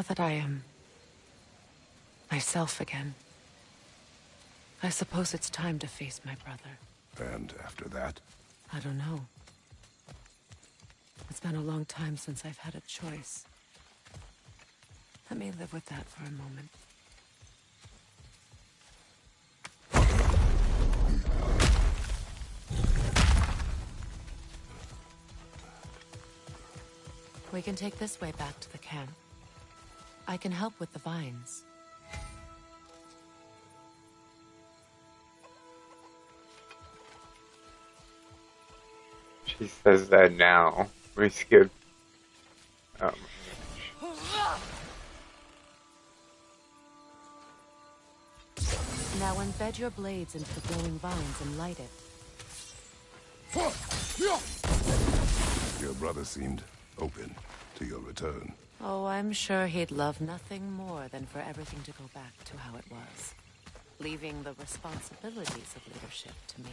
Now that I am myself again, I suppose it's time to face my brother. And after that? I don't know. It's been a long time since I've had a choice. Let me live with that for a moment. We can take this way back to the camp. I can help with the vines. She says that now. We skip. Oh my gosh. Now embed your blades into the glowing vines and light it. Your brother seemed open to your return. Oh, I'm sure he'd love nothing more than for everything to go back to how it was, leaving the responsibilities of leadership to me.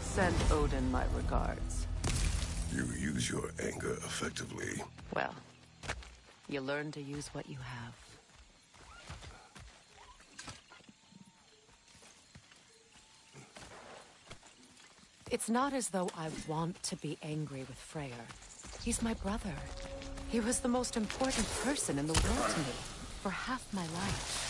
Send Odin my regards. You use your anger effectively. Well, you learn to use what you have. It's not as though I want to be angry with Freyr. He's my brother. He was the most important person in the world to me for half my life.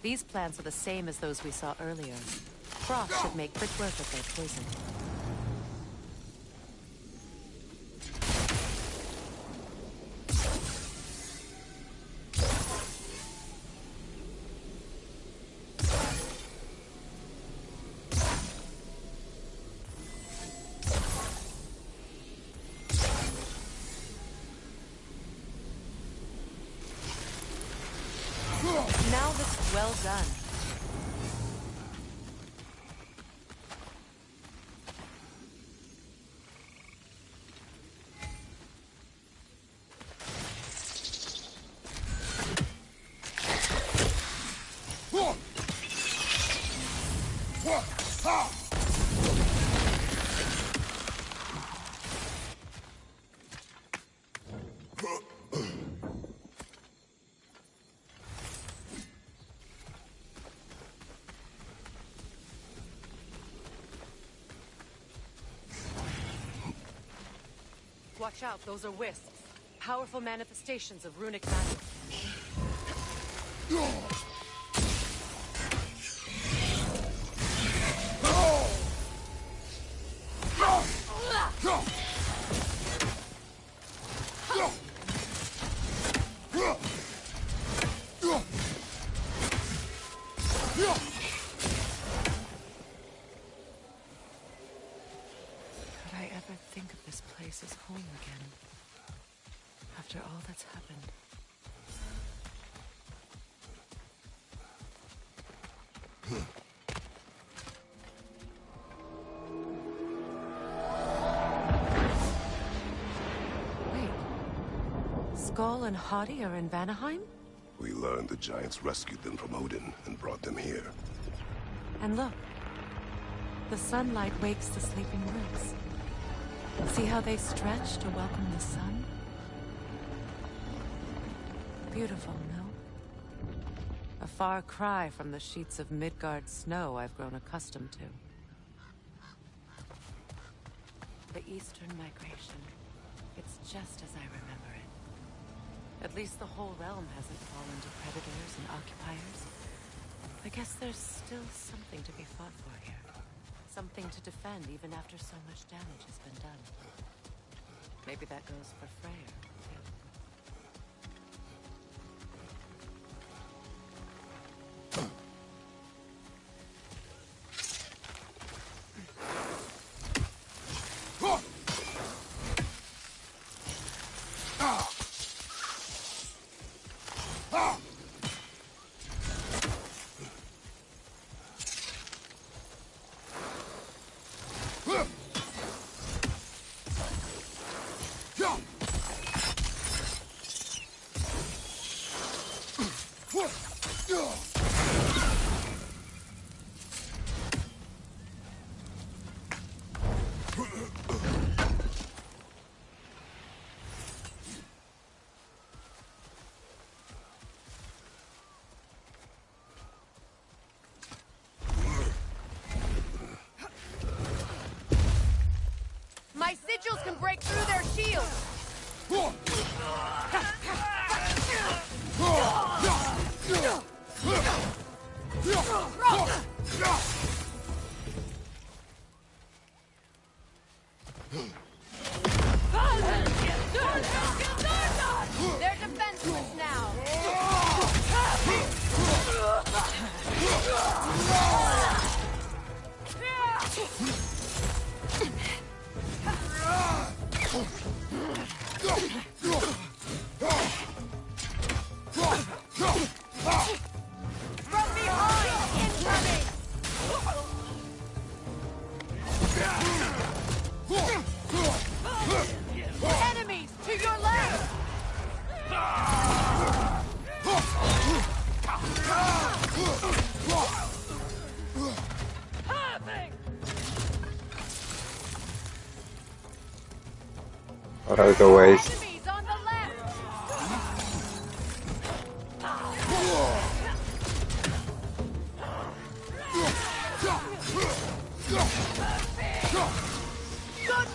These plants are the same as those we saw earlier. Frost should make quick work of their poison. Now that's well done. Watch out, those are wisps. Powerful manifestations of runic magic. Could I ever think of this place as home again? After all that's happened. Wait. Skull and Hati are in Vanaheim? We learned the giants rescued them from Odin and brought them here. And look. The sunlight wakes the sleeping roots. See how they stretch to welcome the sun? Beautiful, no? A far cry from the sheets of Midgard snow I've grown accustomed to. The Eastern Migration. It's just as I remember it. At least the whole realm hasn't fallen to predators and occupiers. I guess there's still something to be fought for here. Something to defend even after so much damage has been done. Maybe that goes for Freyr, too. My sigils can break through their shields! They're defenseless now! From behind! Incoming! Enemies to your left! What are the ways? Enemies on the left! Good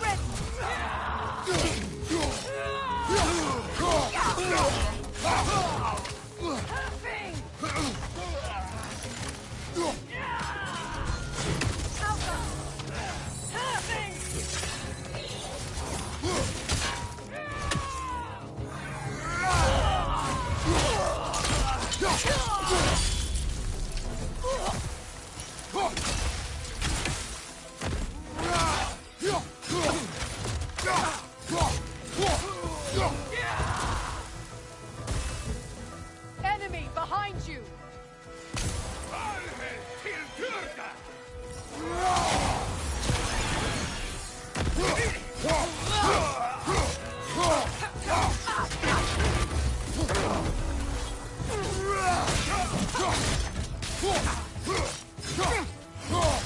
Enemy behind you!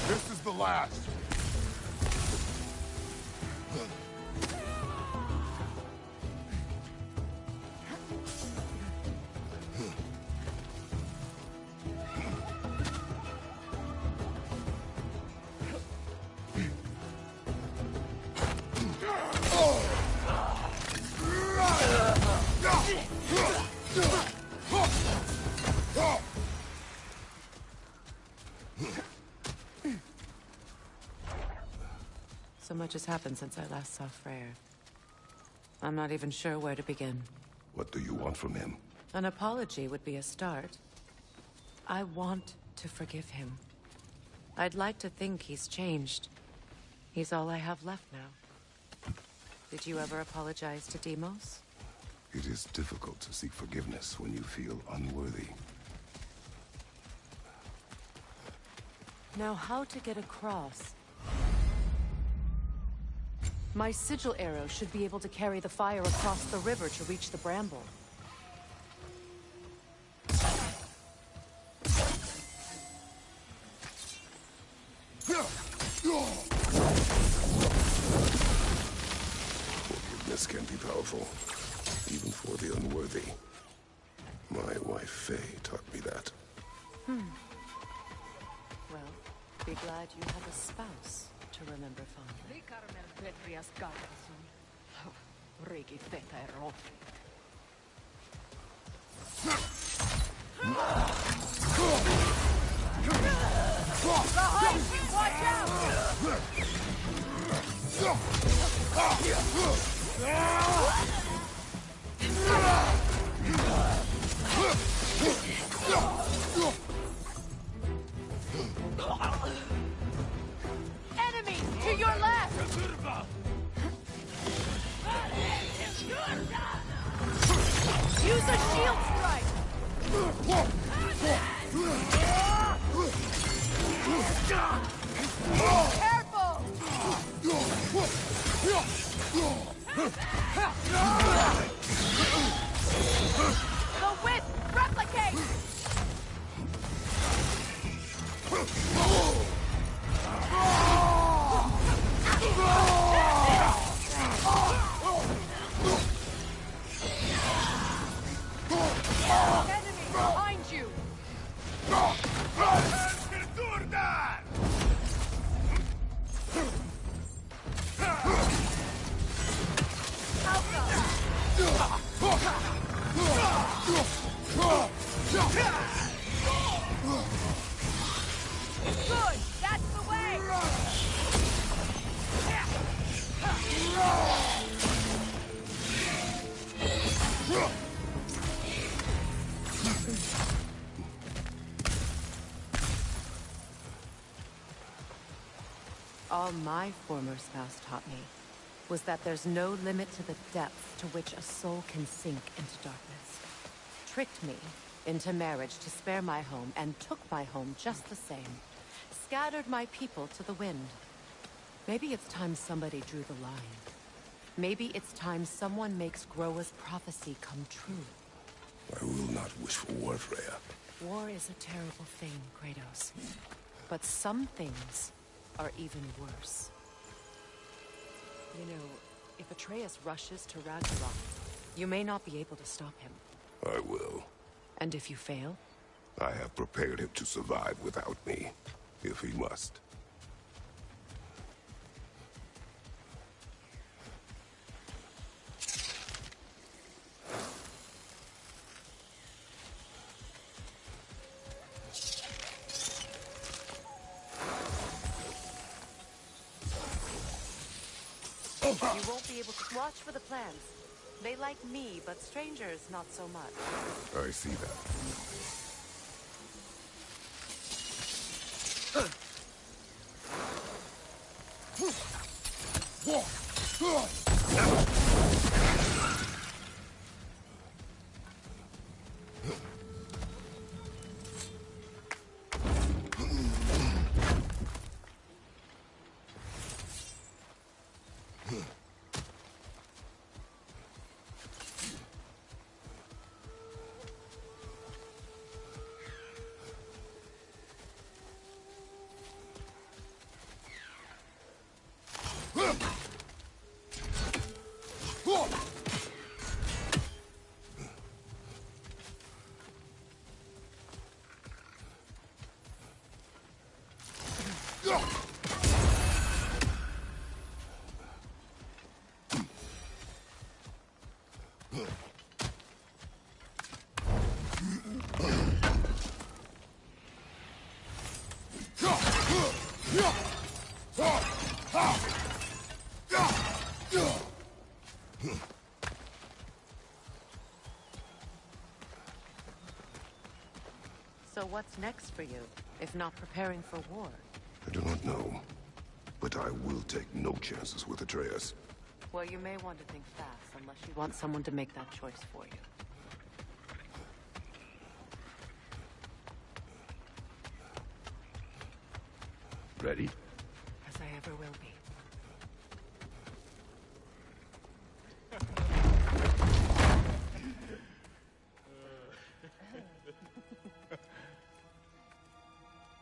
This is the last. So much has happened since I last saw Freyr. I'm not even sure where to begin. What do you want from him? An apology would be a start. I want to forgive him. I'd like to think he's changed. He's all I have left now. Did you ever apologize to Deimos? It is difficult to seek forgiveness when you feel unworthy. Now how to get across? My sigil arrow should be able to carry the fire across the river to reach the bramble. Forgiveness can be powerful, even for the unworthy. My wife Faye taught me that. Well, be glad you have a spouse to remember fondly. Behind you! Watch out! Enemies to your left! Use a shield strike! Careful! The whip! Replicate! Enemy behind you! Good! That's the way! All my former spouse taught me was that there's no limit to the depth to which a soul can sink into darkness. Tricked me into marriage to spare my home and took my home just the same. Scattered my people to the wind. Maybe it's time somebody drew the line. Maybe it's time someone makes Groa's prophecy come true. I will not wish for war, Freya. War is a terrible thing, Kratos. But some things are even worse. You know, if Atreus rushes to Ragnarok, you may not be able to stop him. I will. And if you fail? I have prepared him to survive without me, if he must. You won't be able to watch for the plans. They like me, but strangers not so much. I see that. So what's next for you, if not preparing for war? I do not know, but I will take no chances with Atreus. Well, you may want to think fast, unless you want someone to make that choice for you. ready? As I ever will be.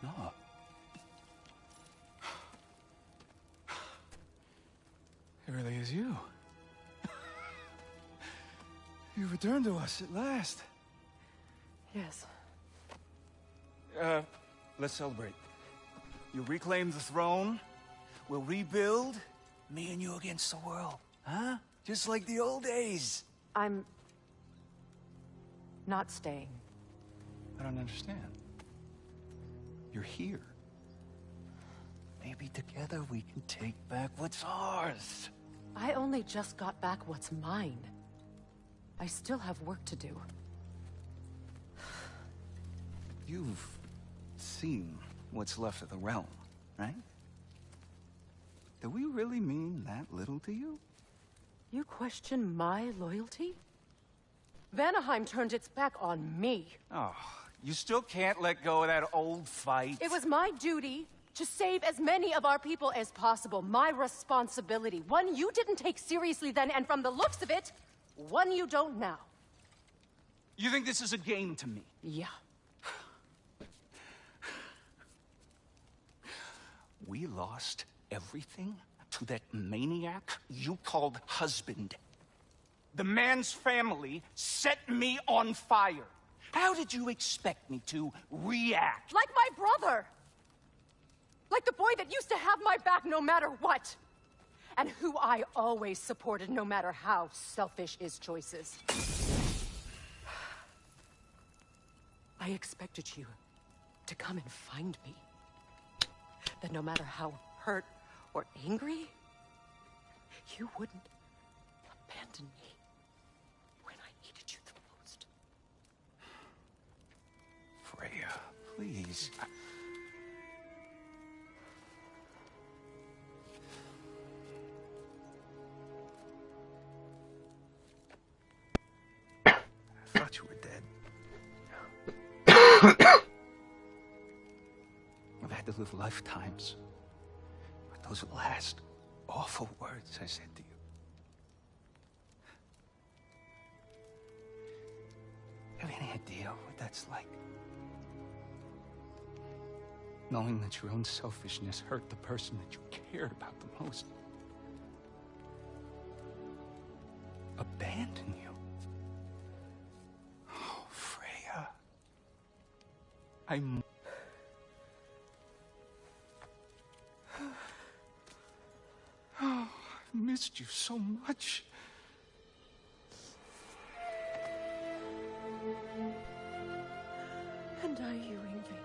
No. It really is you. You returned to us at last. Yes. Let's celebrate. You reclaim the throne. We'll rebuild. Me and you against the world. Huh? Just like the old days. I'm... not staying. I don't understand. You're here. Maybe together we can take back what's ours. I only just got back what's mine. I still have work to do. You've seen what's left of the realm, right? Do we really mean that little to you? You question my loyalty? Vanaheim turned its back on me. Oh, you still can't let go of that old fight? It was my duty to save as many of our people as possible. My responsibility. One you didn't take seriously then, and from the looks of it, one you don't now. You think this is a game to me? Yeah. We lost everything to that maniac you called husband. The man's family set me on fire. How did you expect me to react? Like my brother! Like the boy that used to have my back no matter what! And who I always supported no matter how selfish his choices. I expected you to come and find me. That no matter how hurt or angry, you wouldn't abandon me when I needed you the most. Freya, please. I thought you were dead. I've had to live lifetimes with those last awful words I said to you. Have any idea what that's like? Knowing that your own selfishness hurt the person that you cared about the most. Abandon you. Oh, Freya. Oh, I missed you so much. And are you, Ingvi?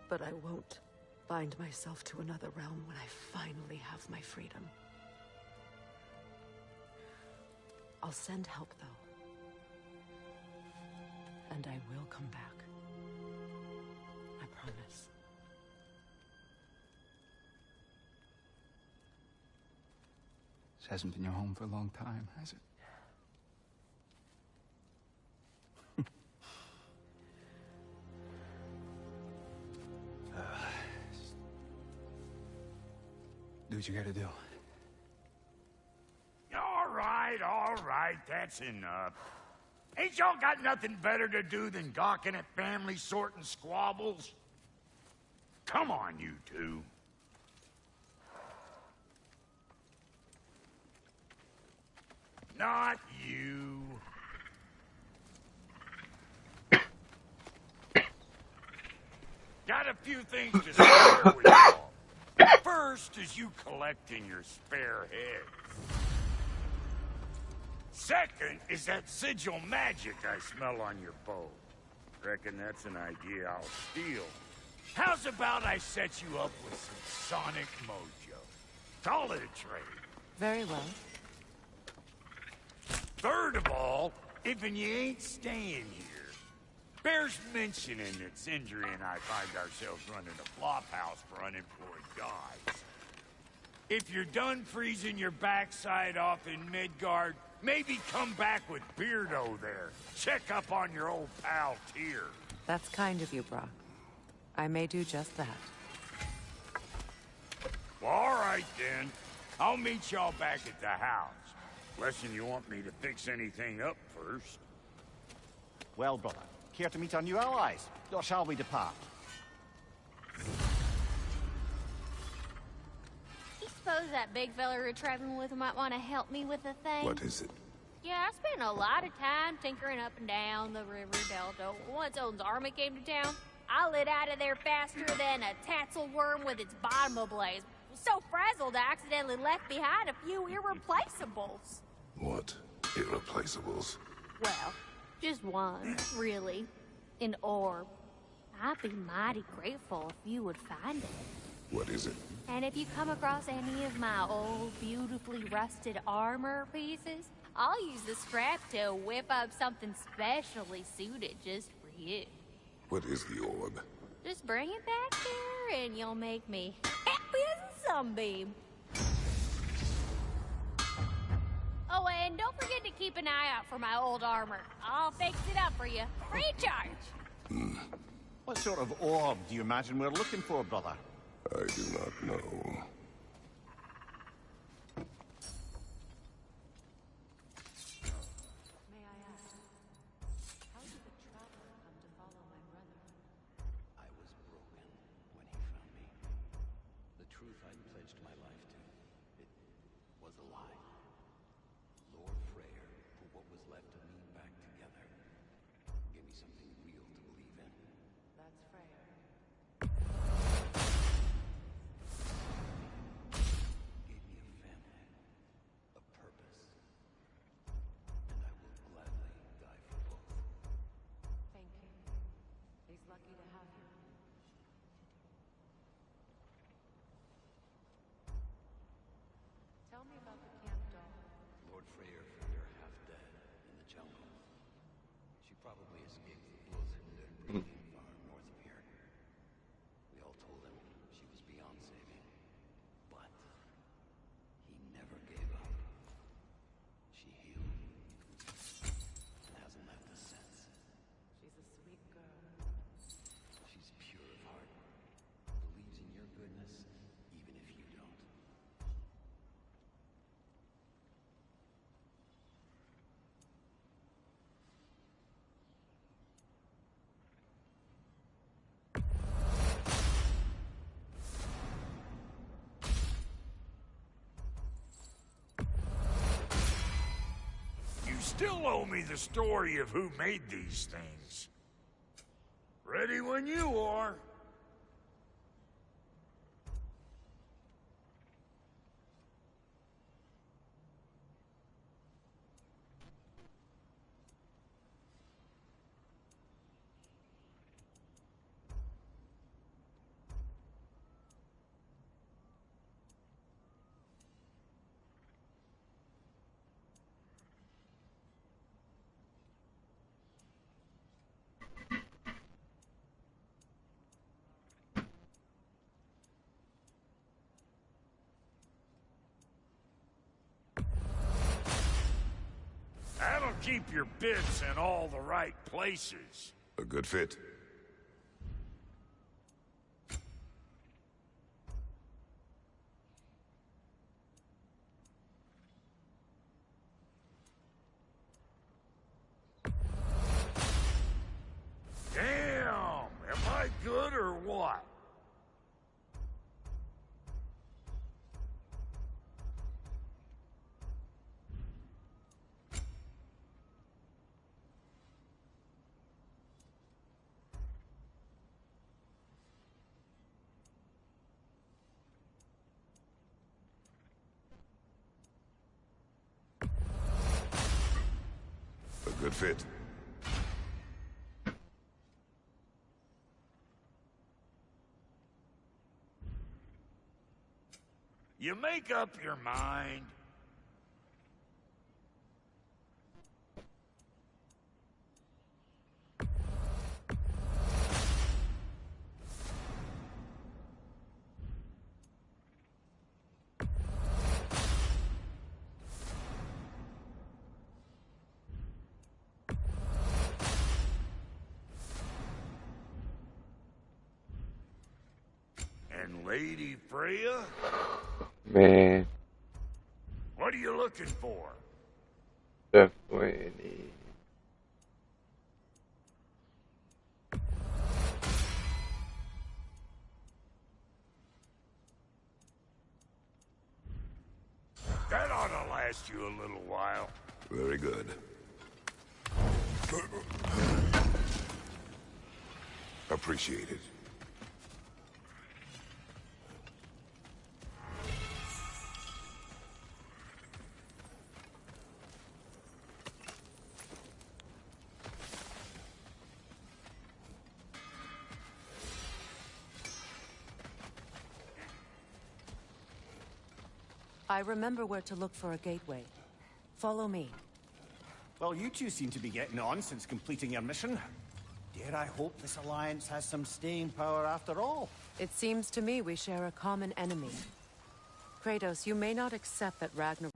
But I won't bind myself to another realm when I finally have my freedom. I'll send help, though. And I will come back. I promise. This hasn't been your home for a long time, has it? Do what you gotta do. All right, that's enough. Ain't y'all got nothing better to do than gawking at family sorting squabbles? Come on, you two. Not you. Got a few things to share with y'all. First is you collecting your spare heads. Second is that sigil magic I smell on your bow. Reckon that's an idea I'll steal. How's about I set you up with some sonic mojo? Call it a trade. Very well. Third of all, if you ain't staying here, bears mentioning that Sindri and I find ourselves running a flop house for unemployed guys. If you're done freezing your backside off in Midgard, maybe come back with Beardo there. Check up on your old pal Tyr. That's kind of you, Brock. I may do just that. Well, all right, then. I'll meet y'all back at the house. Unless you want me to fix anything up first. Well, brother, care to meet our new allies? Or shall we depart? I suppose that big fella we're traveling with might want to help me with a thing. What is it? Yeah, I spent a lot of time tinkering up and down the river delta. Once Odin's army came to town, I lit out of there faster than a tassel worm with its bottom ablaze. So frazzled, I accidentally left behind a few irreplaceables. What? Irreplaceables? Well, just one, really. An orb. I'd be mighty grateful if you would find it. What is it? And if you come across any of my old, beautifully rusted armor pieces, I'll use the scrap to whip up something specially suited just for you. What is the orb? Just bring it back here and you'll make me happy as a sunbeam. Oh, and don't forget to keep an eye out for my old armor. I'll fix it up for you. Free charge. What sort of orb do you imagine we're looking for, brother? I do not know. May I ask, how did the traveler come to follow my brother? I was broken when he found me. The truth I'd pledged my life to, it was a lie. Lord Freyr put what was left of me back together. Gave me something real to believe in. That's Freyr. Gave me a family, a purpose. And I will gladly die for both. Thank you. He's lucky to have you. Tell me about the camp dog. Lord Freyr found her half dead in the jungle. She probably escaped the Blizzard breeding far north of here. We all told him she was beyond saving. But he never gave up. She healed. And hasn't left us since. She's a sweet girl. She's pure of heart. Believes in your goodness, even if you don't. You still owe me the story of who made these things. Ready when you are. That'll keep your bits in all the right places. A good fit. Damn! Am I good or what? A good fit. You make up your mind. Lady Freya? Man, What are you looking for? definitely need. That ought to last you a little while. Very good. Appreciate it. I remember where to look for a gateway. Follow me. Well, you two seem to be getting on since completing your mission. Dare I hope this alliance has some staying power after all? It seems to me we share a common enemy. Kratos, you may not accept that Ragnarok...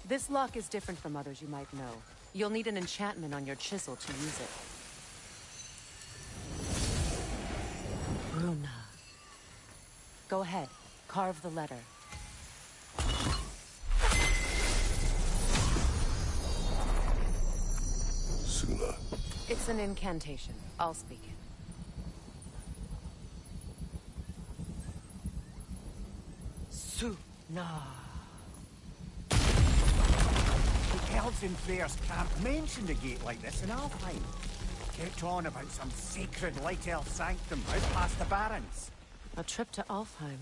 This lock is different from others you might know. You'll need an enchantment on your chisel to use it. Runa. Go ahead. Carve the letter. Suna. It's an incantation. I'll speak it. Suna. The elves in Freyr's camp mentioned a gate like this in Alfheim. Kept on about some sacred light elf sanctum out past the Barrens. A trip to Alfheim.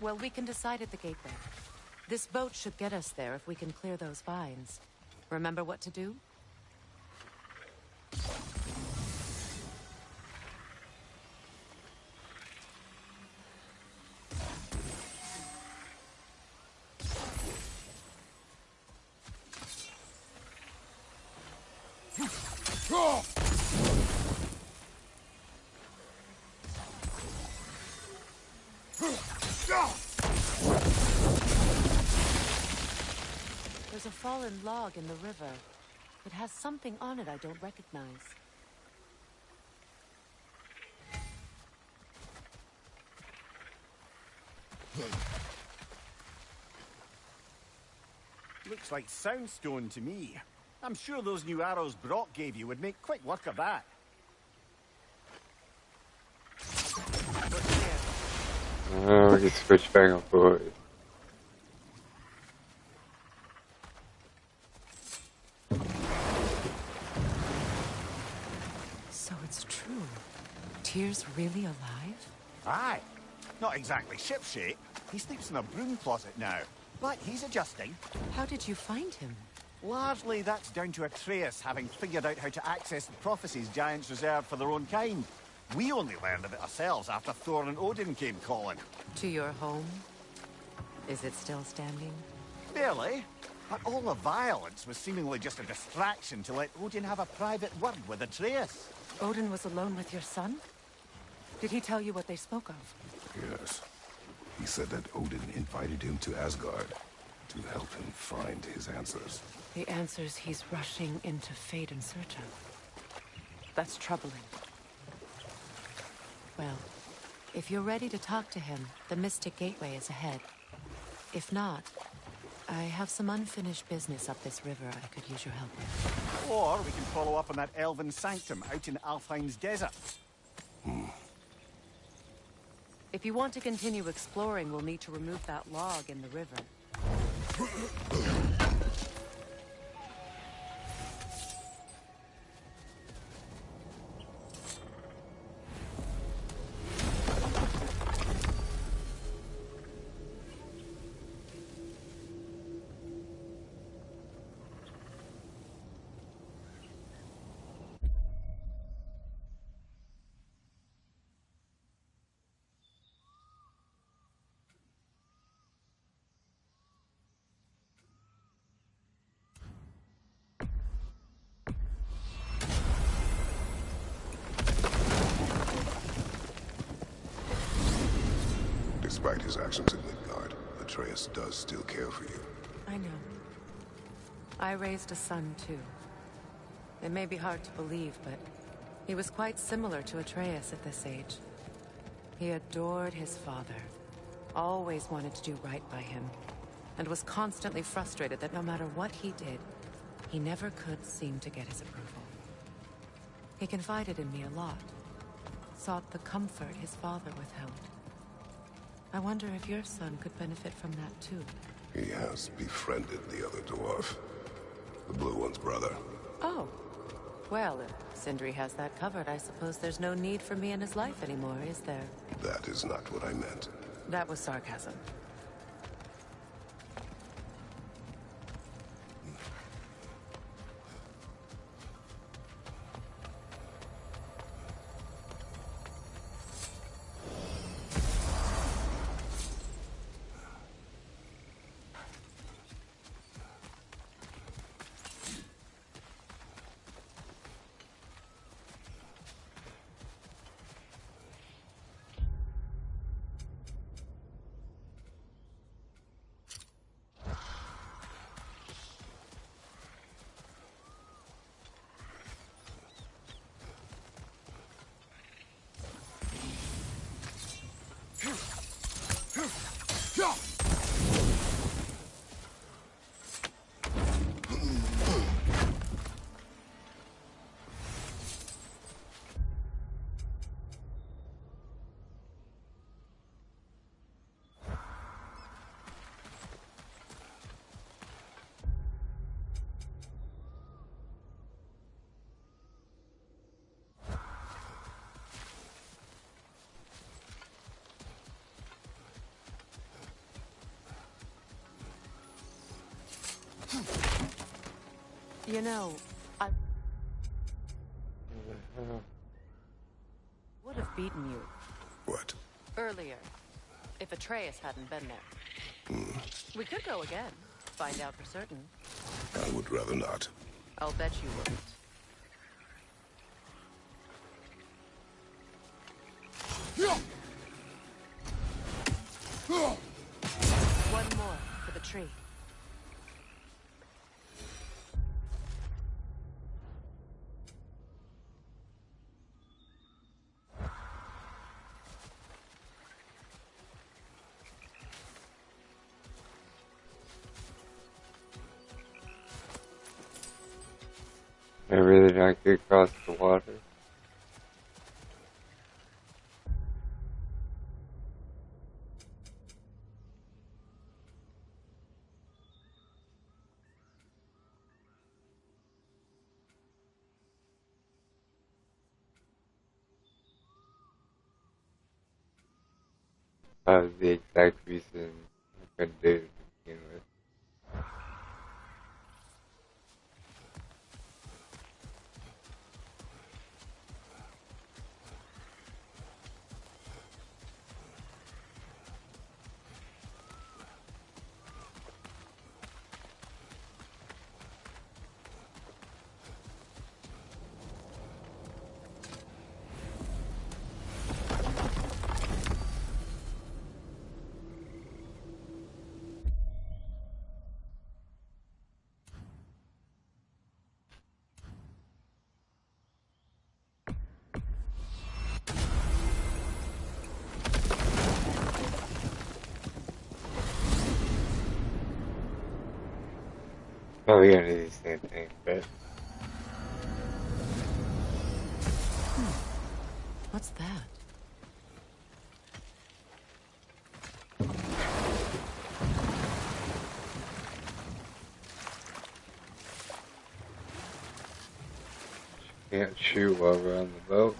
Well, we can decide at the gateway. This boat should get us there if we can clear those vines. Remember what to do? There's a fallen log in the river. It has something on it I don't recognize. Looks like soundstone to me. I'm sure those new arrows Brock gave you would make quick work of that. Oh, we can switch back and forth. So it's true. Tyr's really alive? Aye. Not exactly shipshape. He sleeps in a broom closet now. But he's adjusting. How did you find him? Largely that's down to Atreus having figured out how to access the prophecies giants reserved for their own kind. We only learned of it ourselves after Thor and Odin came calling. To your home? Is it still standing? Barely. But all the violence was seemingly just a distraction to let Odin have a private word with Atreus. Odin was alone with your son? Did he tell you what they spoke of? Yes. He said that Odin invited him to Asgard to help him find his answers. The answers he's rushing into fate in search of. That's troubling. Well, if you're ready to talk to him, the Mystic Gateway is ahead. If not, I have some unfinished business up this river I could use your help with. Or we can follow up on that elven sanctum out in Alfheim's desert. If you want to continue exploring, we'll need to remove that log in the river. Despite his actions in Midgard, Atreus does still care for you. I know. I raised a son, too. It may be hard to believe, but he was quite similar to Atreus at this age. He adored his father, always wanted to do right by him, and was constantly frustrated that no matter what he did, he never could seem to get his approval. He confided in me a lot, sought the comfort his father withheld. I wonder if your son could benefit from that, too. He has befriended the other dwarf. The blue one's brother. Oh. Well, if Sindri has that covered, I suppose there's no need for me in his life anymore, is there? That is not what I meant. That was sarcasm. You know, I would have beaten you What? earlier if Atreus hadn't been there. We could go again, find out for certain. I would rather not. I'll bet you wouldn't. One more for the tree. I really not get across the water. That was the exact reason I couldn't do it to begin with. No, we don't need the same thing, but What's that? can't shoot while we're on the boat.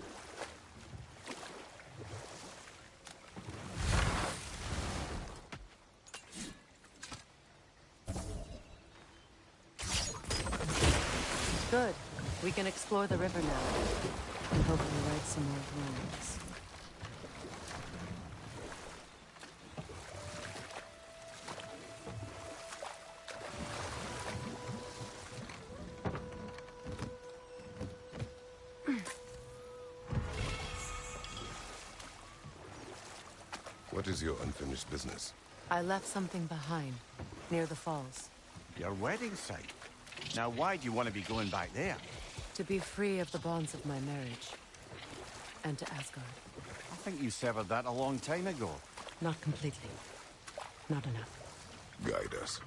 Good. We can explore the river now. And hopefully right some more wounds. What is your unfinished business? I left something behind, near the falls. Your wedding site. Now, why do you want to be going back there? To be free of the bonds of my marriage. And to Asgard. I think you severed that a long time ago. Not completely. Not enough. Guide us.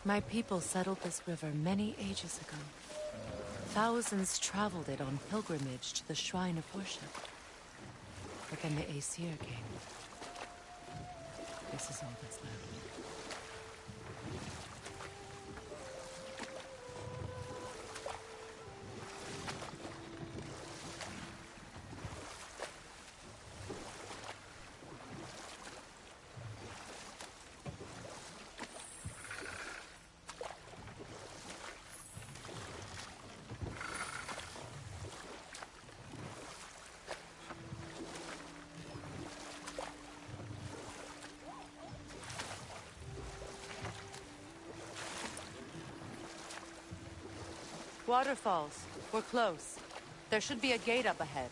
My people settled this river many ages ago. Thousands traveled it on pilgrimage to the shrine of worship. But then the Aesir came. This is all that's left. Waterfalls. We're close. There should be a gate up ahead.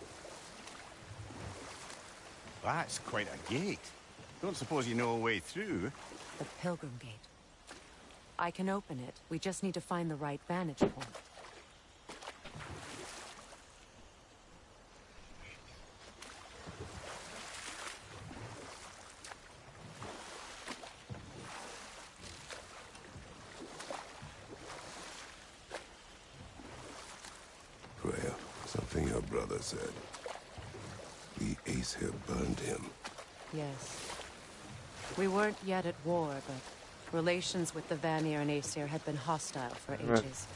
That's quite a gate. Don't suppose you know a way through? The Pilgrim Gate. I can open it. We just need to find the right vantage point. Freya, something your brother said. The Aesir burned him. Yes. We weren't yet at war, but relations with the Vanir and Aesir had been hostile for ages.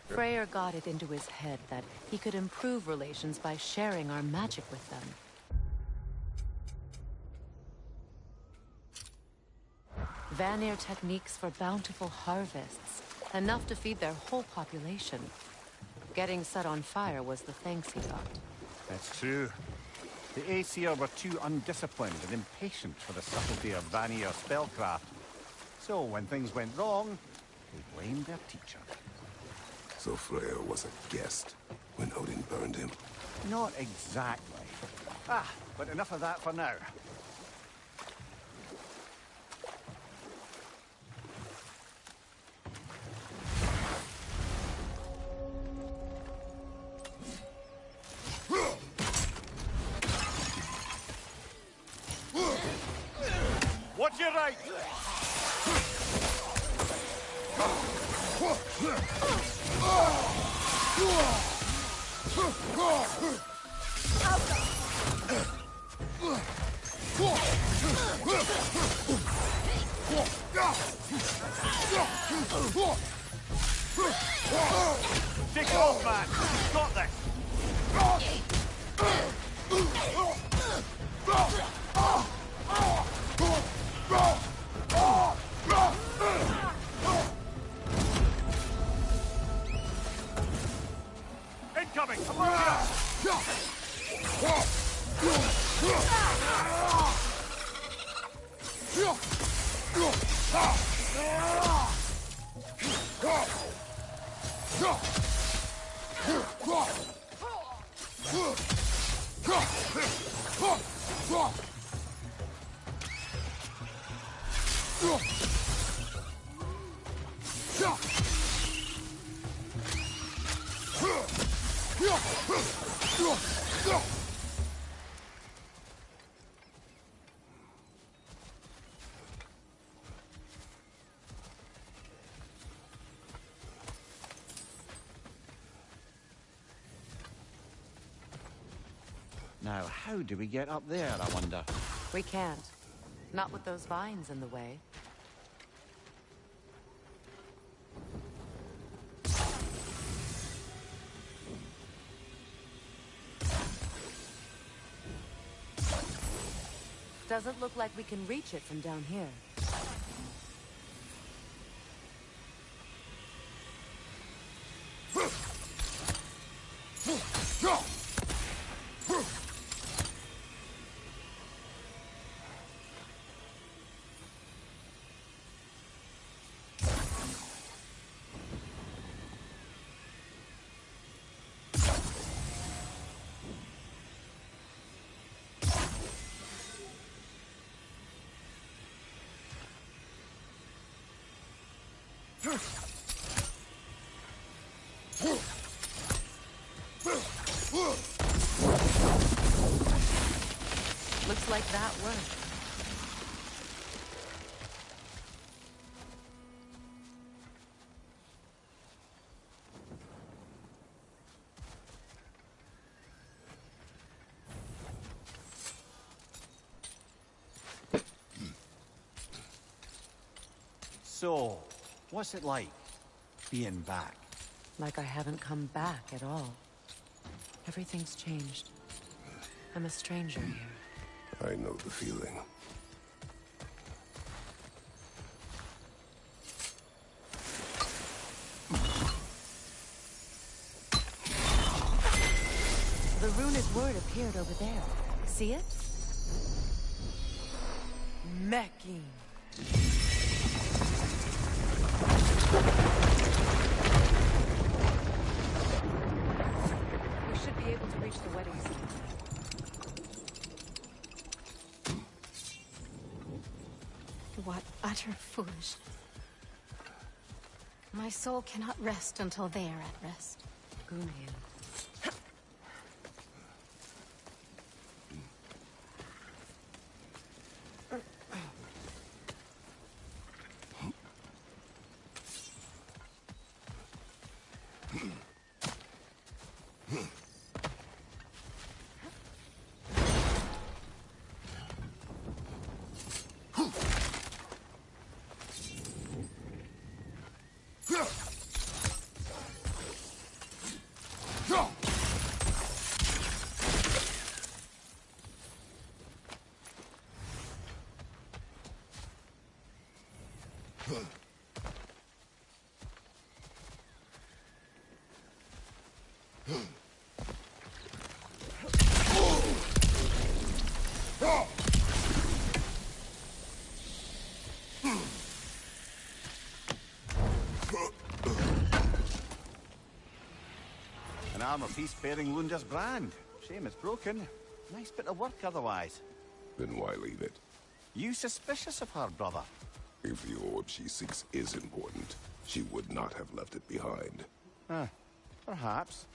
Freyr got it into his head that he could improve relations by sharing our magic with them. Vanir techniques for bountiful harvests, enough to feed their whole population. Getting set on fire was the thanks he got. That's true. The Aesir were too undisciplined and impatient for the subtlety of Vanir spellcraft. So when things went wrong, they blamed their teacher. So Freya was a guest when Odin burned him. Not exactly. But enough of that for now. Watch your right! Take it off, man! You've got this! Incoming! Now, how do we get up there, I wonder? We can't. Not with those vines in the way. Doesn't look like we can reach it from down here. Looks like that worked. So, what's it like, being back? Like I haven't come back at all. Everything's changed. I'm a stranger here. I know the feeling. The runic word appeared over there. See it? Mecking. We should be able to reach the wedding center. What utter foolishness. My soul cannot rest until they are at rest. Gunhild. An armor piece bearing Lunda's brand. Shame it's broken. Nice bit of work otherwise. Then why leave it? You suspicious of her, brother? If the orb she seeks is important, she would not have left it behind. Perhaps.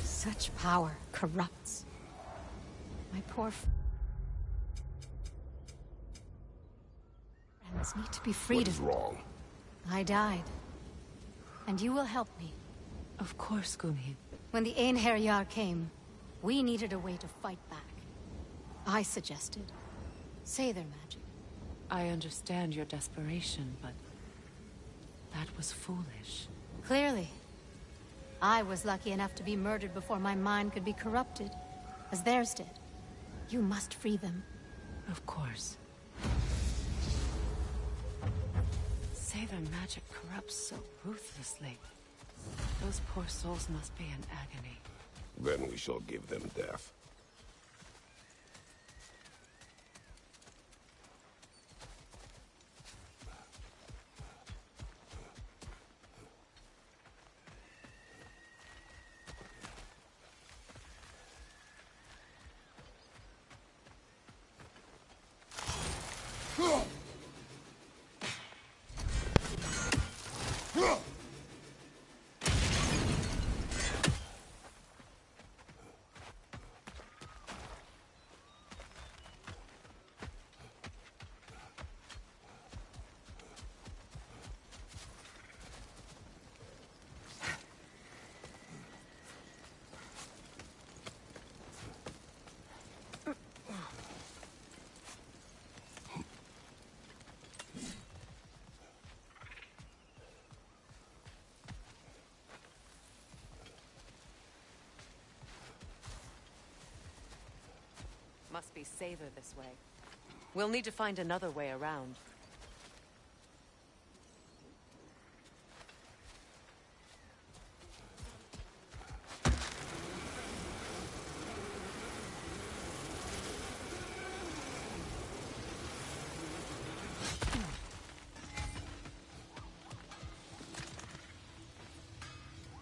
Such power corrupts. My poor friends need to be freed What is of wrong? I died. And you will help me. Of course, Gunhild. When the Einherjar came, we needed a way to fight back. I suggested Say their magic. I understand your desperation, but that was foolish. Clearly. I was lucky enough to be murdered before my mind could be corrupted, as theirs did. You must free them. Of course. Say their magic corrupts so ruthlessly. Those poor souls must be in agony. Then we shall give them death. Must be safer this way. We'll need to find another way around.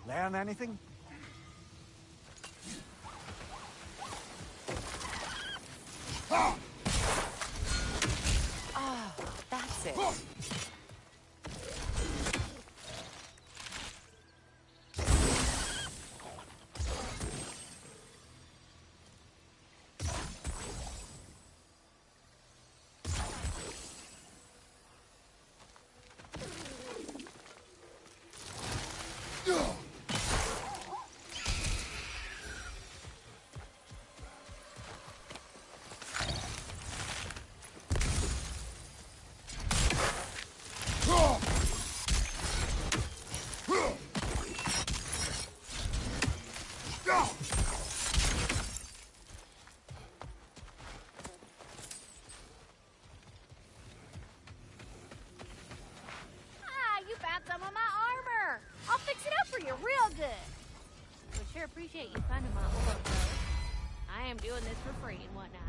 Learn anything? Ah, that's it. Some of my armor. I'll fix it up for you real good. Would sure appreciate you finding my ore, though. I am doing this for free and whatnot.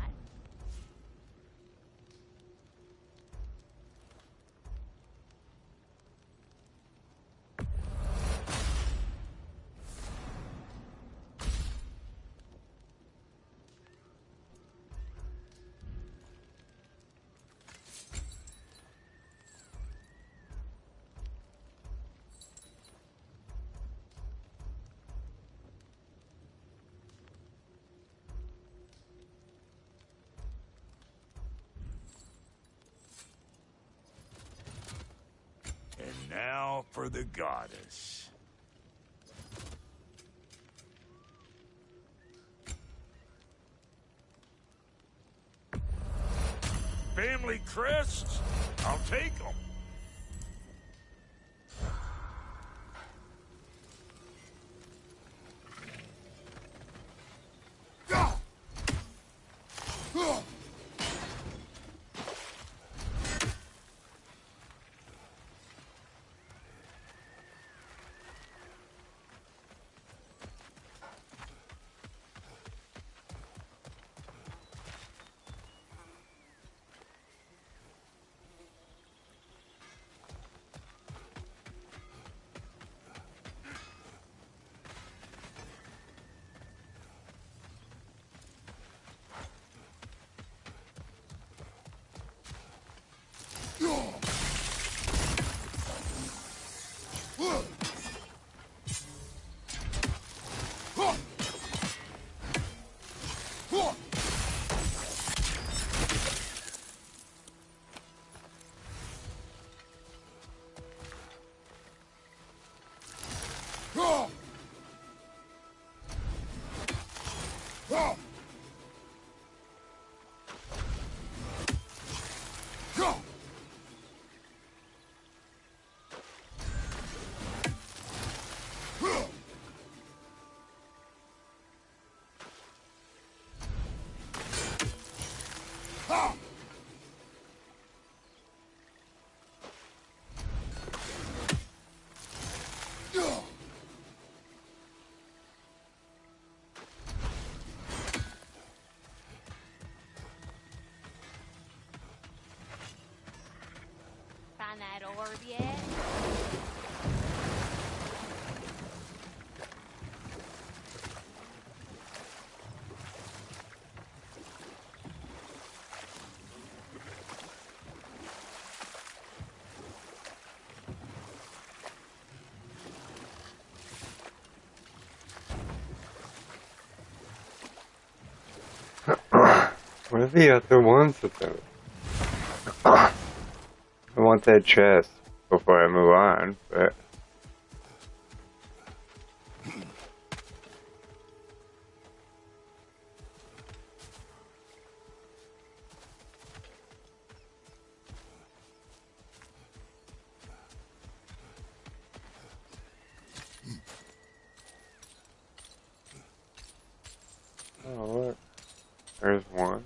And now for the goddess. Family crests? I'll take them. Find that orb yet? What are the other ones about? I want that chest before I move on, but... Oh, look. There's one.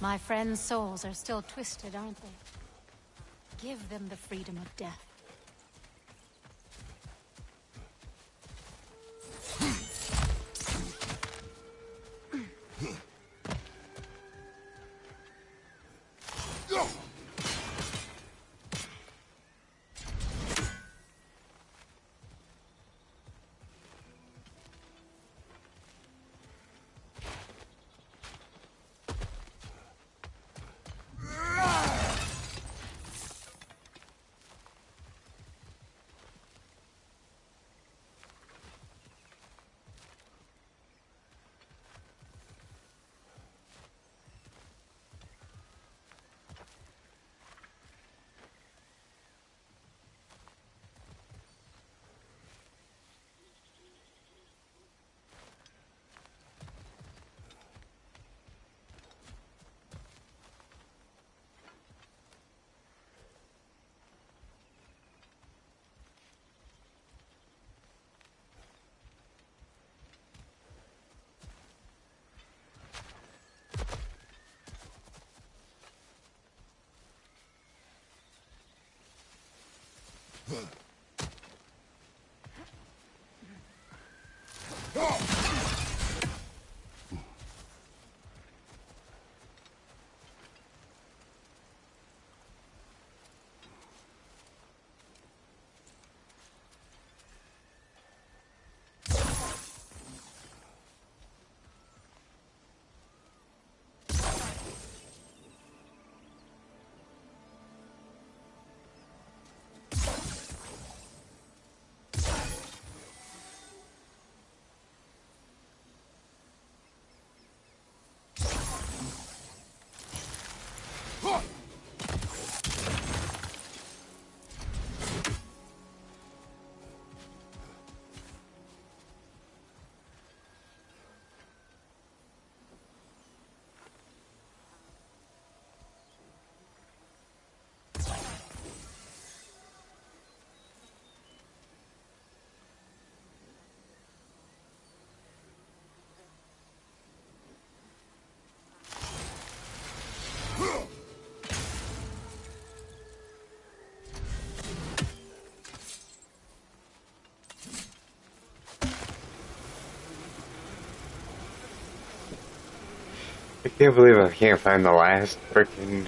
My friends' souls are still twisted, aren't they? Give them the freedom of death. I can't believe I can't find the last frickin'...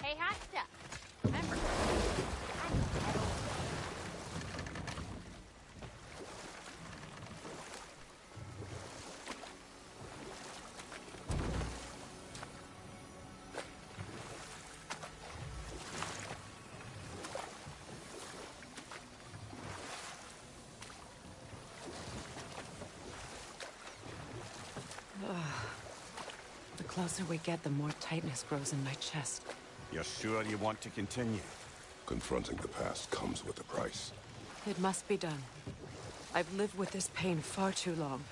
Hey, hot stuff. Remember. The closer we get, the more tightness grows in my chest. You're sure you want to continue? Confronting the past comes with a price. It must be done. I've lived with this pain far too long.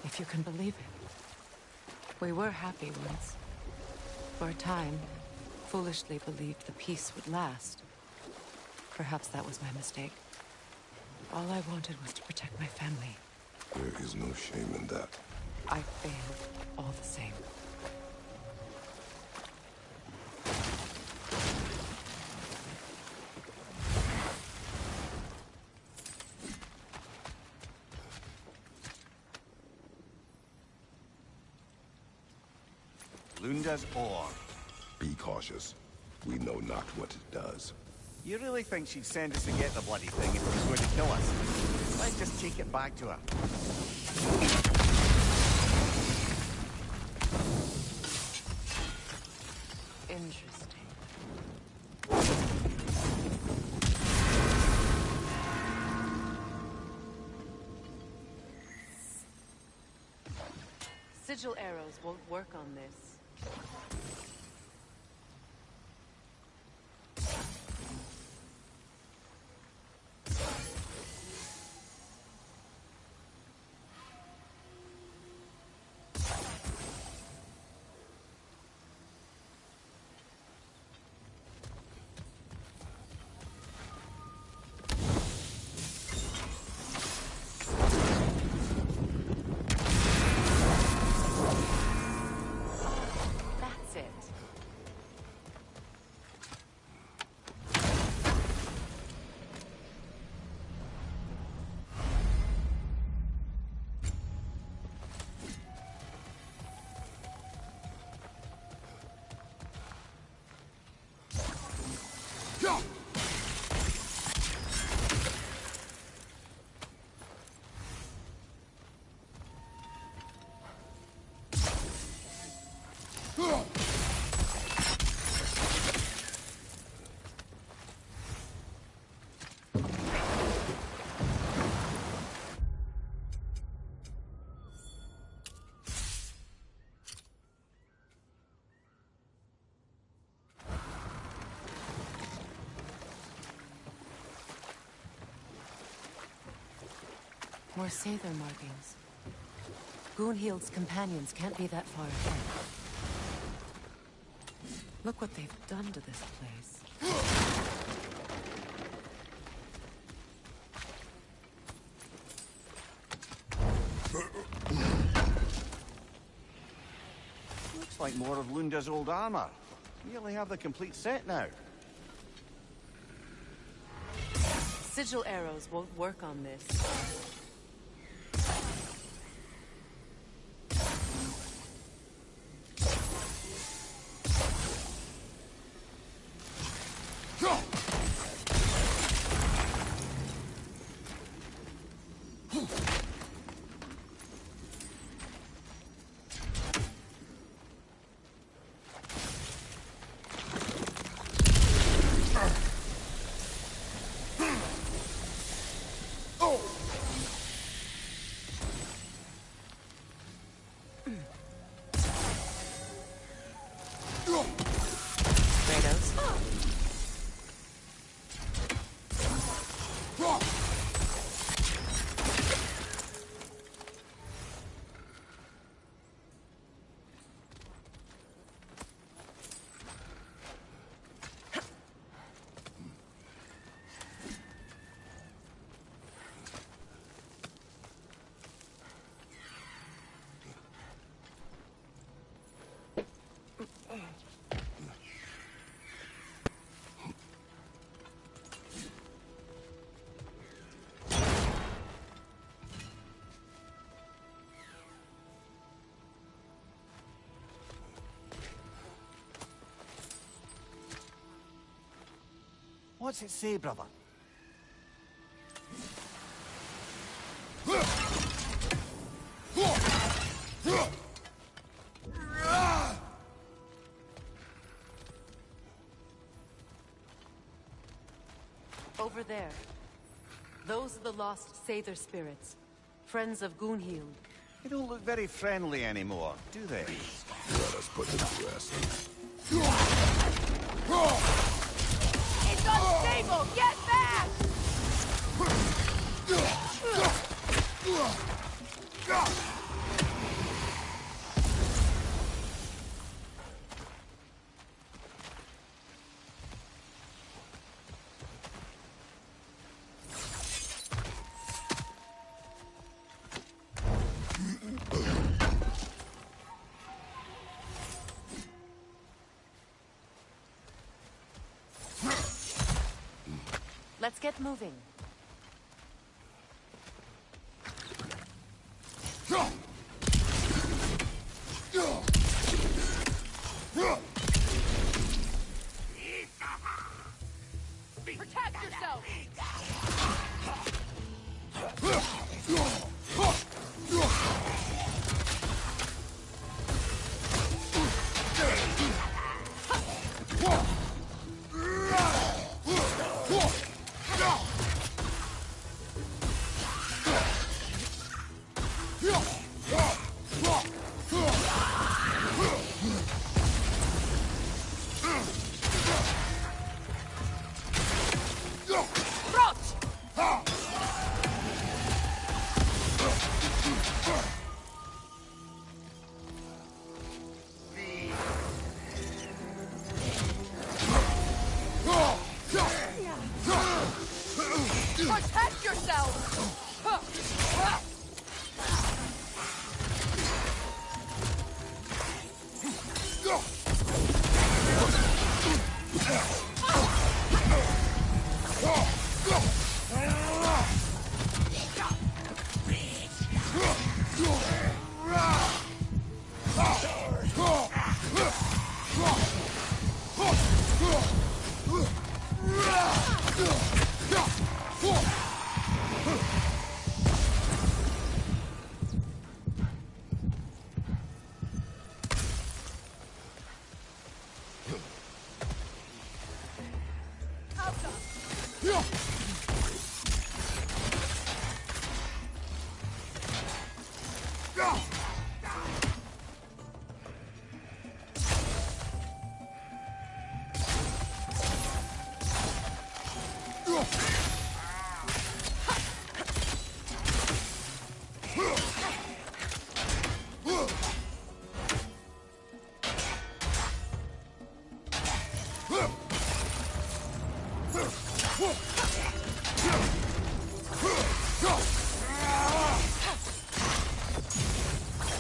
If you can believe it. We were happy once. For a time, foolishly believed the peace would last. Perhaps that was my mistake. All I wanted was to protect my family. There is no shame in that. I failed, all the same. Lunda's ore. Be cautious. We know not what it does. You really think she'd send us to get the bloody thing if it was going to kill us? Let's just take it back to her. Interesting. Sigil arrows won't work on this. That's it. More Sather markings. Goonhild's companions can't be that far ahead. Look what they've done to this place. Looks like more of Lunda's old armor. We only have the complete set now. Sigil arrows won't work on this. What's it say, brother? Over there. Those are the lost Sather spirits. Friends of Gunhild. They don't look very friendly anymore, do they? Let us put them to rest. It's unstable! Get back! Let's get moving. Protect yourself! Protect yourself!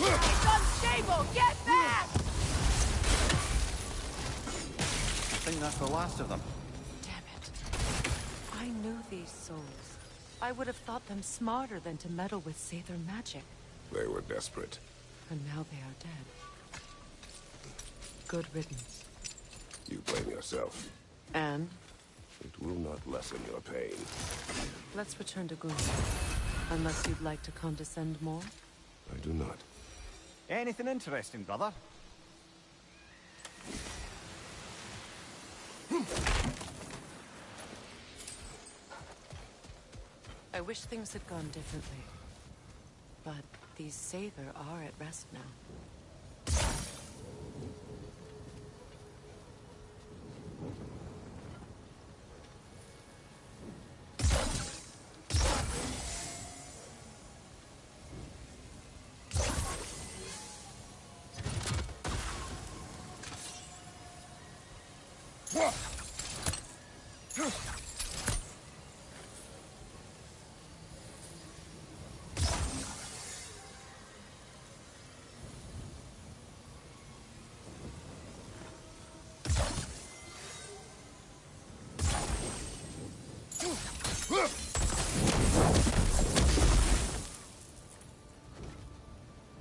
It's unstable! Get back! I think that's the last of them. Damn it. I knew these souls. I would have thought them smarter than to meddle with Sather magic. They were desperate. And now they are dead. Good riddance. You blame yourself. And? It will not lessen your pain. Let's return to Gunhild. Unless you'd like to condescend more? I do not. Anything interesting, brother? I wish things had gone differently. But these Sather are at rest now.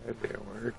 That didn't work.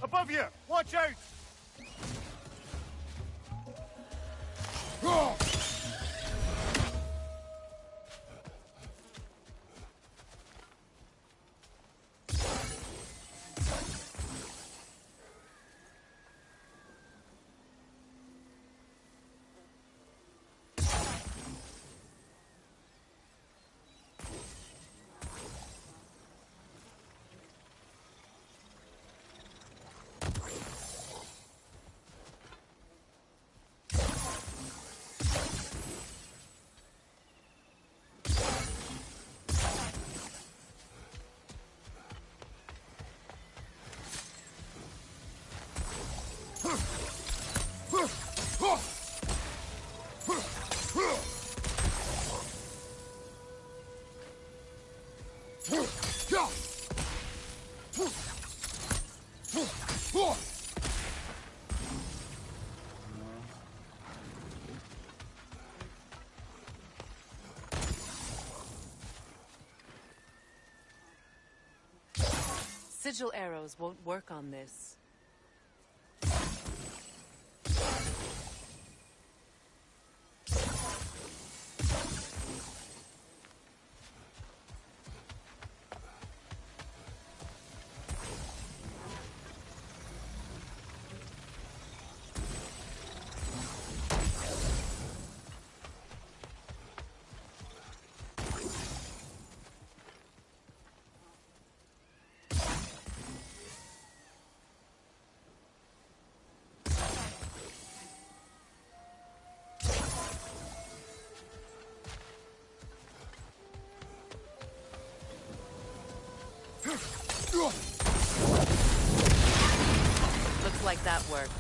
Above you! Watch out! Sigil arrows won't work on this. Looks like that worked.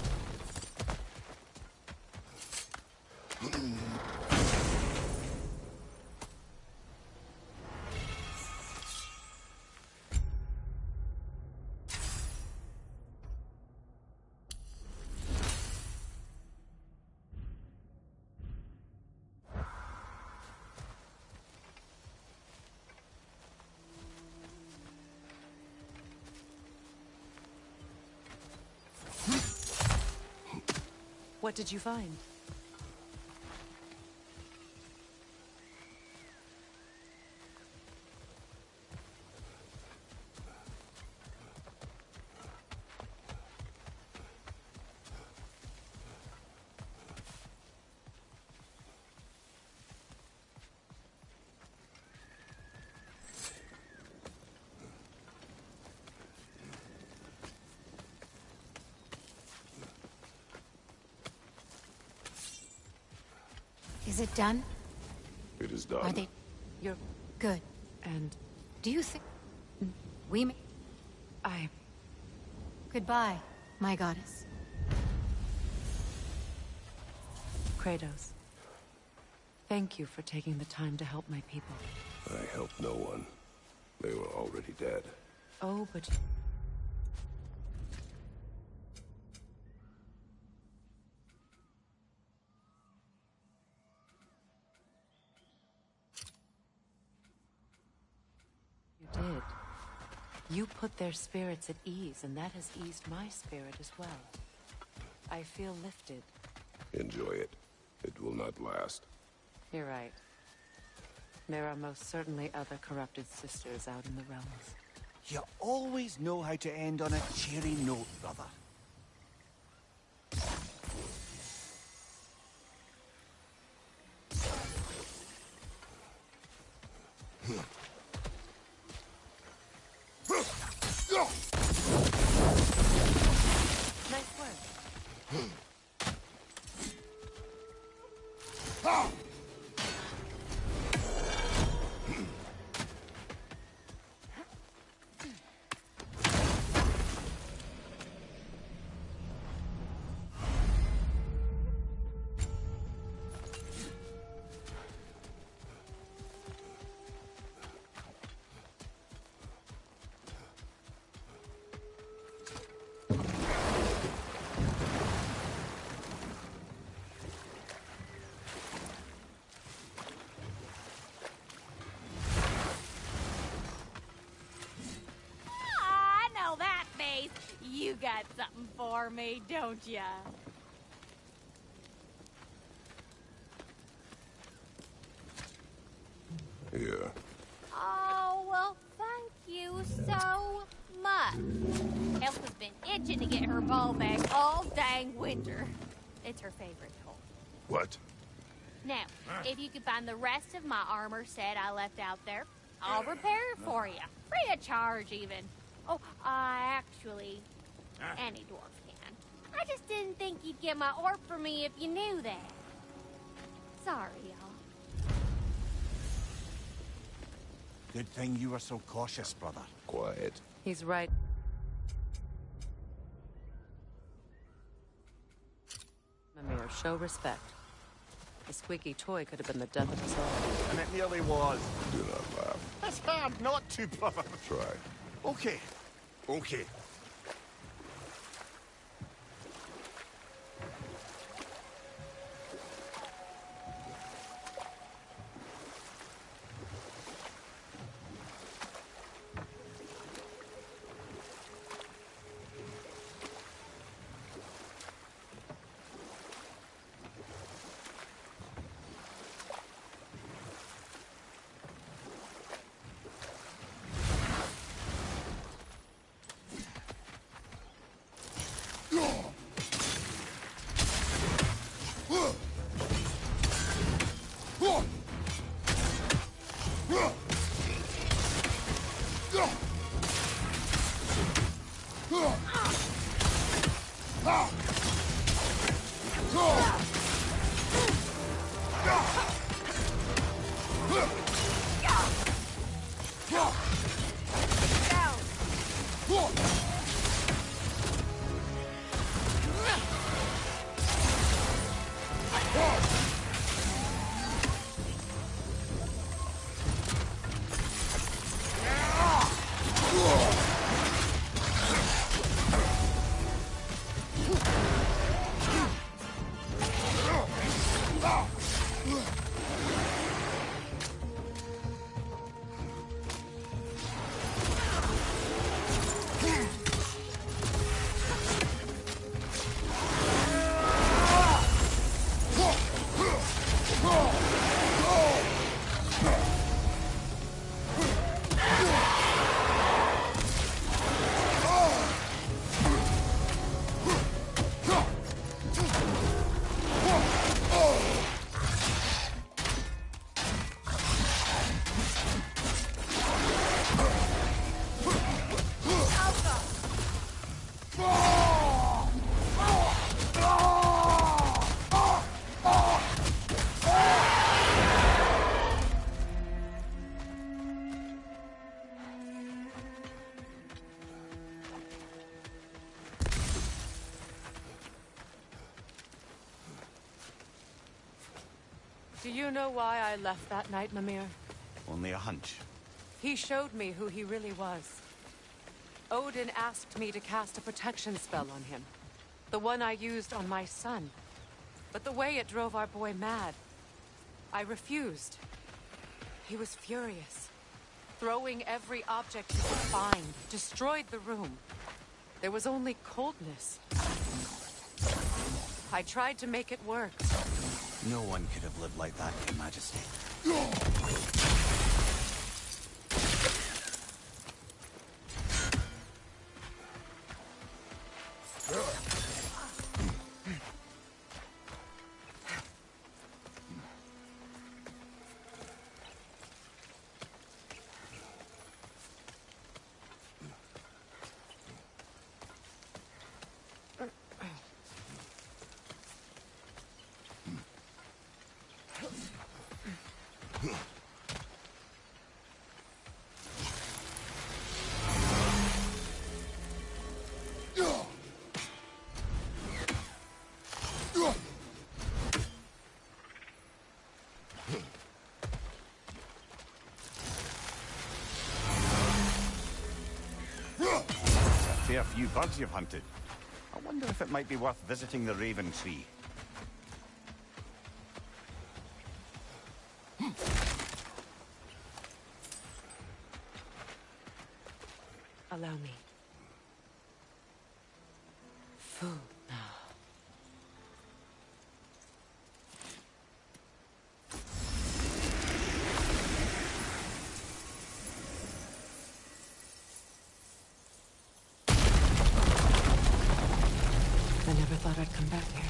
What did you find? Is it done? It is done. Are they... You're... Good. And... Do you think... we may... I... Goodbye, my goddess. Kratos. Thank you for taking the time to help my people. I helped no one. They were already dead. Oh, but... You did. You put their spirits at ease, and that has eased my spirit as well. I feel lifted. Enjoy it. It will not last. You're right. There are most certainly other corrupted sisters out in the realms. You always know how to end on a cheery note, brother. Nice work. got something for me, don't ya? Here. Oh, well, thank you so much. Elsa's been itching to get her ball back all dang winter. It's her favorite toy. What? Now, if you could find the rest of my armor set I left out there, I'll repair it for you. Free of charge, even. Oh, actually, any dwarf can. I just didn't think you'd get my orb for me if you knew that. Sorry, y'all. Good thing you were so cautious, brother. Quiet. He's right. Mimir, show respect. The squeaky toy could have been the death of us all. And it nearly was. Do not laugh. It's hard not to, brother. Try. Okay. Okay. Do you know why I left that night, Mimir? Only a hunch. He showed me who he really was. Odin asked me to cast a protection spell on him. The one I used on my son. But the way it drove our boy mad, I refused. He was furious, throwing every object he could find, destroyed the room. There was only coldness. I tried to make it work. No one could have lived like that, Your Majesty. A few birds you've hunted. I wonder if it might be worth visiting the Raven Tree. Allow me. food now. I never thought I'd come back here.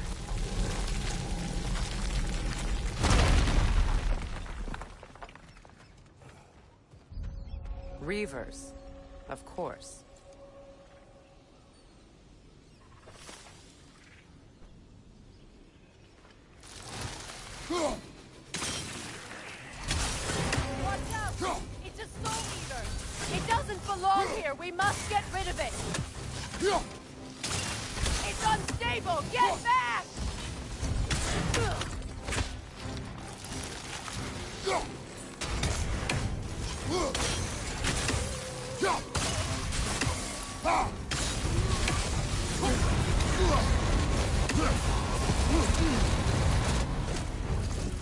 Reavers, of course. Watch out! It's a soul eater! It doesn't belong here! We must get rid of it! It's unstable! Get back!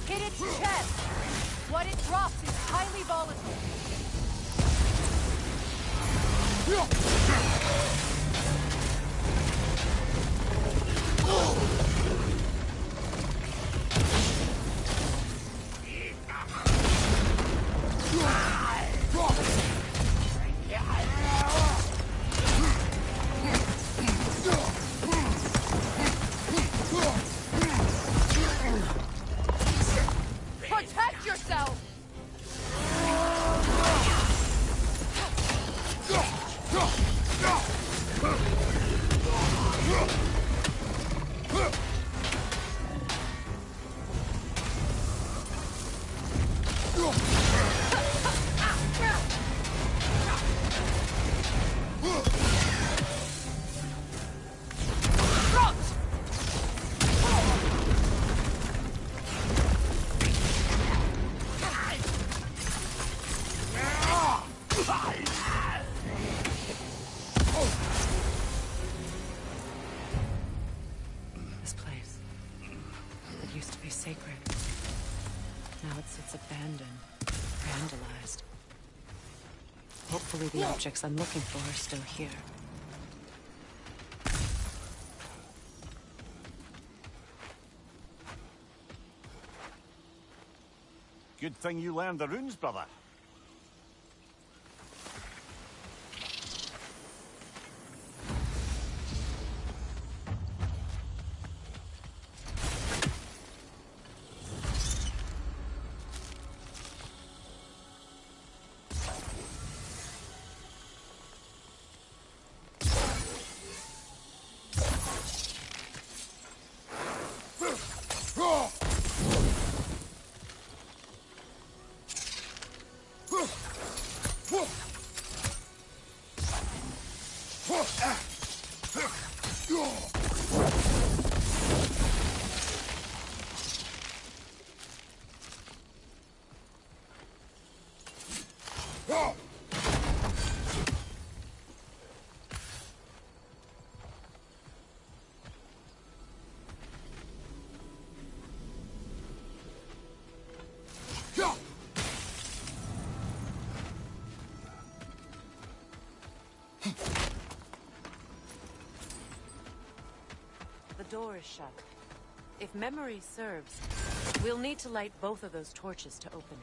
Hit its chest! What it drops is highly volatile. Protect yourself! This place. It used to be sacred. Now it sits abandoned, vandalized. Hopefully the objects I'm looking for are still here. Good thing you learned the runes, brother. The door is shut. If memory serves, we'll need to light both of those torches to open it.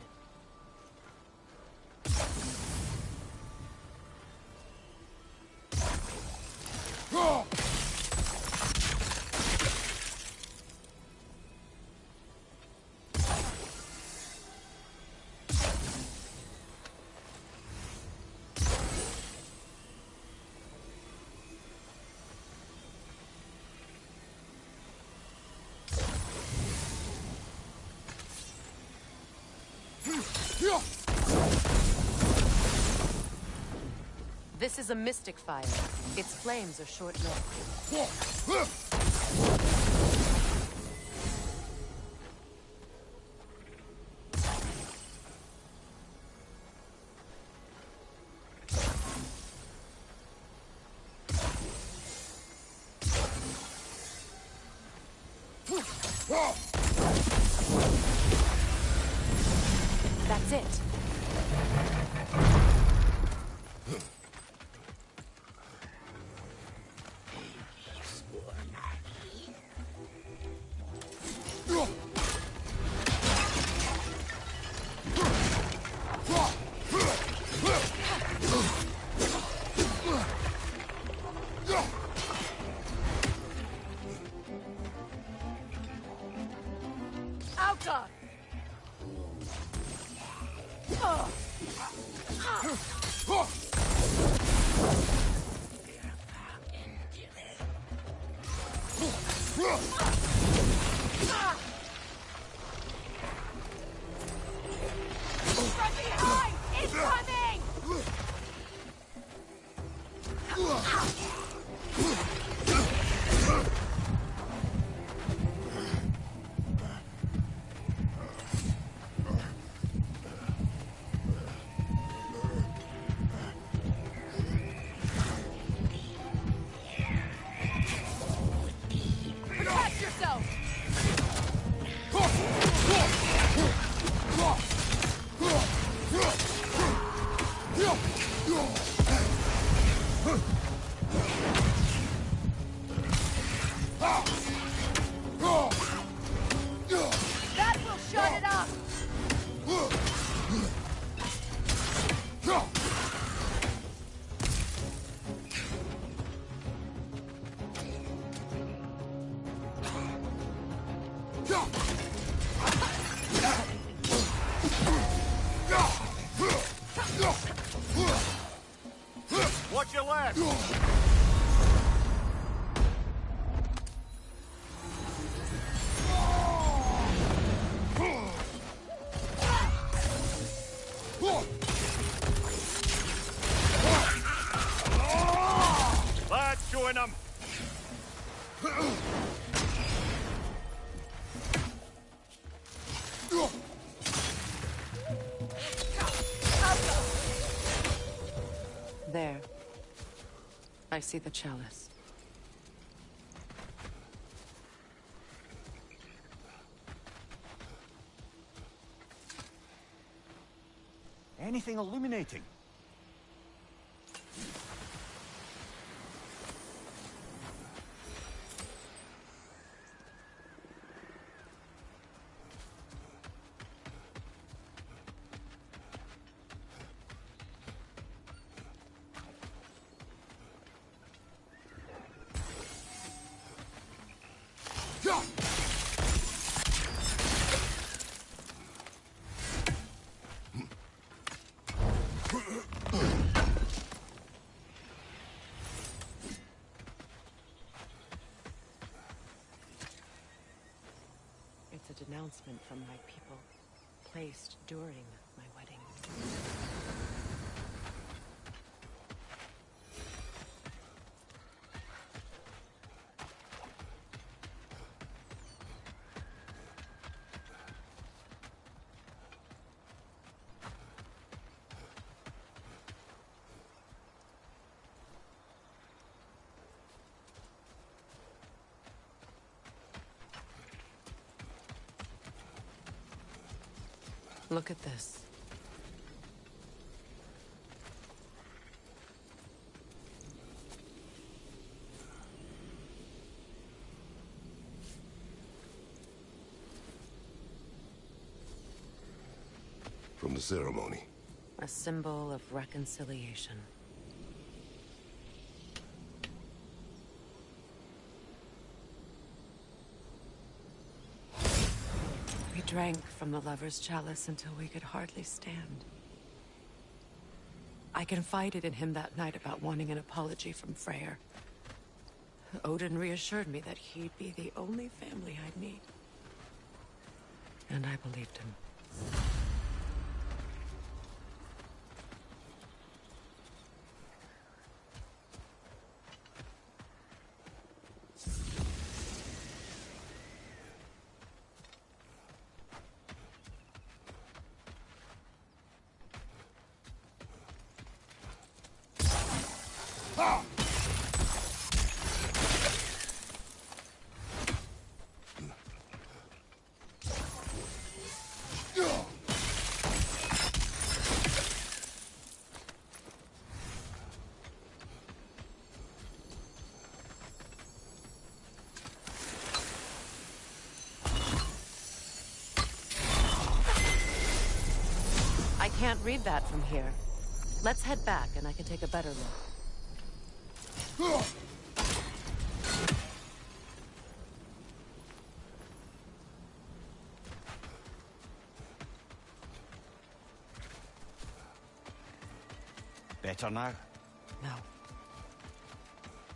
This is a mystic fire. Its flames are short-lived. That's it. Alka! From behind! Incoming! Protect yourself! That will shut it up! Watch your left! Let's join them! There. I see the chalice. Anything illuminating? It's a denouncement from my people, placed during my wedding. Look at this. From the ceremony. A symbol of reconciliation. We drank from the lover's chalice until we could hardly stand. I confided in him that night about wanting an apology from Freyr. Odin reassured me that he'd be the only family I'd need. And I believed him. I can't read that from here. Let's head back and I can take a better look. Better now? No.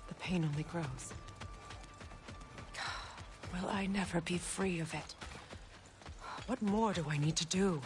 The pain only grows. Will I never be free of it? What more do I need to do?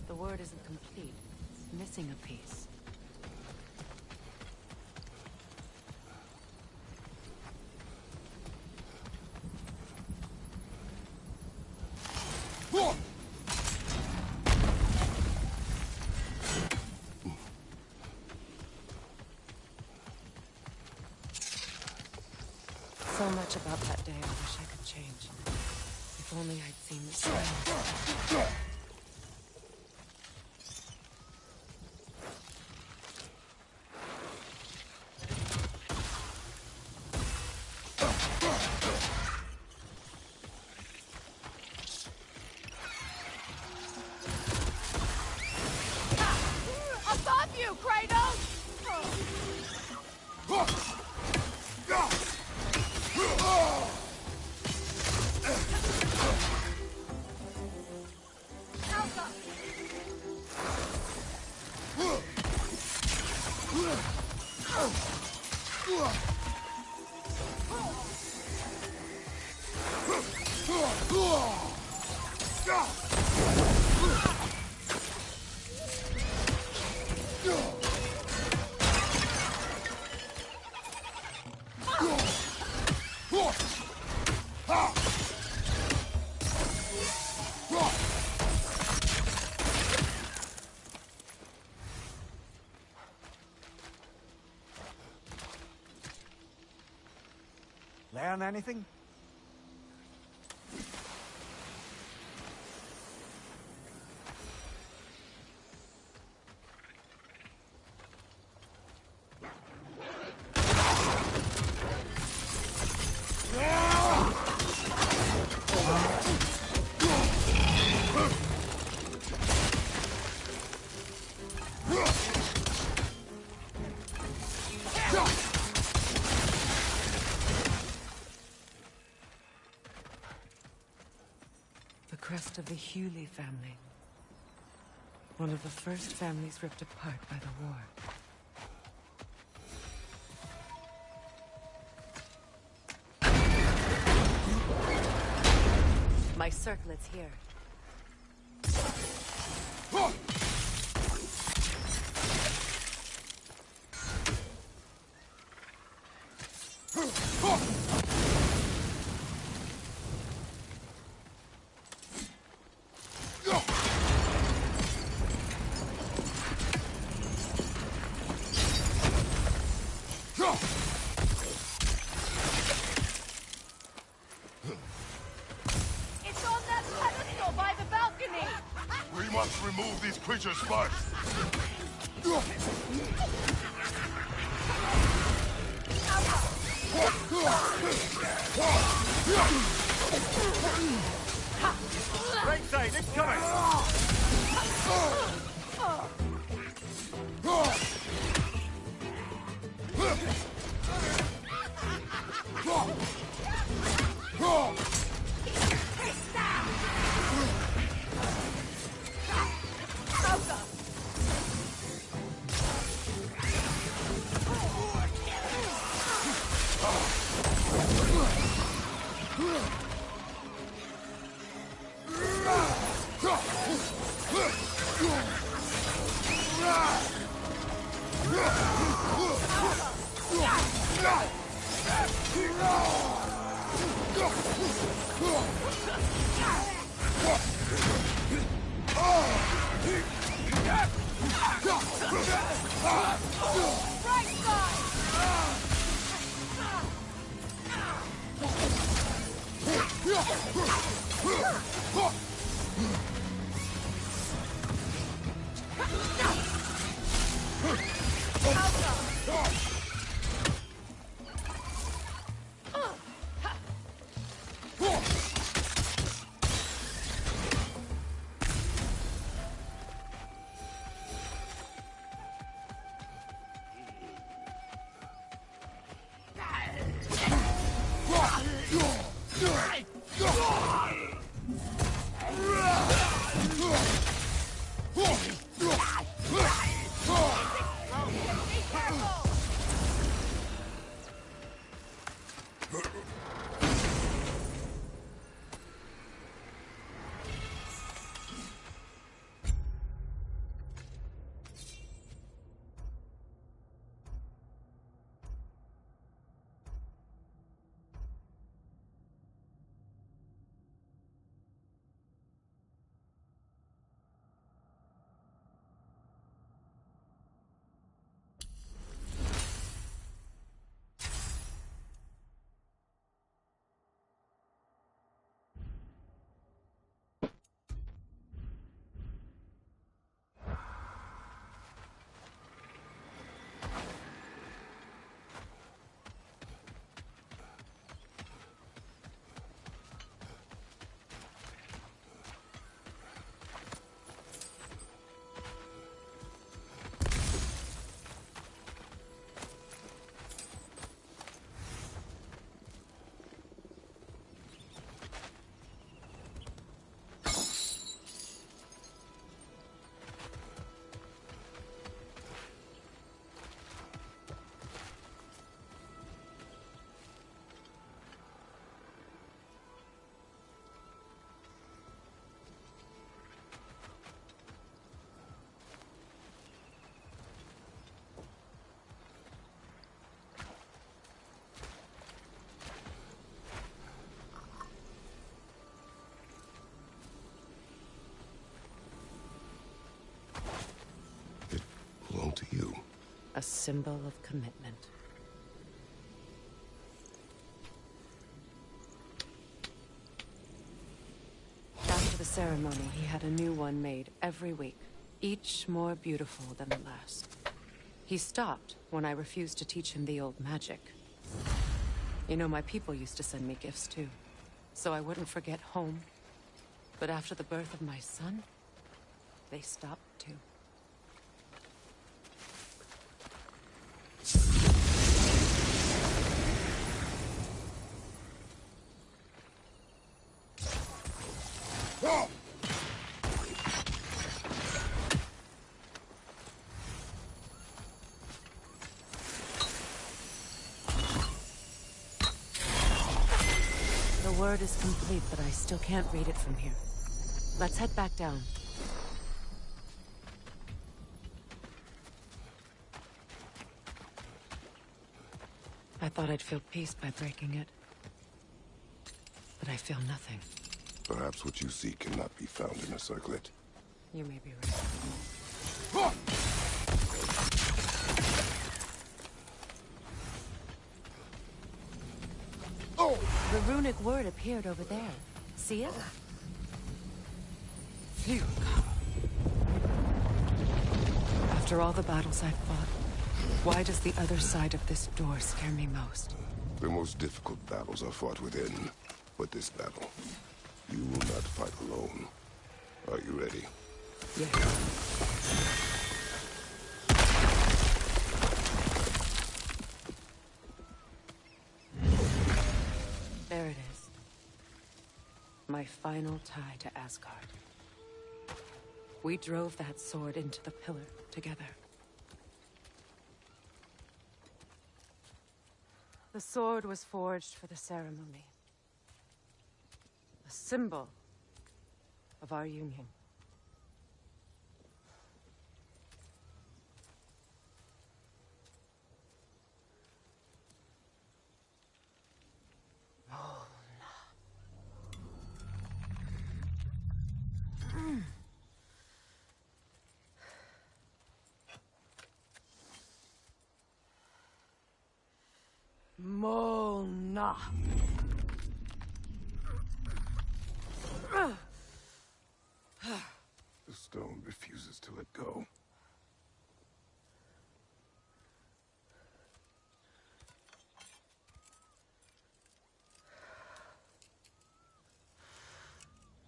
The word isn't complete. It's missing a piece. So much about that day I wish I could change. If only I'd seen the sign. Above you, Kratos! Learn anything? The crest of the Hewley family. One of the first families ripped apart by the war. My circlet's here. It's on that pedestal by the balcony! We must remove these creatures first. Right side, it's coming! Belong to you. A symbol of commitment. After the ceremony, he had a new one made every week, each more beautiful than the last. He stopped when I refused to teach him the old magic. You know, my people used to send me gifts too, so I wouldn't forget home. But after the birth of my son, they stopped too. The word is complete, but I still can't read it from here. Let's head back down. I thought I'd feel peace by breaking it. But I feel nothing. Perhaps what you seek cannot be found in a circlet. You may be right. Oh! The runic word appeared over there. See it? Phew. After all the battles I've fought, why does the other side of this door scare me most? The most difficult battles are fought within. But this battle, you will not fight alone. Are you ready? Yes. There it is. My final tie to Asgard. We drove that sword into the pillar together. The sword was forged for the ceremony. A symbol of our union. The stone refuses to let go.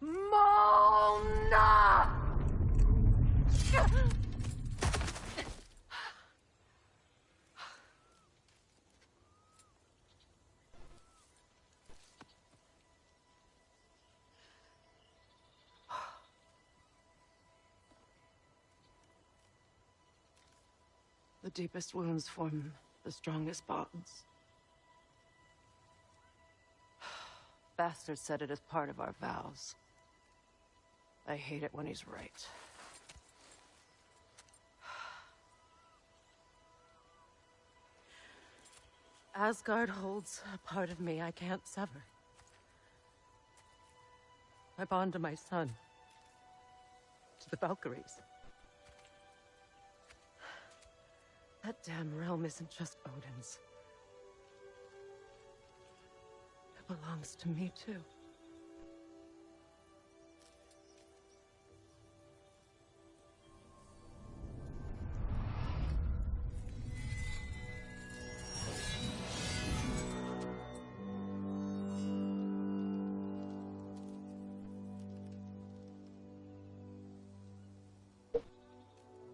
Mona! The deepest wounds form the strongest bonds. Bastard said it as part of our vows. I hate it when he's right. Asgard holds a part of me I can't sever. I bond to my son, to the Valkyries. That damn realm isn't just Odin's. It belongs to me, too.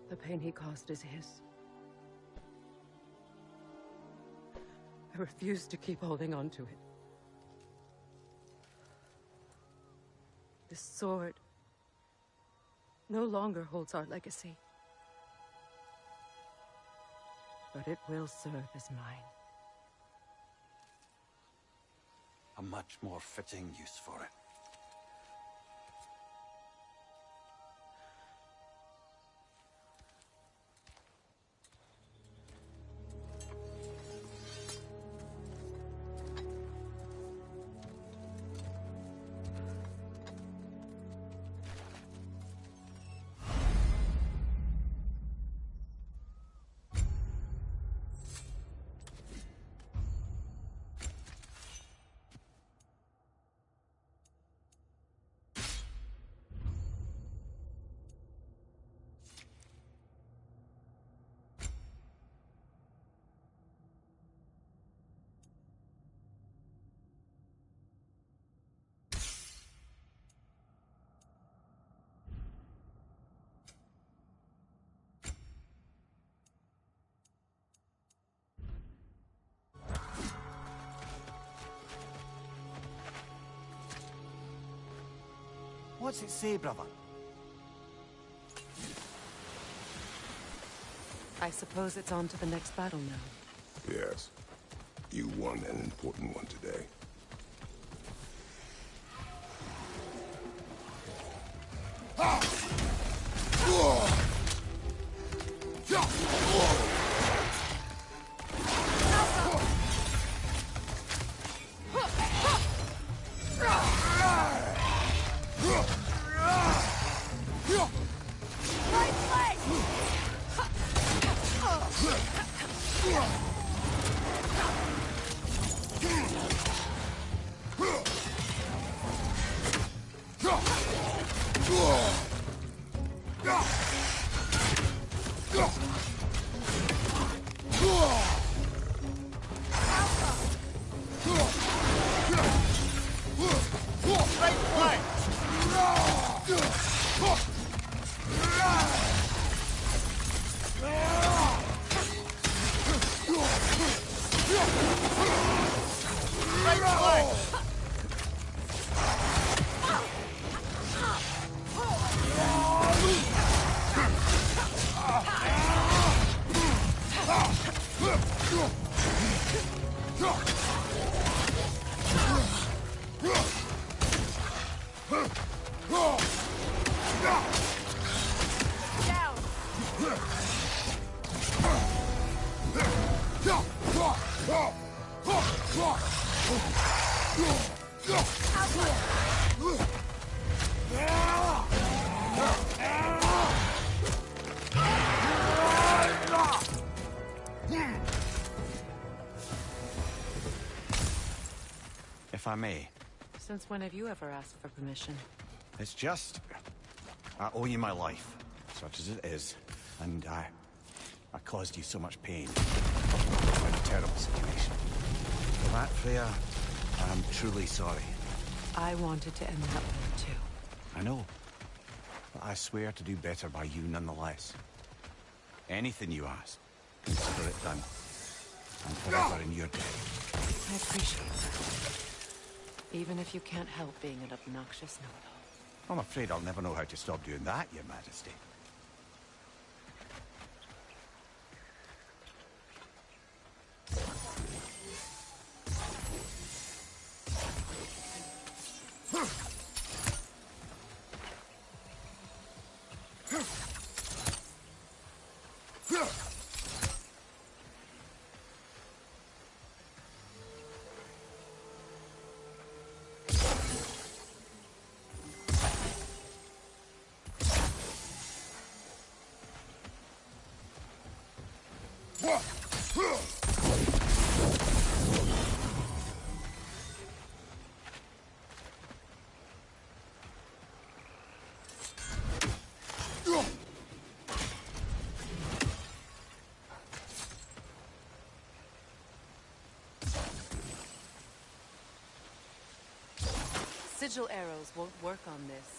The pain he caused is his. I refuse to keep holding on to it. This sword no longer holds our legacy. But it will serve as mine. A much more fitting use for it. What's it say, brother? I suppose it's on to the next battle now. Yes. You won an important one today. I may. Since when have you ever asked for permission? It's just... I owe you my life, such as it is, and I caused you so much pain. It's been a terrible situation. For that, Freya, I'm truly sorry. I wanted to end that war too. I know, but I swear to do better by you nonetheless. Anything you ask, consider it done. I'm forever in your debt. I appreciate that. Even if you can't help being an obnoxious know-it-all. I'm afraid I'll never know how to stop doing that, Your Majesty. Sigil arrows won't work on this.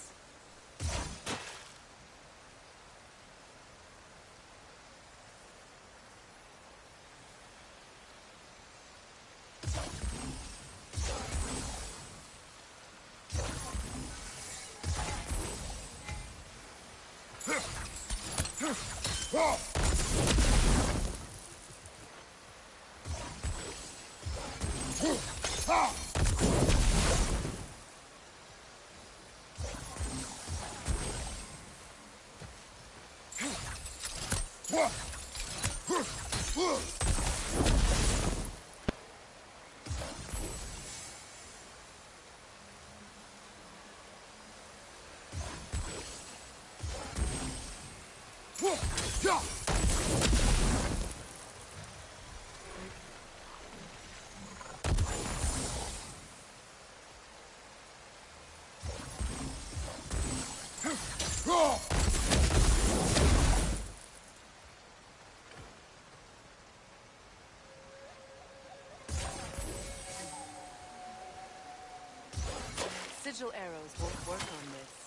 Sigil arrows won't work on this.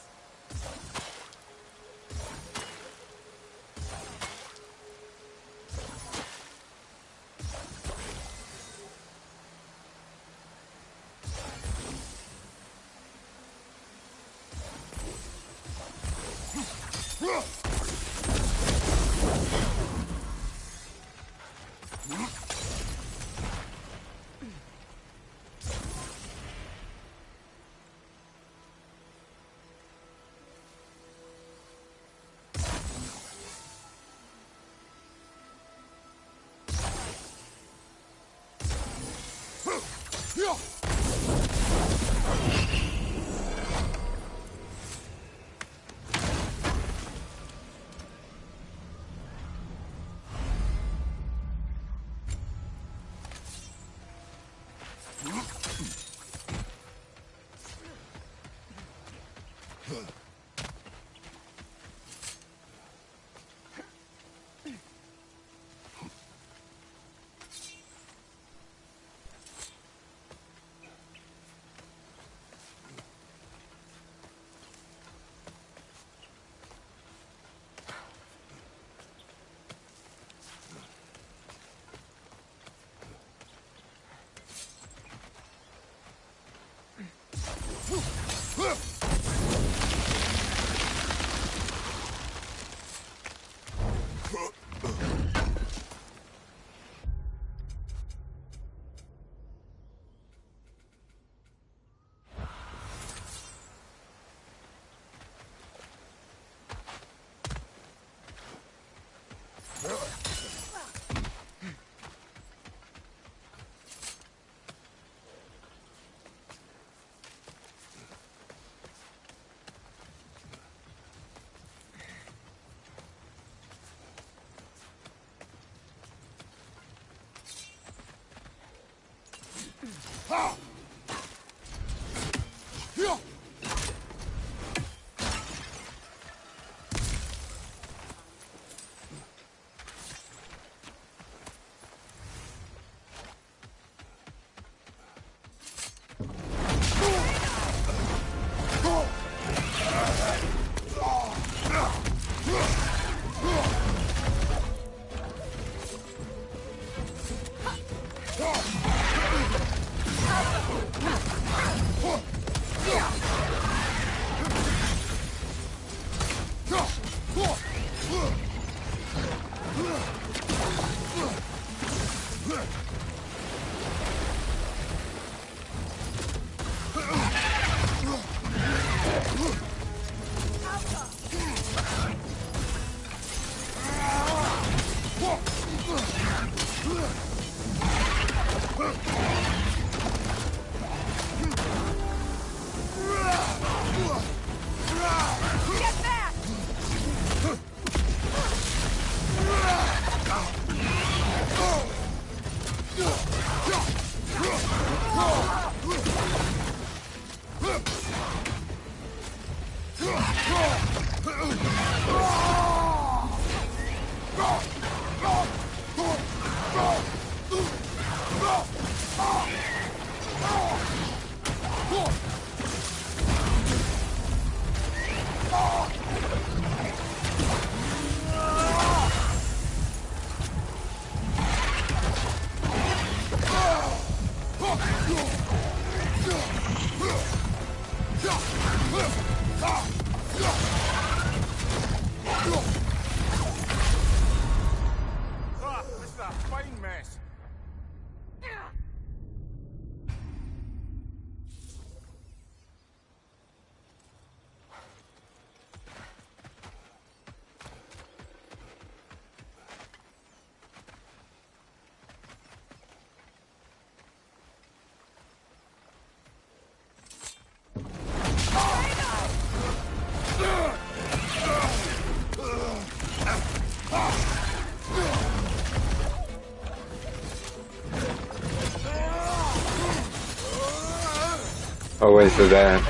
Oh wait, so that.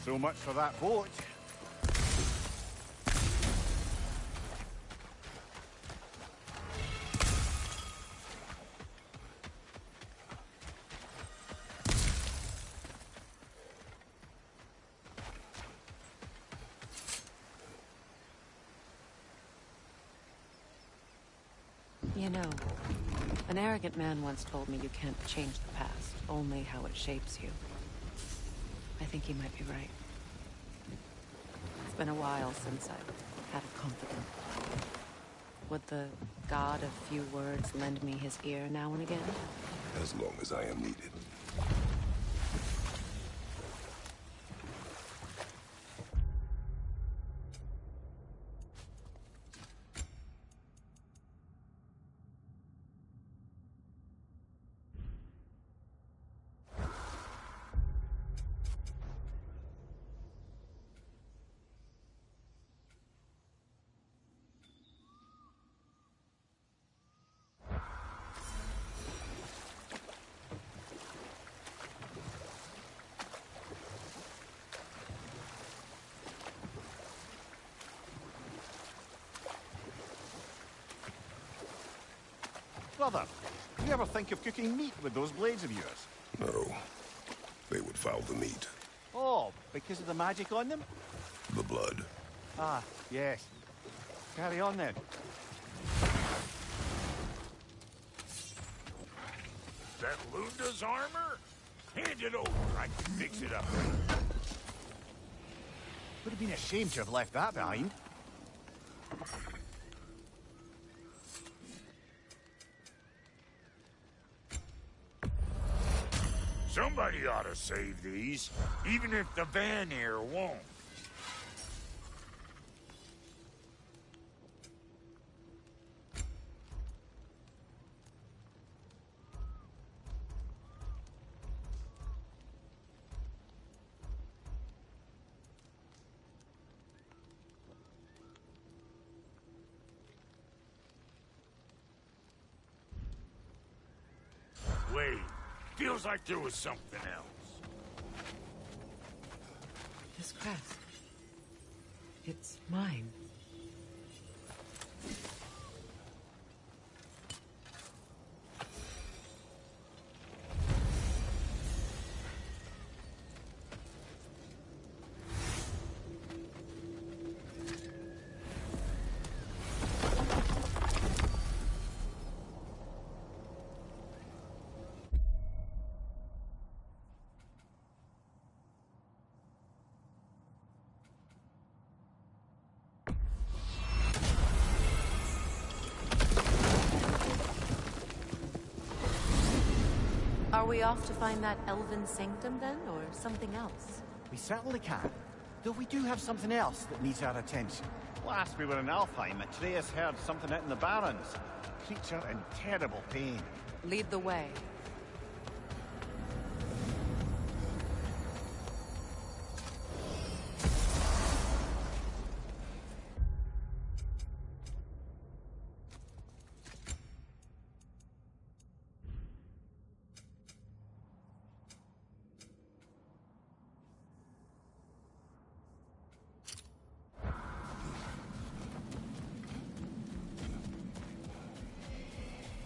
So much for that boat. You know, an arrogant man once told me you can't change the past, only how it shapes you. I think he might be right. It's been a while since I've had a confidant. Would the god of few words lend me his ear now and again? As long as I am needed. Brother, do you ever think of cooking meat with those blades of yours? No. They would foul the meat. Oh, because of the magic on them? The blood. Ah, yes. Carry on then. Is that Lunda's armor? Hand it over, I can fix it up. Would have been a shame to have left that behind. Somebody ought to save these, even if the Vanir won't. Wait, feels like there was something else. This crest. It's mine. Are we off to find that elven sanctum then, or something else? We certainly can. Though we do have something else that needs our attention. Last we were in Alfheim, Atreus heard something out in the Barrens. A creature in terrible pain. Lead the way.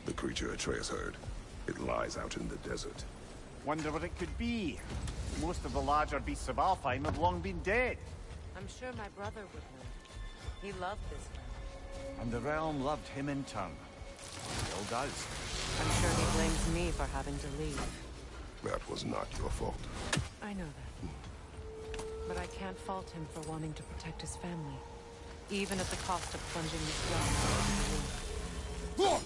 The creature Atreus heard. It lies out in the desert. Wonder what it could be. Most of the larger beasts of Alfheim have long been dead. I'm sure my brother would know. He loved this realm. And the realm loved him in turn. Still does. I'm sure he blames me for having to leave. That was not your fault. I know that. But I can't fault him for wanting to protect his family. Even at the cost of plunging this realm into ruin.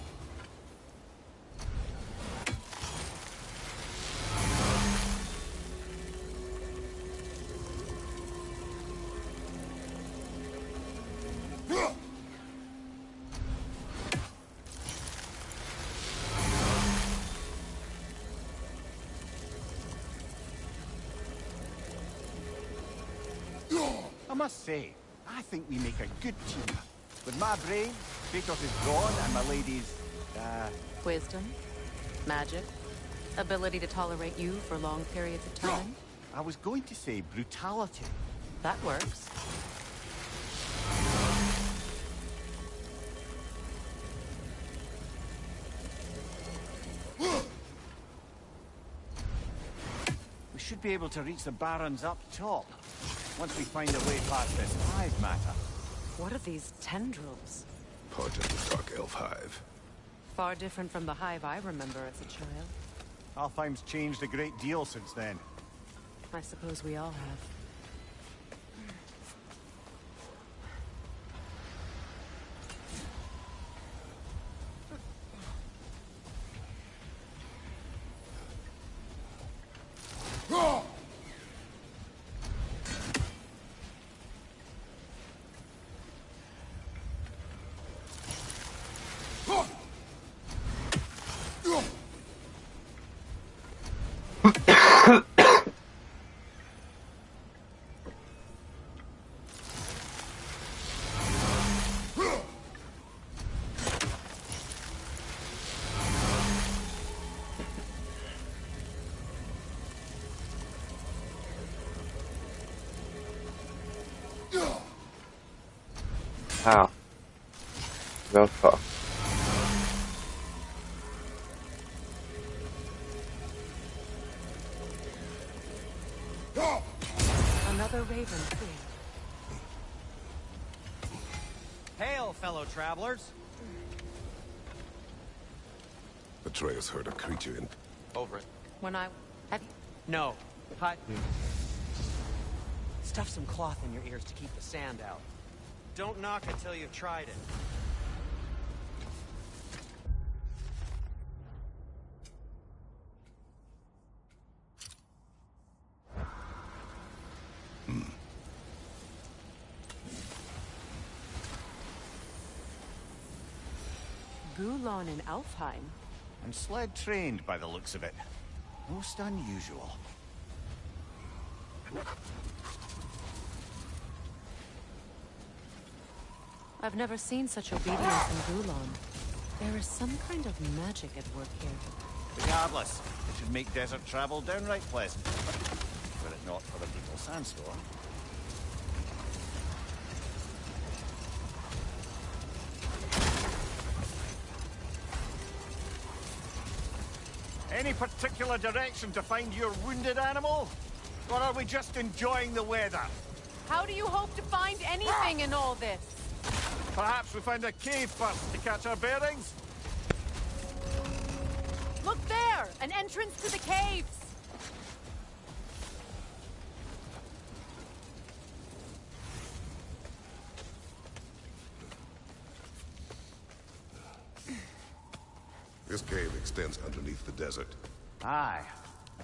I must say, I think we make a good team. With my brain, Kratos is gone, and my lady's, Wisdom, magic, ability to tolerate you for long periods of time. I was going to say brutality. That works. We should be able to reach the Barrens up top. Once we find a way past this hive matter. What are these tendrils? Part of the Dark Elf Hive. Far different from the hive I remember as a child. Alfheim's changed a great deal since then. I suppose we all have. How? No fuck. Another raven free. Hail, fellow travelers. Atreus heard a creature in... Over it. When I... Have you... No. Hi. Stuff some cloth in your ears to keep the sand out. Don't knock until you've tried it. Gulon in Alfheim? And sled trained by the looks of it. Most unusual. I've never seen such obedience in Gulon. There is some kind of magic at work here. Regardless, it should make desert travel downright pleasant. Were it not for a brutal sandstorm. Any particular direction to find your wounded animal? Or are we just enjoying the weather? How do you hope to find anything in all this? Perhaps we find a cave first to catch our bearings? Look there! An entrance to the caves! This cave extends underneath the desert. Aye.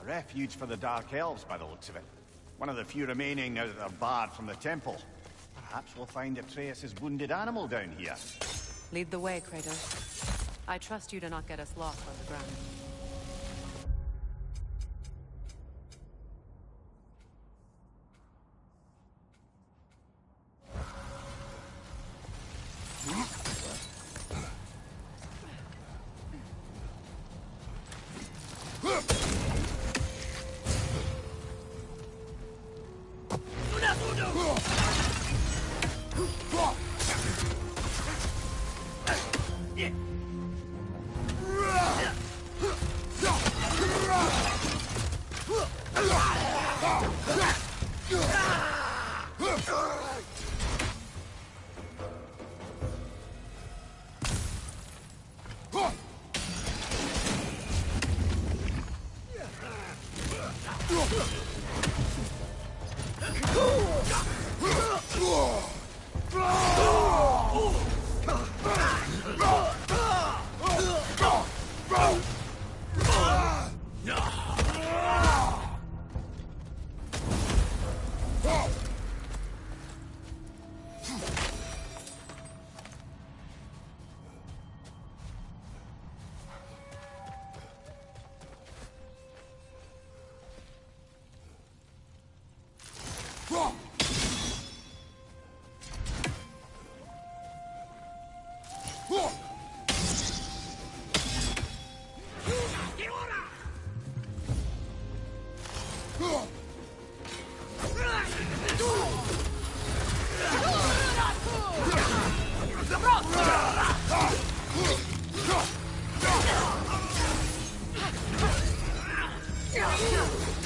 A refuge for the Dark Elves, by the looks of it. One of the few remaining now that they're barred from the temple. Perhaps we'll find Atreus' wounded animal down here. Lead the way, Kratos. I trust you to not get us lost on the ground.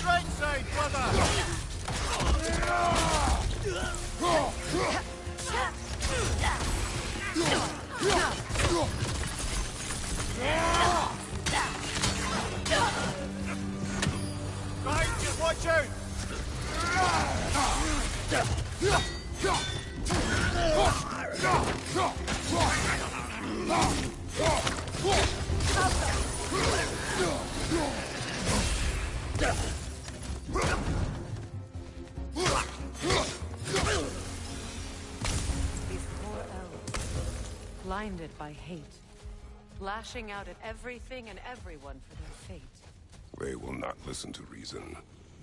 Right side, brother! Guys, watch out! These poor elves, blinded by hate, lashing out at everything and everyone for their fate. They will not listen to reason.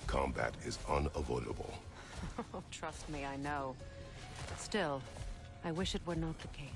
Combat is unavoidable. Trust me, I know. Still, I wish it were not the case.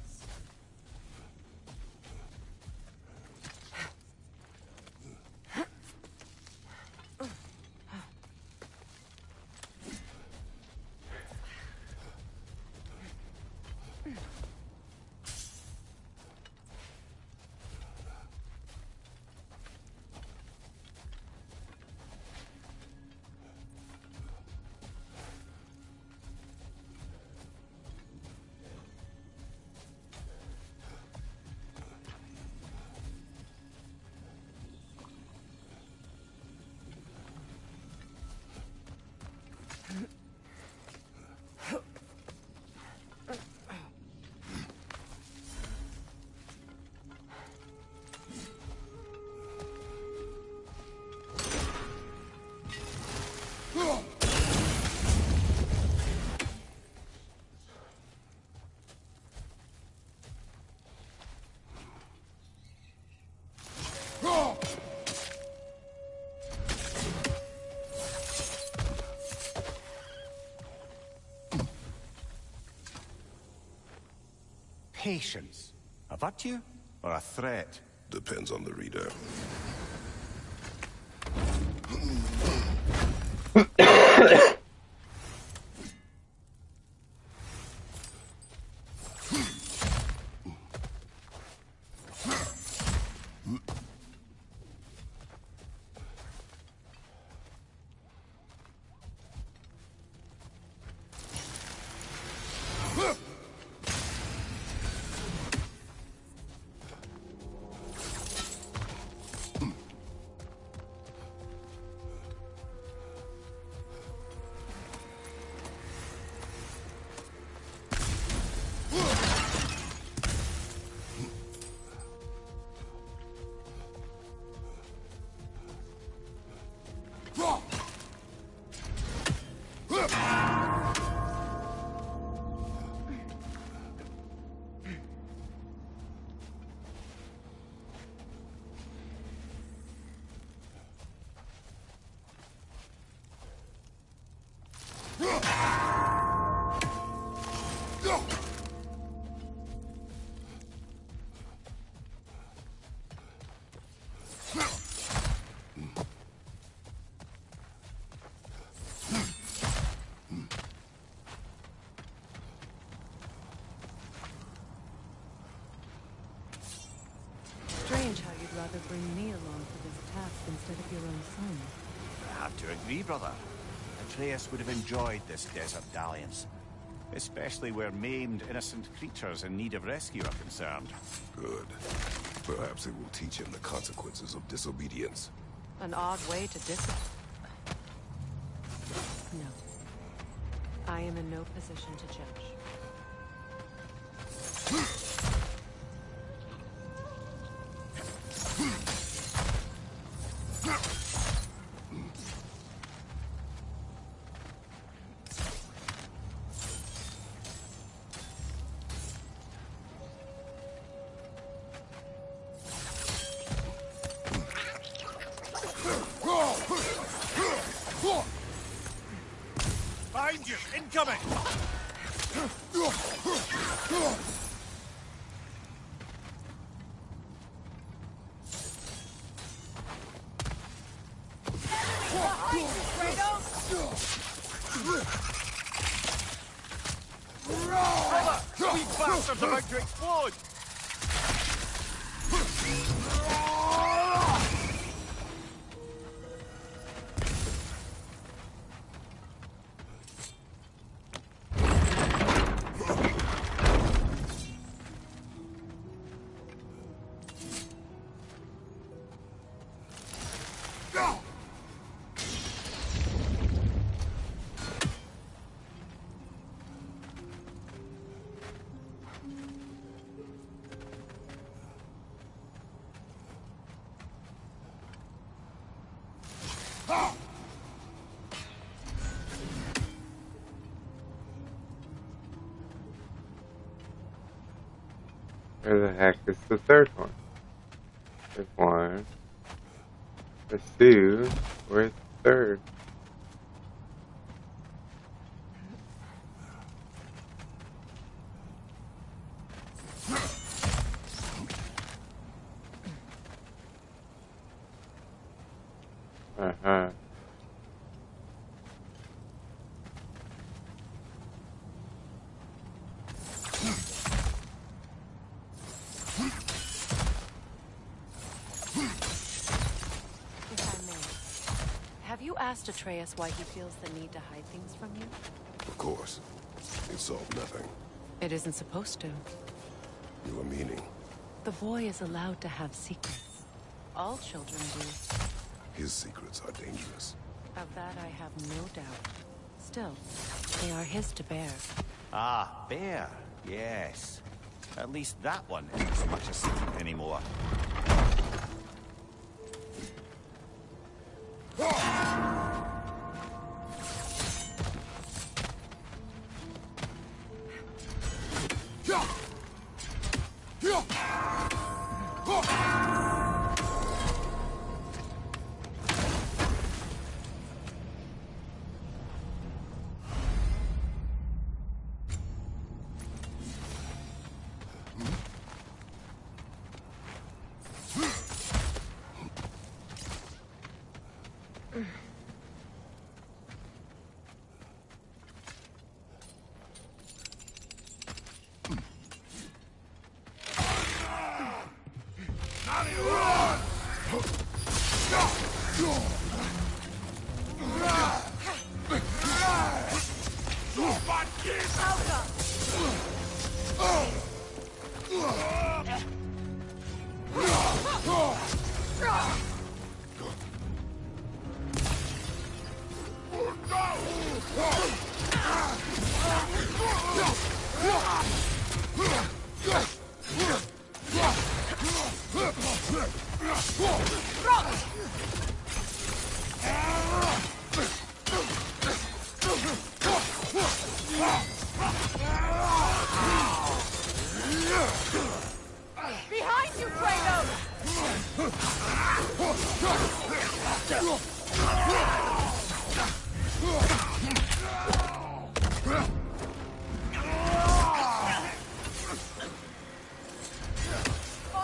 Patience. A virtue or a threat? Depends on the reader. Strange how you'd rather bring me along for this task instead of your own son. I have to agree, brother. Atreus would have enjoyed this desert dalliance. Especially where maimed, innocent creatures in need of rescue are concerned. Good. Perhaps it will teach him the consequences of disobedience. An odd way to discipline. No. I am in no position to judge. Behind you! Incoming! Brother! These bastards about to explode! Where the heck is the third one? There's one. There's two. Where's the third? Uh-huh. Have you asked Atreus why he feels the need to hide things from you? Of course. It solved nothing. It isn't supposed to. You are meaning. The boy is allowed to have secrets. All children do. His secrets are dangerous. Of that I have no doubt. Still, they are his to bear. Ah, bear. Yes. At least that one isn't so much a secret anymore. On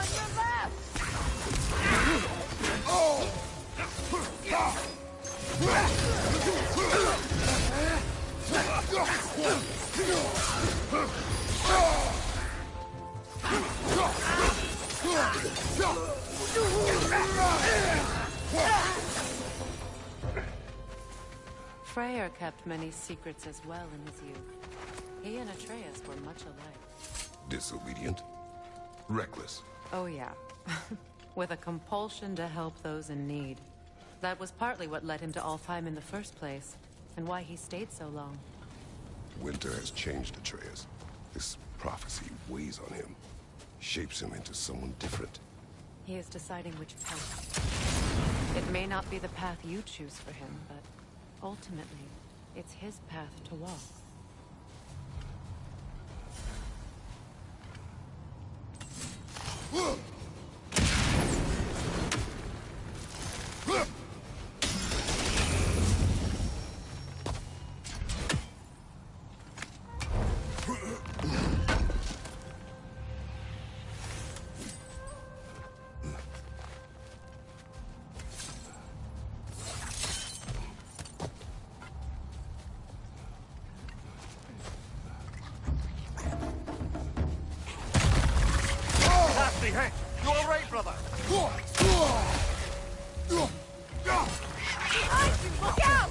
your left! Freyr kept many secrets as well in his youth. He and Atreus were much alike. Disobedient? Reckless? Oh yeah. With a compulsion to help those in need. That was partly what led him to Alfheim in the first place, and why he stayed so long. Winter has changed Atreus. This prophecy weighs on him, shapes him into someone different. He is deciding which path. It may not be the path you choose for him, but ultimately, it's his path to walk. Hey, you all right, brother? Behind you! Look out!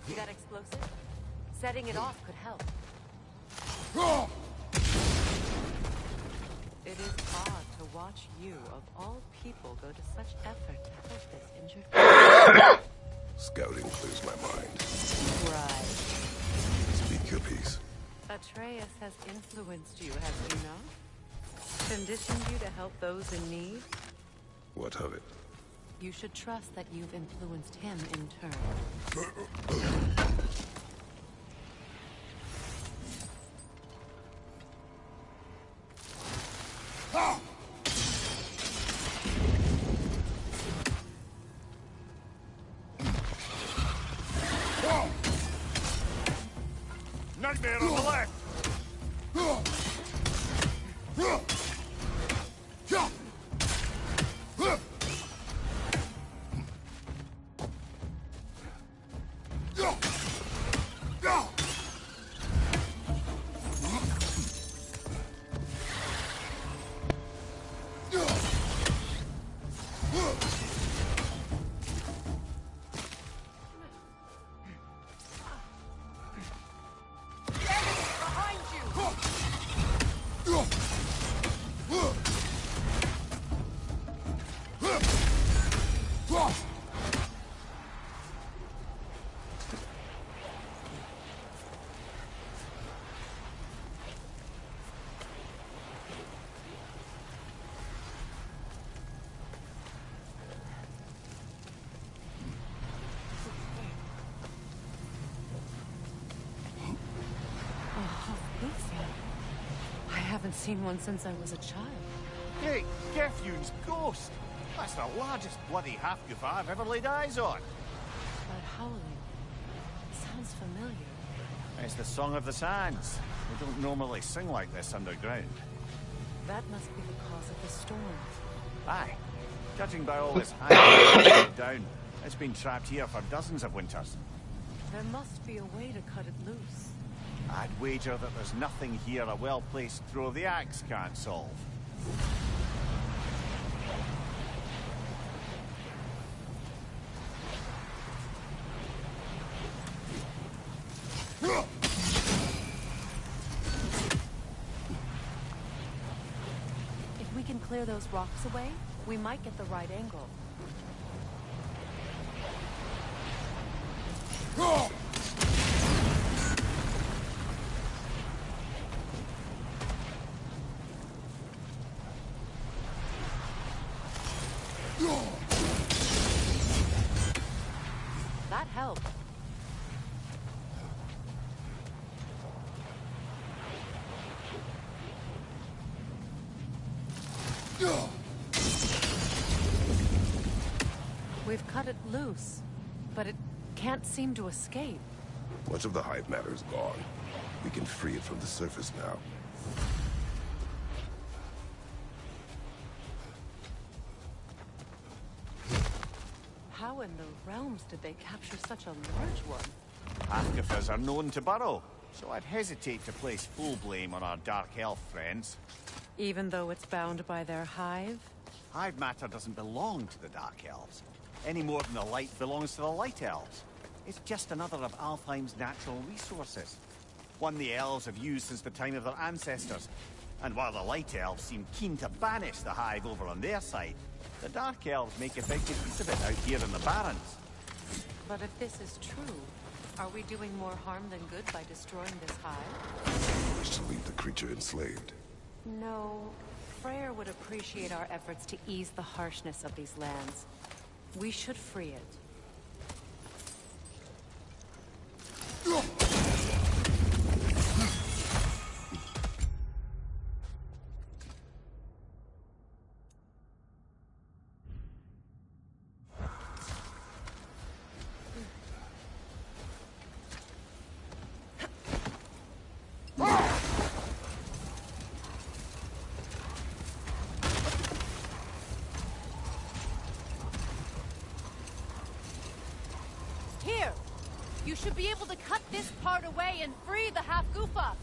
You got explosive? Setting it off could help. It is odd to watch you, of all people, go to such effort to help this injured person. Scouting clears my mind. Right. Speak your piece. Atreus has influenced you, has he not? Conditioned you to help those in need? What of it? You should trust that you've influenced him in turn. Nightmare on the left! haven't seen one since I was a child. Hey, Gefyun's ghost! That's the largest bloody half-goof I've ever laid eyes on. That howling sounds familiar. It's the Song of the Sands. They don't normally sing like this underground. That must be the cause of the storm. Aye. Judging by all this high down, it's been trapped here for dozens of winters. There must be a way to cut it loose. I'd wager that there's nothing here a well-placed throw of the axe can't solve. If we can clear those rocks away, we might get the right angle. That helped. We've cut it loose, but it can't seem to escape. Much of the hive matter is gone. We can free it from the surface now. How in the realms did they capture such a large one? Half-goofers are known to burrow, so I'd hesitate to place full blame on our dark elf friends. Even though it's bound by their hive? Hive matter doesn't belong to the dark elves, any more than the light belongs to the light elves. It's just another of Alfheim's natural resources. One the elves have used since the time of their ancestors. And while the light elves seem keen to banish the hive over on their side, the dark elves make effective use of it out here in the Barrens. But if this is true, are we doing more harm than good by destroying this hive? I wish to leave the creature enslaved. No. Freyr would appreciate our efforts to ease the harshness of these lands. We should free it. Here! You should be able to cut this part away and free the half-goofa!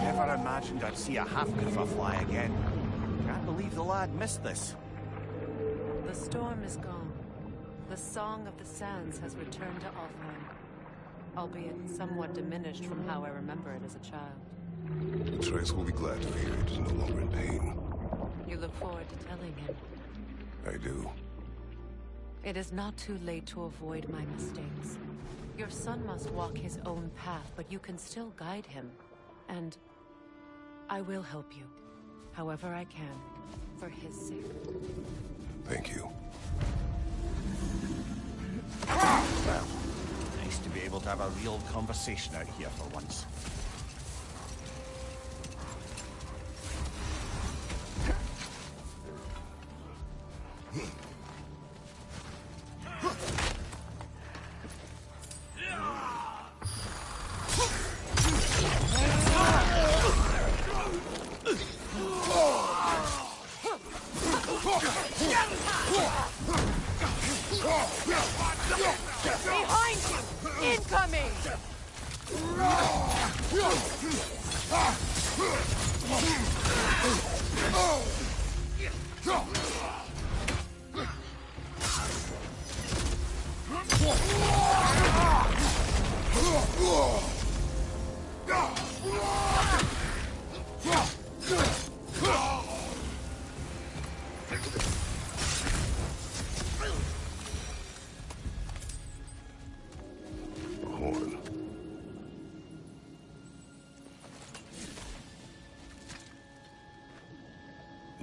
Never imagined I'd see a half-goofa fly again. Can't believe the lad missed this. The storm is gone. The Song of the Sands has returned to Alfheim, albeit somewhat diminished from how I remember it as a child. Atreus will be glad to hear it is no longer in pain. You look forward to telling him. I do. It is not too late to avoid my mistakes. Your son must walk his own path, but you can still guide him. And I will help you, however I can, for his sake. Thank you. Well, nice to be able to have a real conversation out here for once. Behind you! Incoming!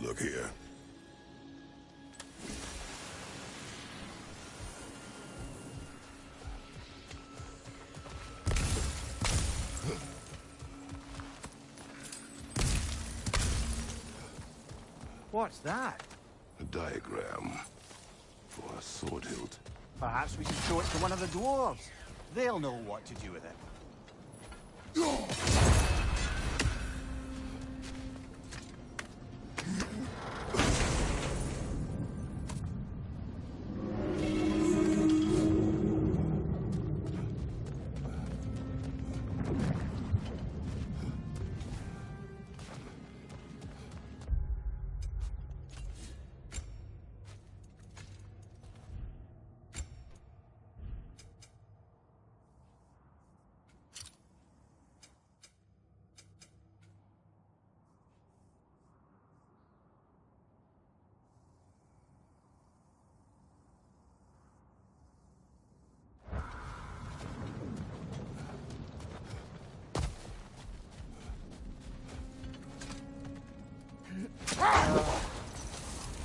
Look here. What's that? A diagram for a sword hilt. Perhaps we should show it to one of the dwarves. They'll know what to do with it.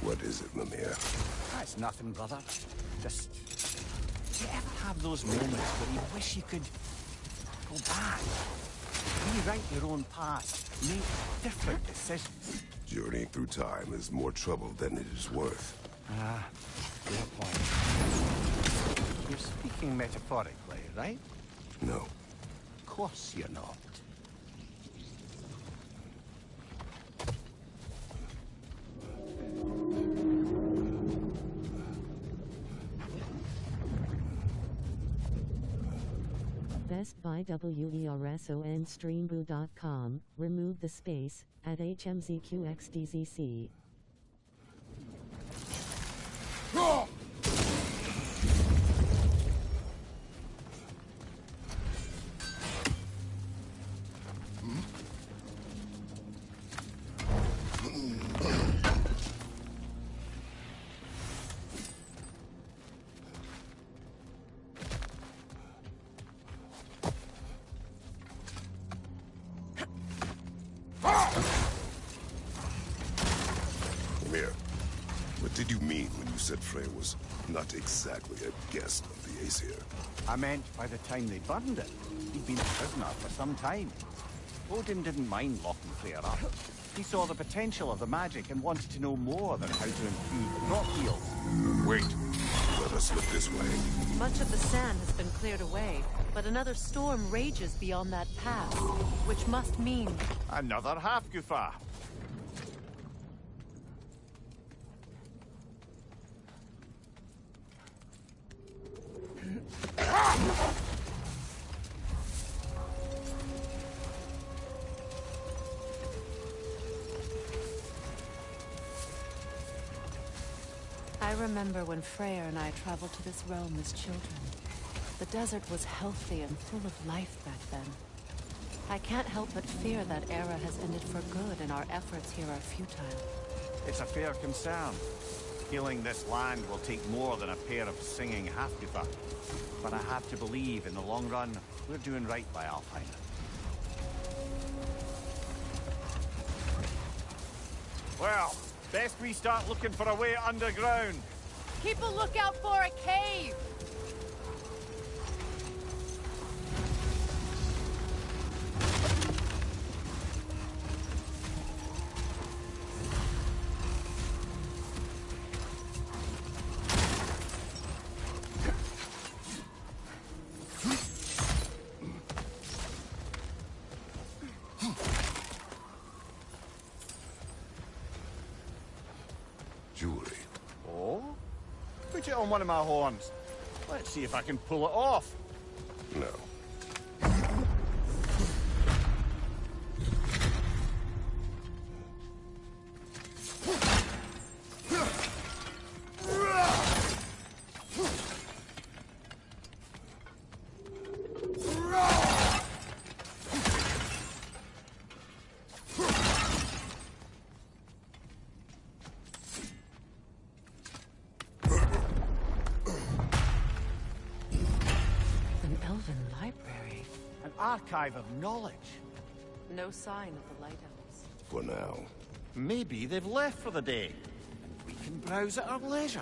What is it, Mimir? That's nothing, brother. Just... Do you ever have those moments where you wish you could go back? Rewrite your own past, make different decisions. Journeying through time is more trouble than it is worth. Ah, fair point. You're speaking metaphorically, right? No. Of course you're not. Best Buy WERSON Streambo.com, remove the space, at HMZQXDZC. Mimir, what did you mean when you said Frey was not exactly a guest of the Aesir? I meant by the time they burned it, he'd been a prisoner for some time. Odin didn't mind locking Freyr up. He saw the potential of the magic and wanted to know more than how to improve the crop yields. Wait. Let us look this way. Much of the sand has been cleared away, but another storm rages beyond that pass, which must mean... Another half-goofa. I remember when Freyr and I traveled to this realm as children. The desert was healthy and full of life back then. I can't help but fear that era has ended for good and our efforts here are futile. It's a fair concern. Healing this land will take more than a pair of singing half-goofa. But I have to believe, in the long run, we're doing right by Alpine. Well, best we start looking for a way underground. Keep a lookout for a cave! Jewelry. Oh? Put it on one of my horns. Let's see if I can pull it off. No. An archive of knowledge. No sign of the Light Elves. For now. Maybe they've left for the day, and we can browse at our leisure.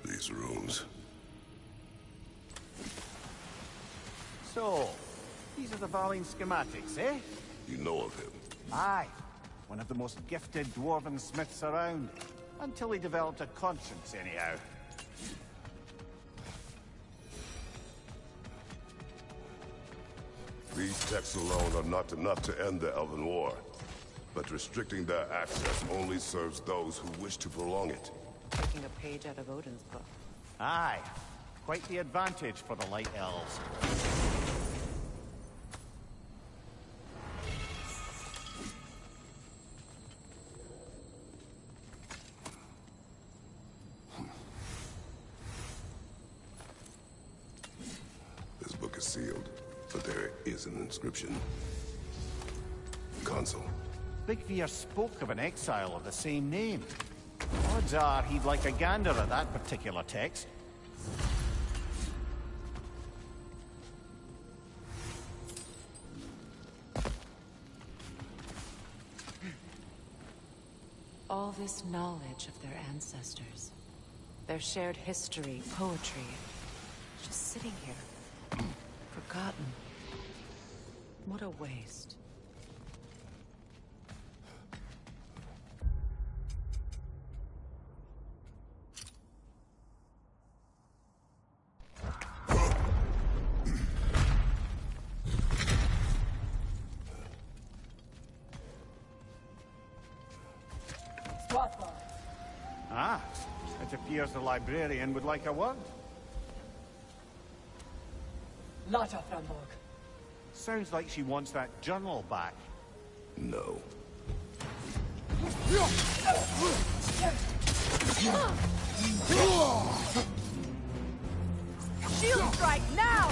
These rooms. So, these are the Valine schematics, eh? You know of him? Aye. One of the most gifted dwarven smiths around. Until he developed a conscience, anyhow. These texts alone are not enough to end the Elven War. But restricting their access only serves those who wish to prolong it. Taking a page out of Odin's book. Aye. Quite the advantage for the Light Elves. This book is sealed, but there is an inscription. Consul. Big Veer spoke of an exile of the same name. Odds are he'd like a gander at that particular text. All this knowledge of their ancestors, their shared history, poetry, just sitting here, forgotten. What a waste. Ah, it appears the librarian would like a word. Lata Framborg. Sounds like she wants that journal back. No. Shield strike now!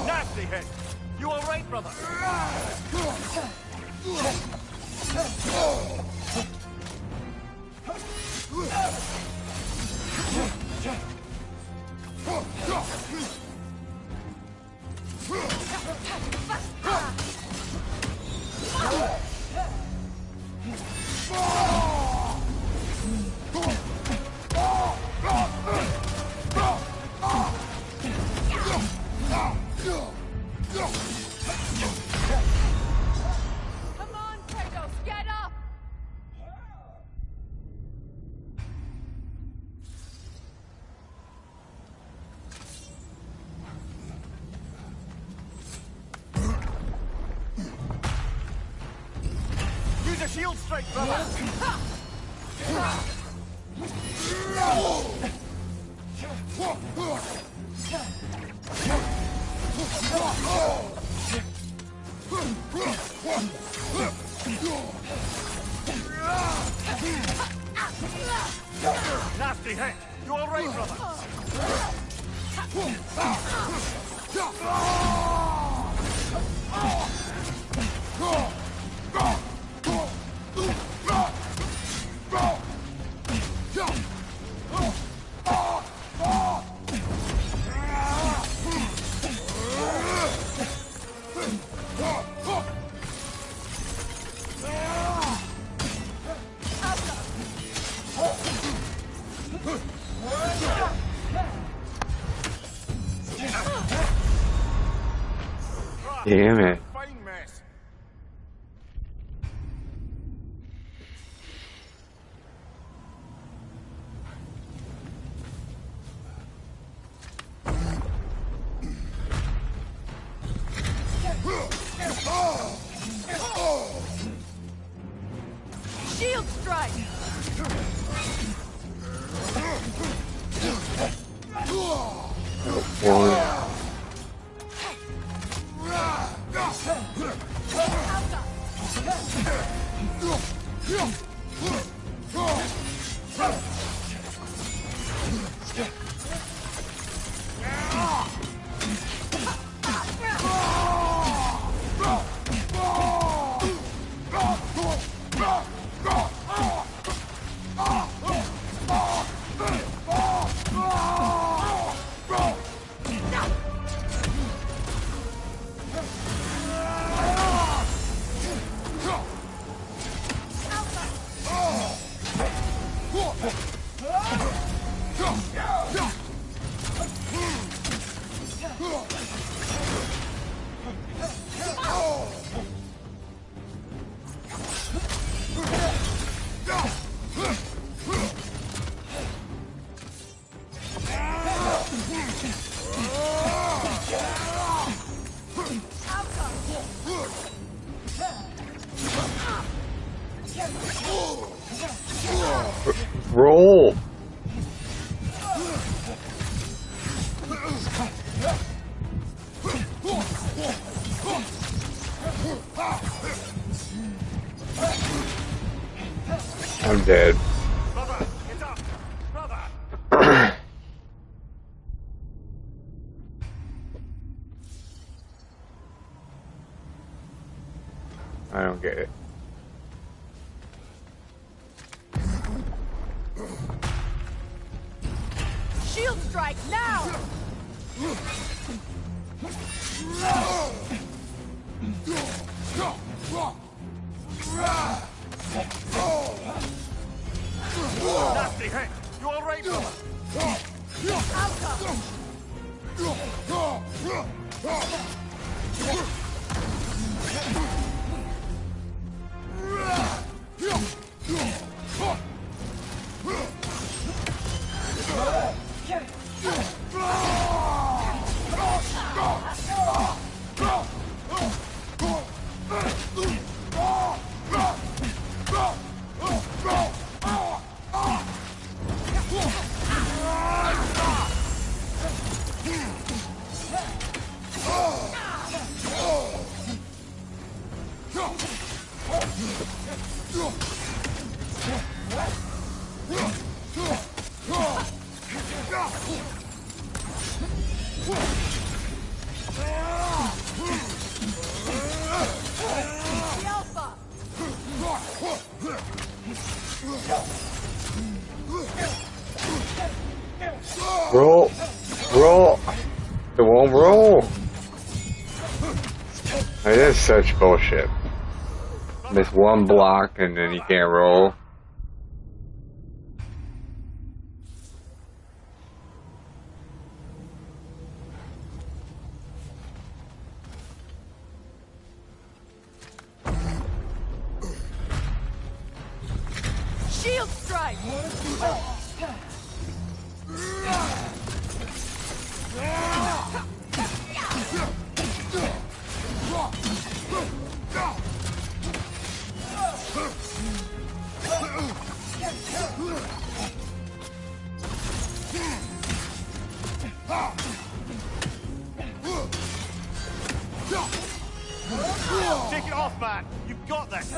Nasty hit! You alright, brother? Come on, Kratos, get up! Use a shield strike, brother! Nasty hit! You alright, brother? Damn it. Fine mess. Shield strike! One. Roll! I'm dead. Brother, get up! Brother! I don't get it. Shield strike now! Nasty hit! You alright, brother? Roll! Roll! It won't roll! It is such bullshit. Miss one block and then you can't roll. Shield strike! Take it off, man! You've got this!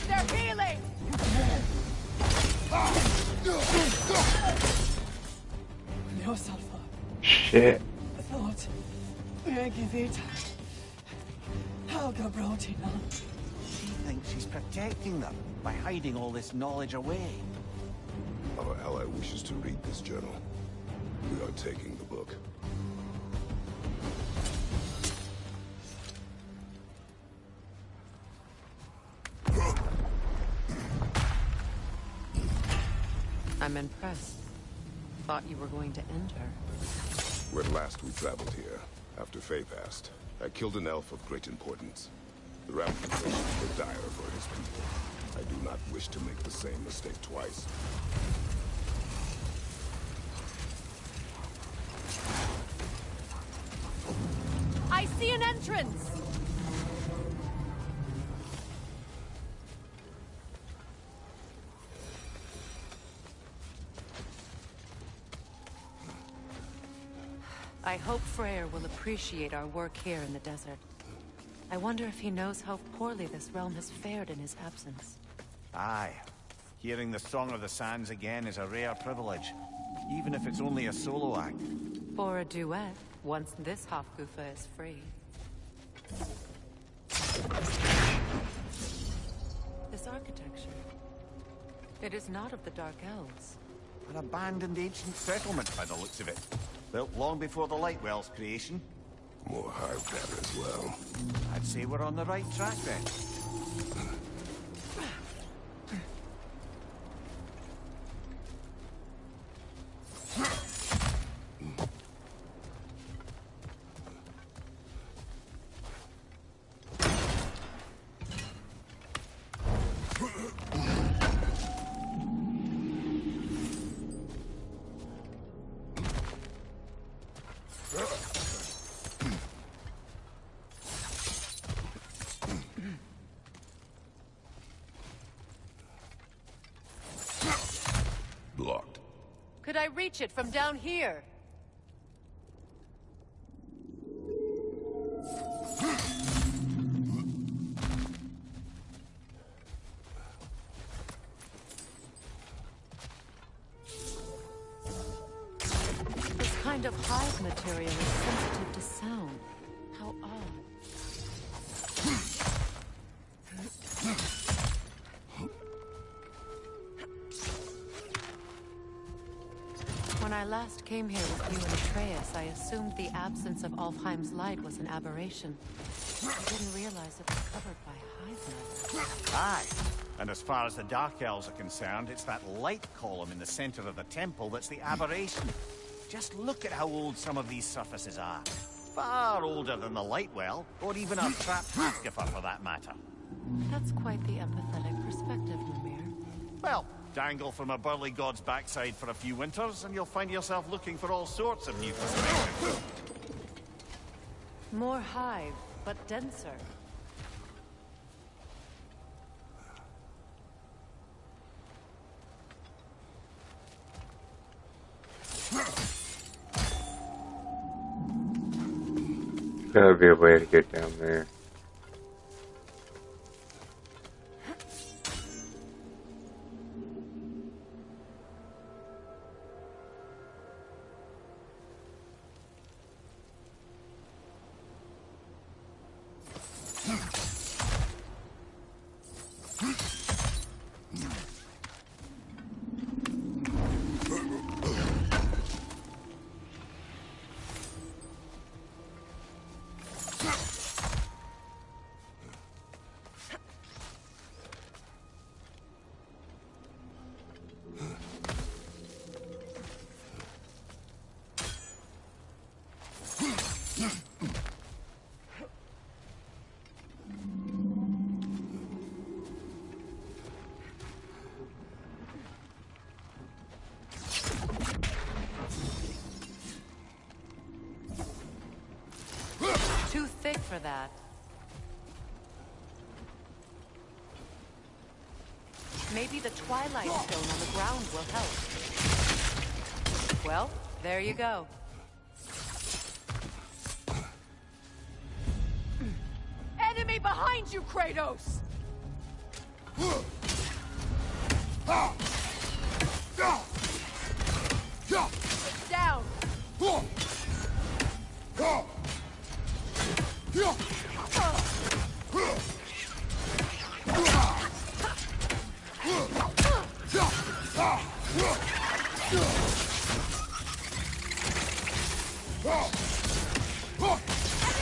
They're healing! No sulfur. Shit. Thought. Megivita. Helga Brotina. She thinks she's protecting them by hiding all this knowledge away. Our ally wishes to read this journal. We are taking the book. I'm impressed. Thought you were going to end her. When last we traveled here, after Faye passed, I killed an elf of great importance. The ramifications were dire for his people. I do not wish to make the same mistake twice. I see an entrance! I hope Freyr will appreciate our work here in the desert. I wonder if he knows how poorly this realm has fared in his absence. Aye. Hearing the Song of the Sands again is a rare privilege, even if it's only a solo act. Or a duet, once this Hofgufa is free. This architecture. It is not of the Dark Elves. An abandoned ancient settlement by the looks of it. Built long before the Lightwell's creation. More hive matter as well. I'd say we're on the right track then. Blocked. Could I reach it from down here? This kind of hive material is sensitive to sound. How odd. When I last came here with you and Atreus, I assumed the absence of Alfheim's light was an aberration. I didn't realize it was covered by hive matter. Aye. And as far as the Dark Elves are concerned, it's that light column in the center of the temple that's the aberration. Just look at how old some of these surfaces are. Far older than the Lightwell, or even our trapped Hafgifer for that matter. That's quite the empathetic perspective, Mimir. Well, dangle from a burly god's backside for a few winters, and you'll find yourself looking for all sorts of new perspectives. More hive, but denser. Gotta be a way to get down there. Too thick for that. Maybe the Twilight Stone on the ground will help. Well, there you go. Enemy behind you, Kratos! It's down!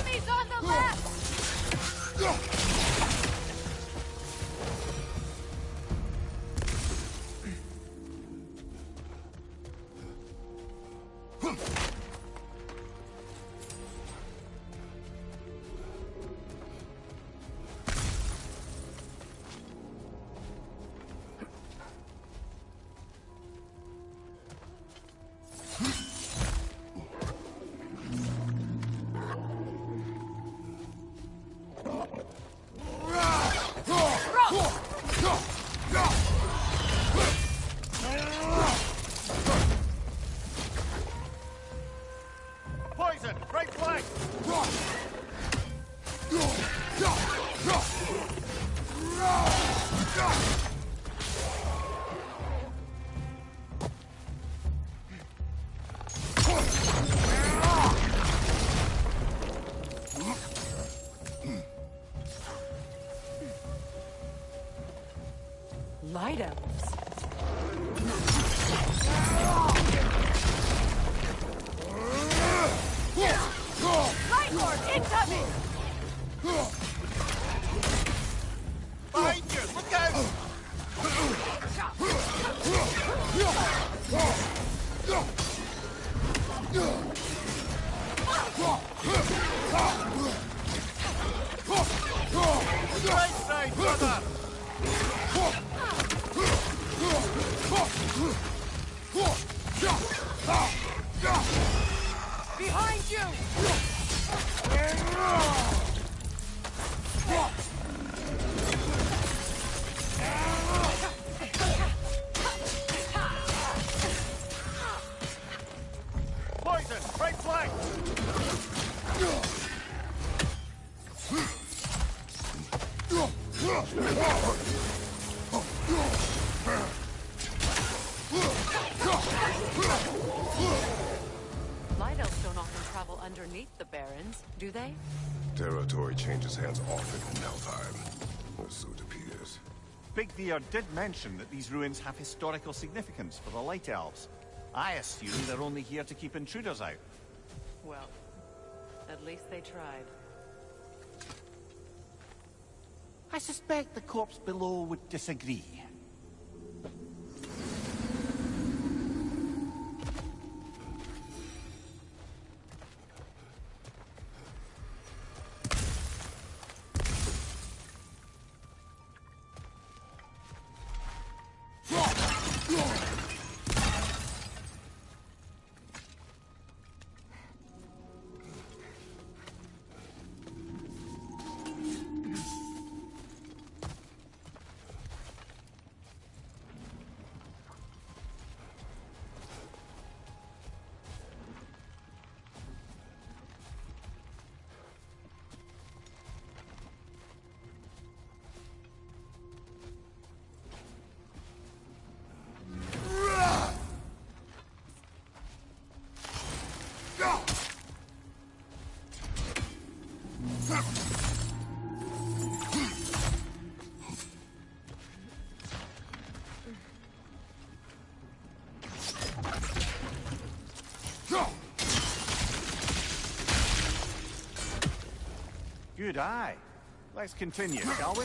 Enemies on the left! Right side, brother! Behind you! Poison! Right flank! Light elves don't often travel underneath the barrens, do they? Territory changes hands often in Helheim, or so it appears. Big Deer did mention that these ruins have historical significance for the Light Elves. I assume they're only here to keep intruders out. Well, at least they tried. I suspect the corpse below would disagree. Good eye. Let's continue, shall we?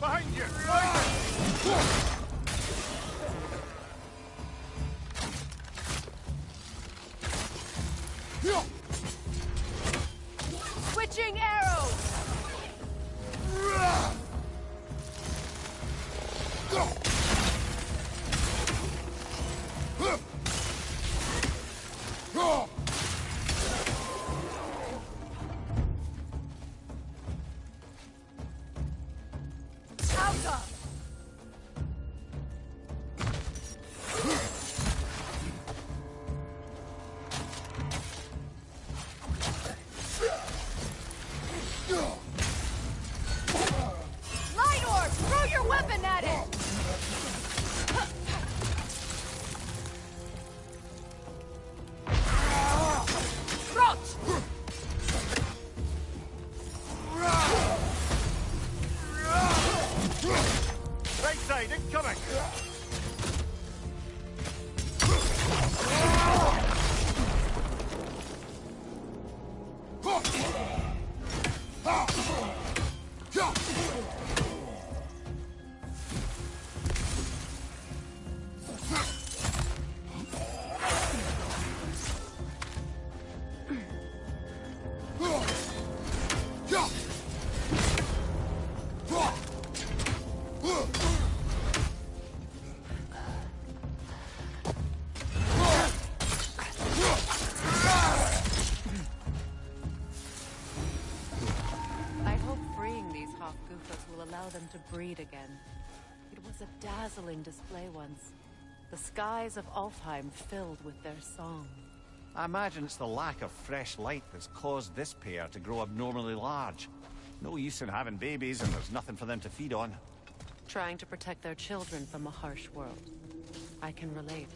Behind you! Switching arrows! Out up! Light orb! Throw your weapon at it! Crouch! Right side, incoming! I hope freeing these Hofgufas will allow them to breed again. It was a dazzling display once. The skies of Alfheim filled with their song. I imagine it's the lack of fresh light that's caused this pair to grow abnormally large. No use in having babies and there's nothing for them to feed on. trying to protect their children from a harsh world. I can relate.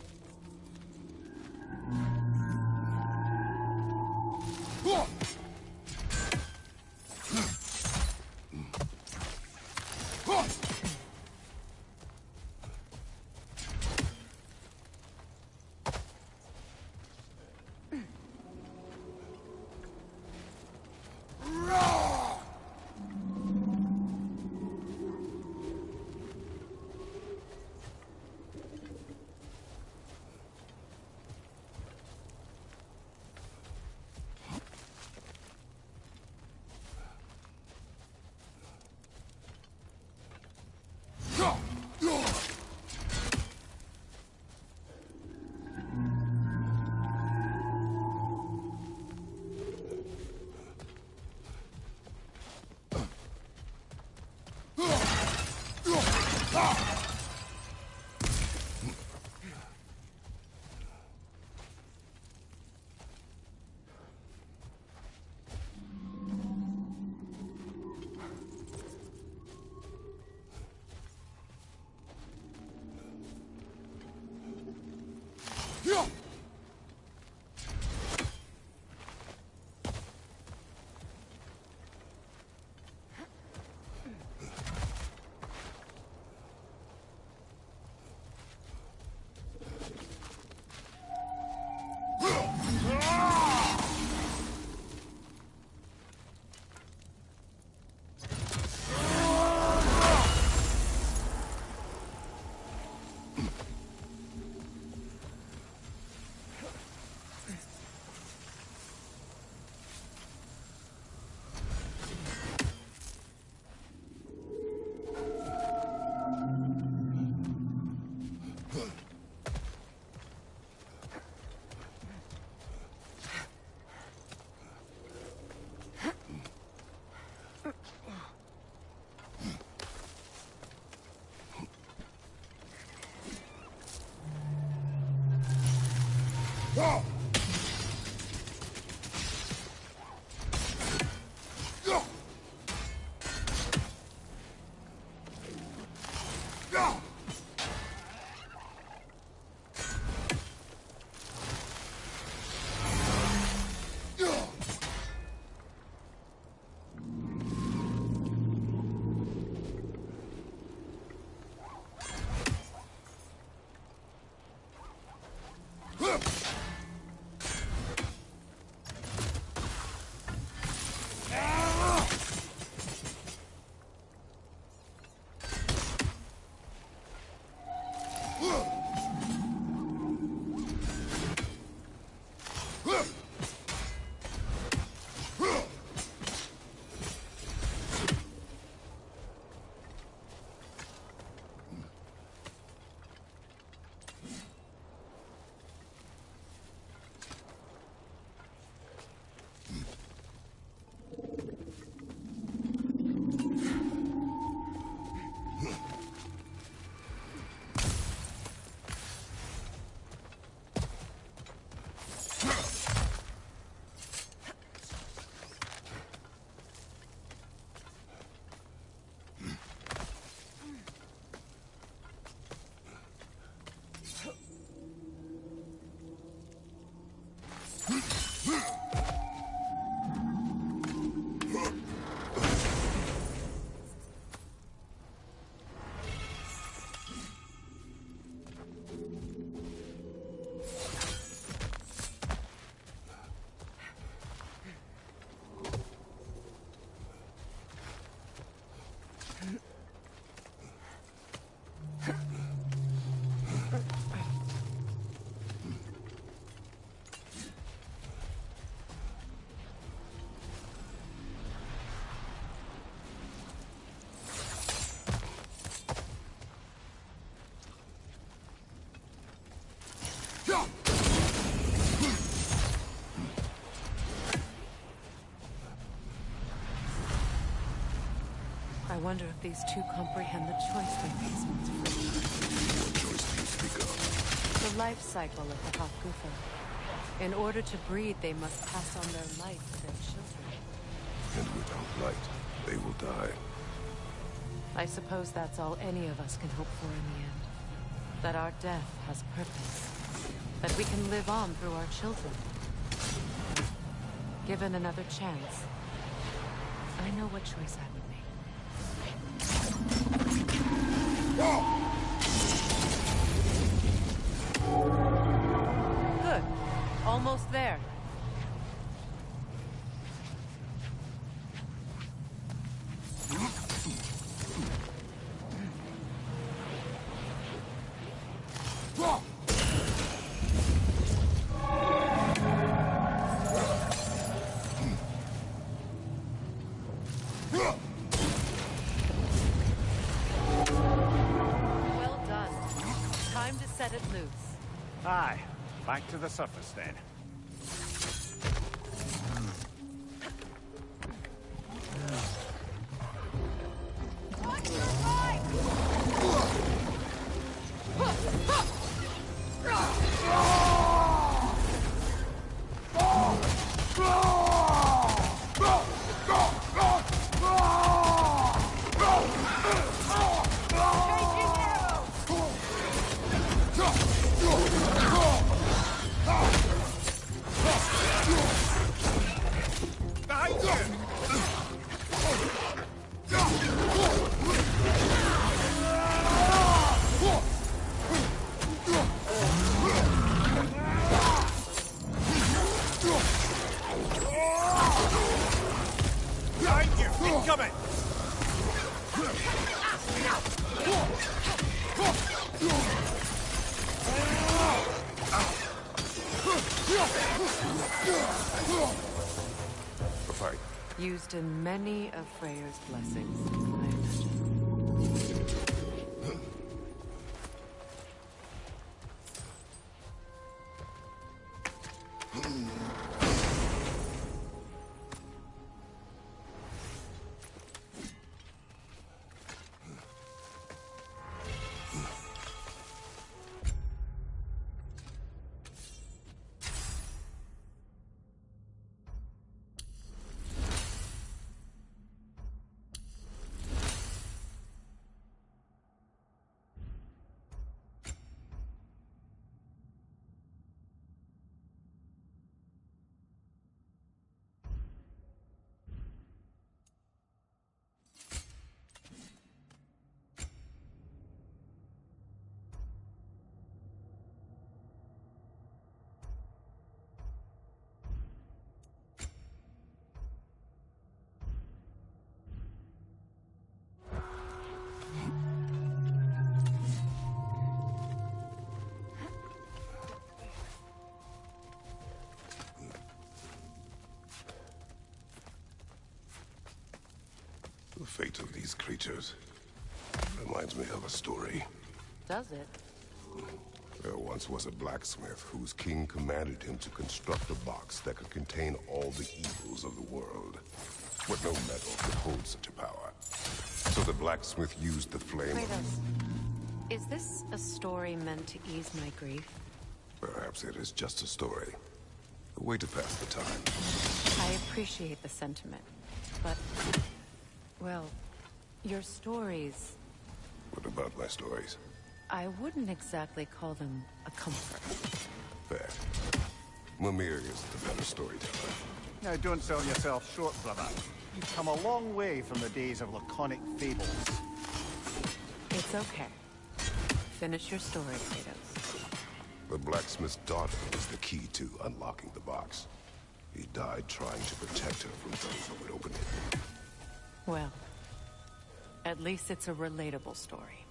I wonder if these two comprehend the choice they face once free. What choice do you speak of? The life cycle of the Hakufa. In order to breed, they must pass on their light to their children. And without light, they will die. I suppose that's all any of us can hope for in the end. That our death has purpose. That we can live on through our children. Given another chance, I know what choice I would make. Good. Almost there. Aye. Back to the surface then. Used in many of Freyr's blessings, I imagine. The fate of these creatures reminds me of a story. Does it? There once was a blacksmith whose king commanded him to construct a box that could contain all the evils of the world. But no metal could hold such a power. So the blacksmith used the flame Kratos, is this a story meant to ease my grief? Perhaps it is just a story. A way to pass the time. I appreciate the sentiment, but... well, your stories... What about my stories? I wouldn't exactly call them a comfort. Fair. Mimir is the better storyteller. Now, don't sell yourself short, brother. You've come a long way from the days of laconic fables. It's okay. Finish your story, Kratos. The blacksmith's daughter was the key to unlocking the box. He died trying to protect her from those who would open it. Well, at least it's a relatable story.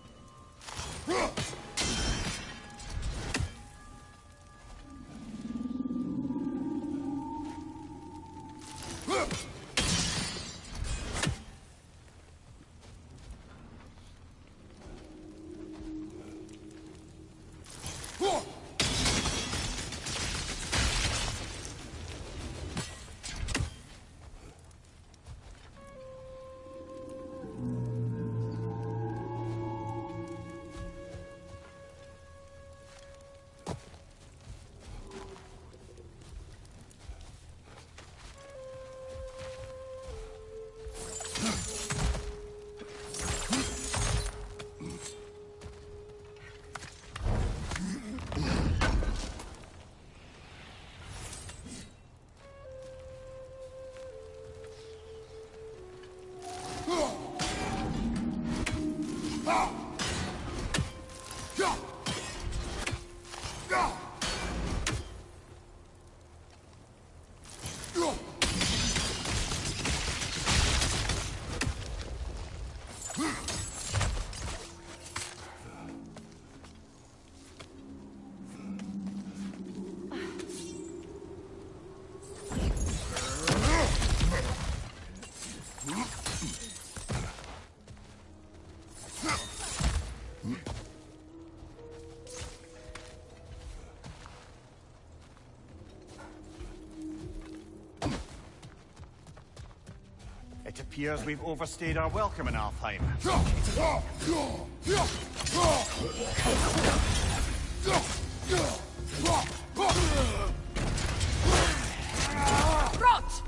It appears we've overstayed our welcome in Alfheim. Rot!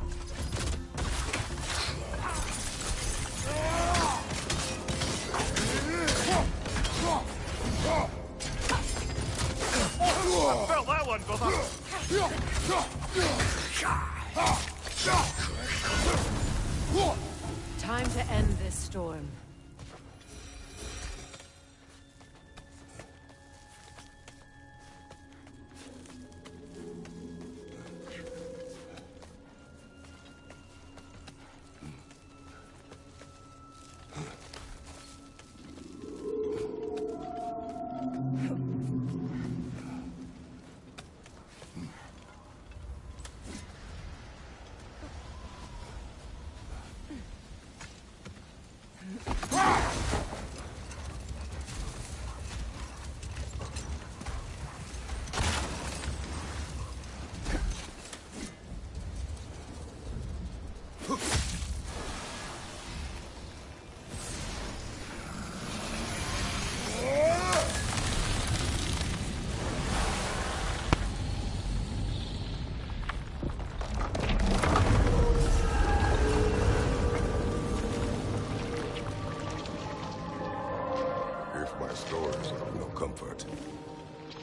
I felt that one, brother! Time to end this storm.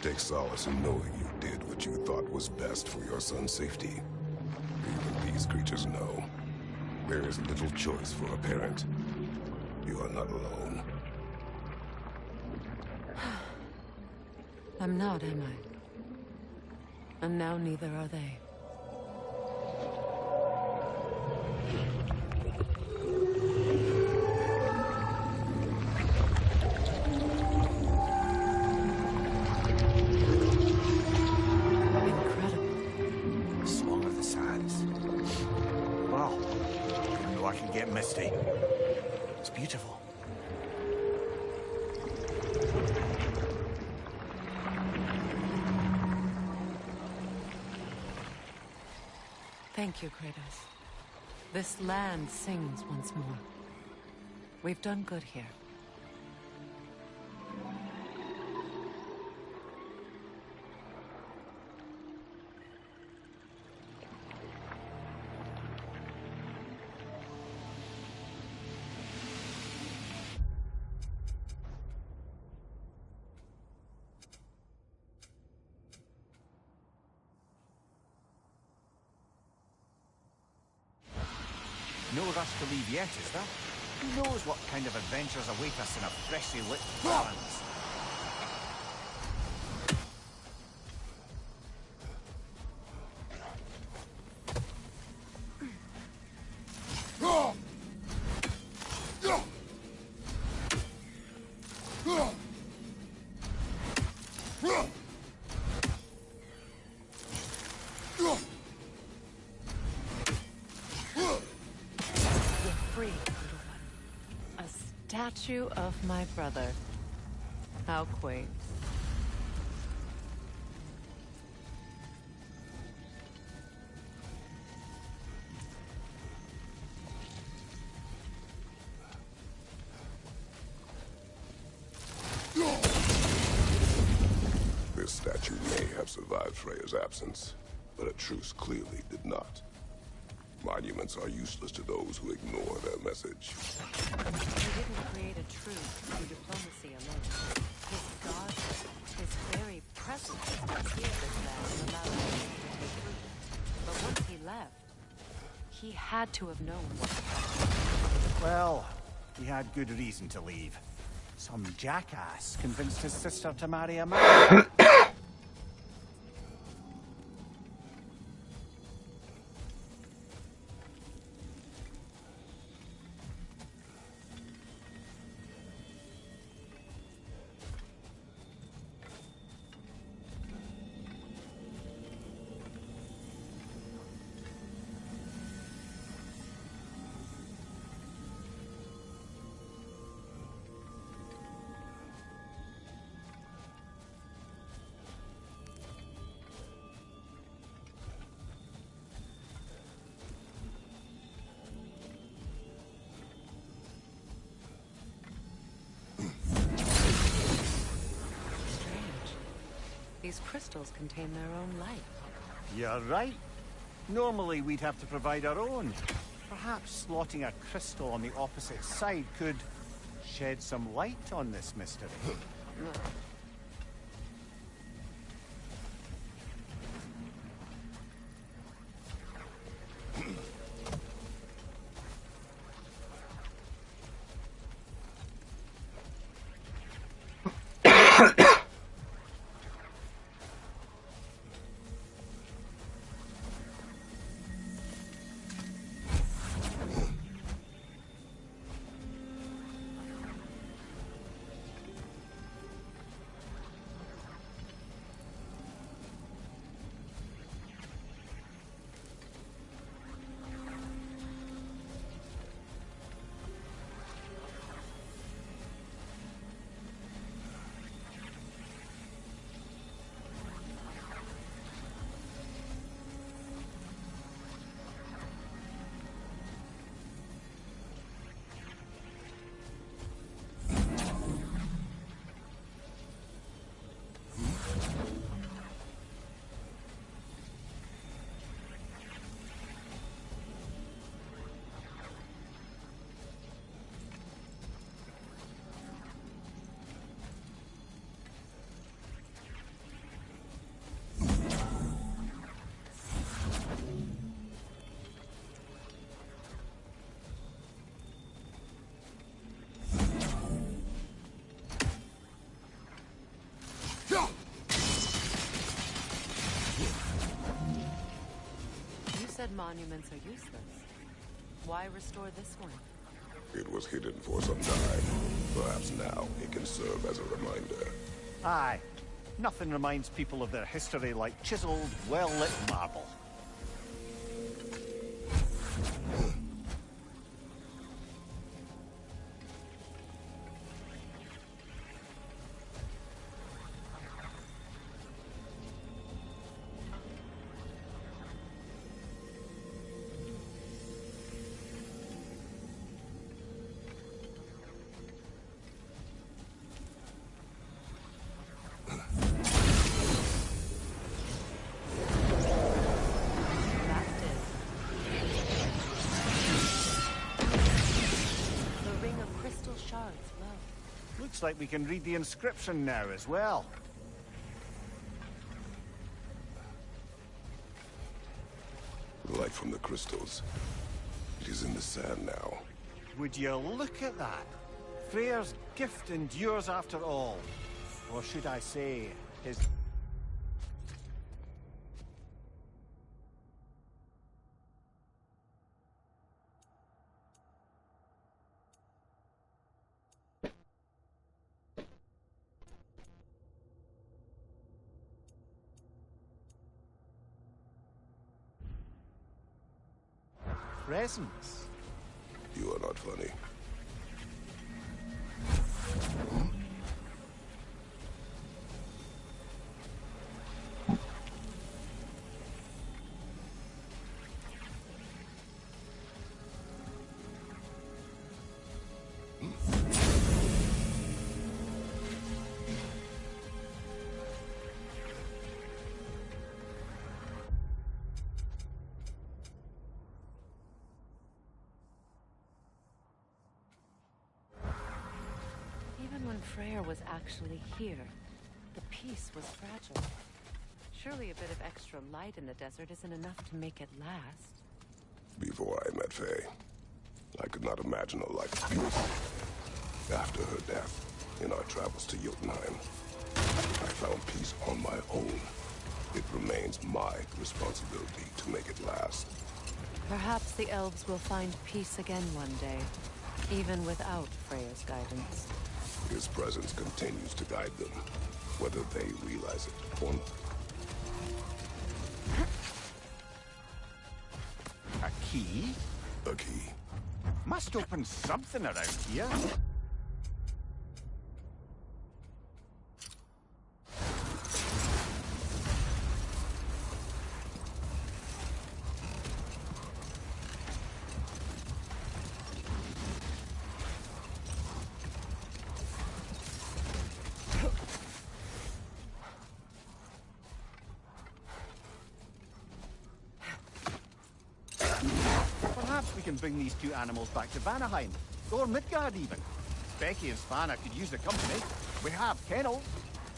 Take solace in knowing you did what you thought was best for your son's safety. Even these creatures know. There is little choice for a parent. You are not alone. I'm not, am I? And now neither are they. Misty. It's beautiful. Thank you, Kratos. This land sings once more. We've done good here. No rush to leave yet, is there? Who knows what kind of adventures await us in a freshly lit Clarence? Statue of my brother. How quaint. This statue may have survived Freya's absence, but a truce clearly did not. Monuments are useless to those who ignore their message. He didn't create a truce through diplomacy alone. His god, his very presence was here this land and allowed him to take root. But once he left, he had to have known what happened. Well, he had good reason to leave. Some jackass convinced his sister to marry a man. These crystals contain their own light. You're right. Normally we'd have to provide our own. Perhaps slotting a crystal on the opposite side could shed some light on this mystery. You said monuments are useless. Why restore this one? It was hidden for some time. Perhaps now it can serve as a reminder. Aye. Nothing reminds people of their history like chiseled, well-lit marble. Looks like we can read the inscription now as well. The light from the crystals. It is in the sand now. Would you look at that? Freyr's gift endures after all. Or should I say, his... presence. You are not funny. Freyr was actually here. The peace was fragile. Surely a bit of extra light in the desert isn't enough to make it last. Before I met Faye, I could not imagine a life of peace. After her death, In our travels to Jotunheim, I found peace on my own. It remains my responsibility to make it last. Perhaps the elves will find peace again one day, even without Freya's guidance. His presence continues to guide them, whether they realize it or not. A key? A key. Must open something around here. Perhaps we can bring these two animals back to Vanaheim, or Midgard even. Becky and Spanna could use the company. We have kennels.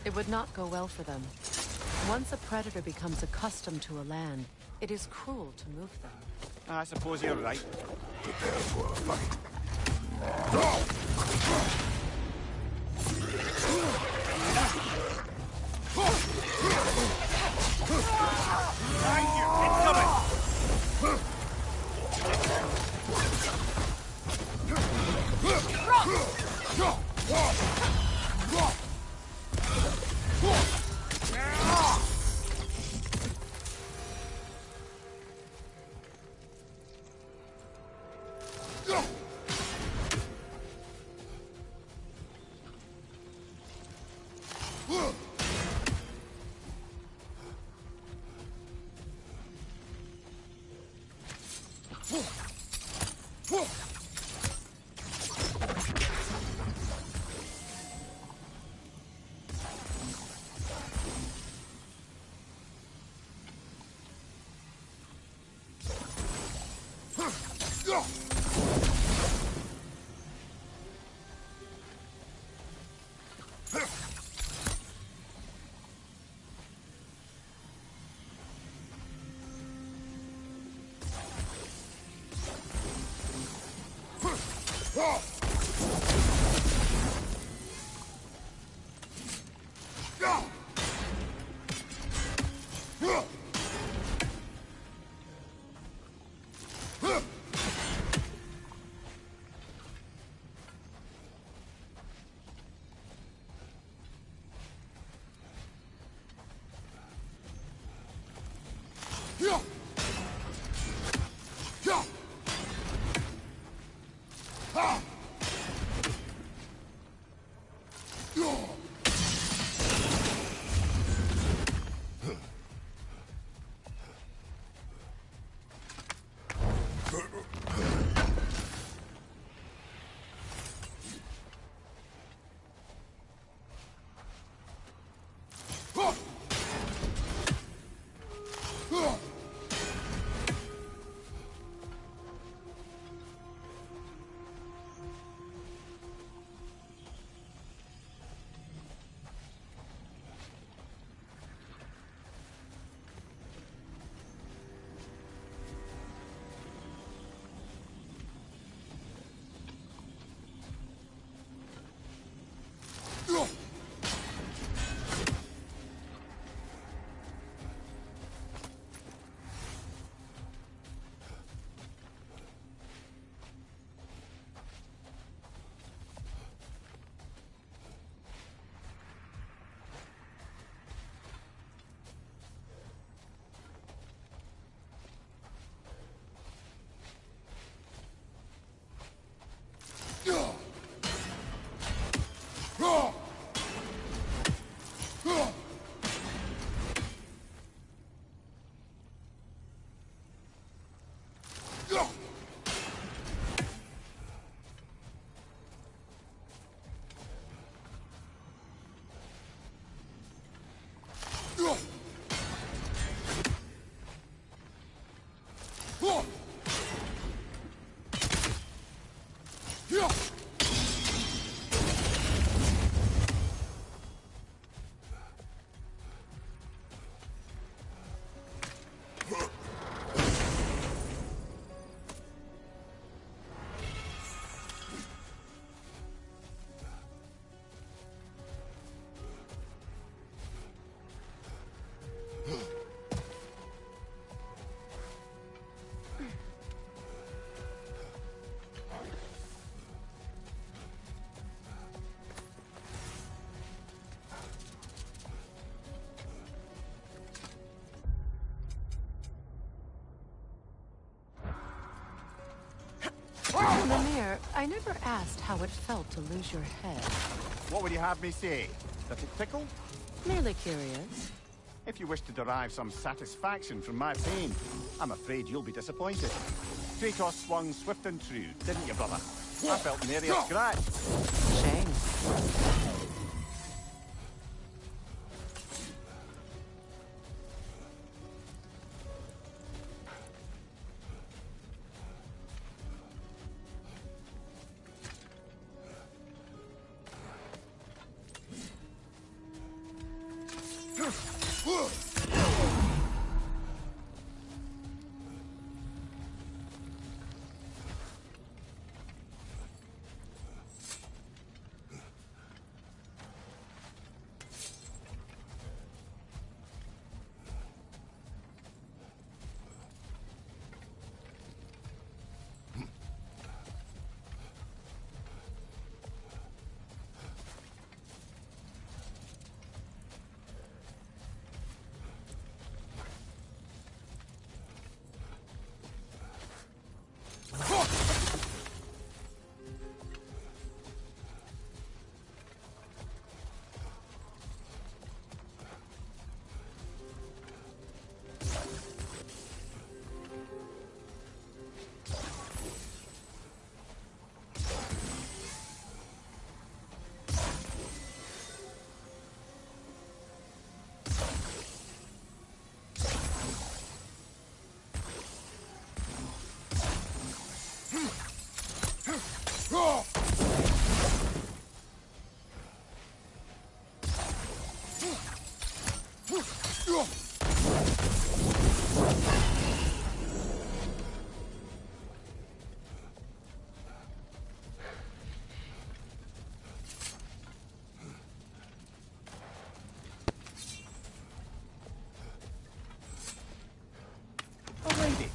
It would not go well for them. Once a predator becomes accustomed to a land, it is cruel to move them. I suppose you're right. Prepare for a fight. Behind you! Incoming! I never asked how it felt to lose your head. What would you have me say? That it tickled? Merely curious. If you wish to derive some satisfaction from my pain, I'm afraid you'll be disappointed. Kratos swung swift and true, didn't you, brother? I felt nary a scratch. Shame.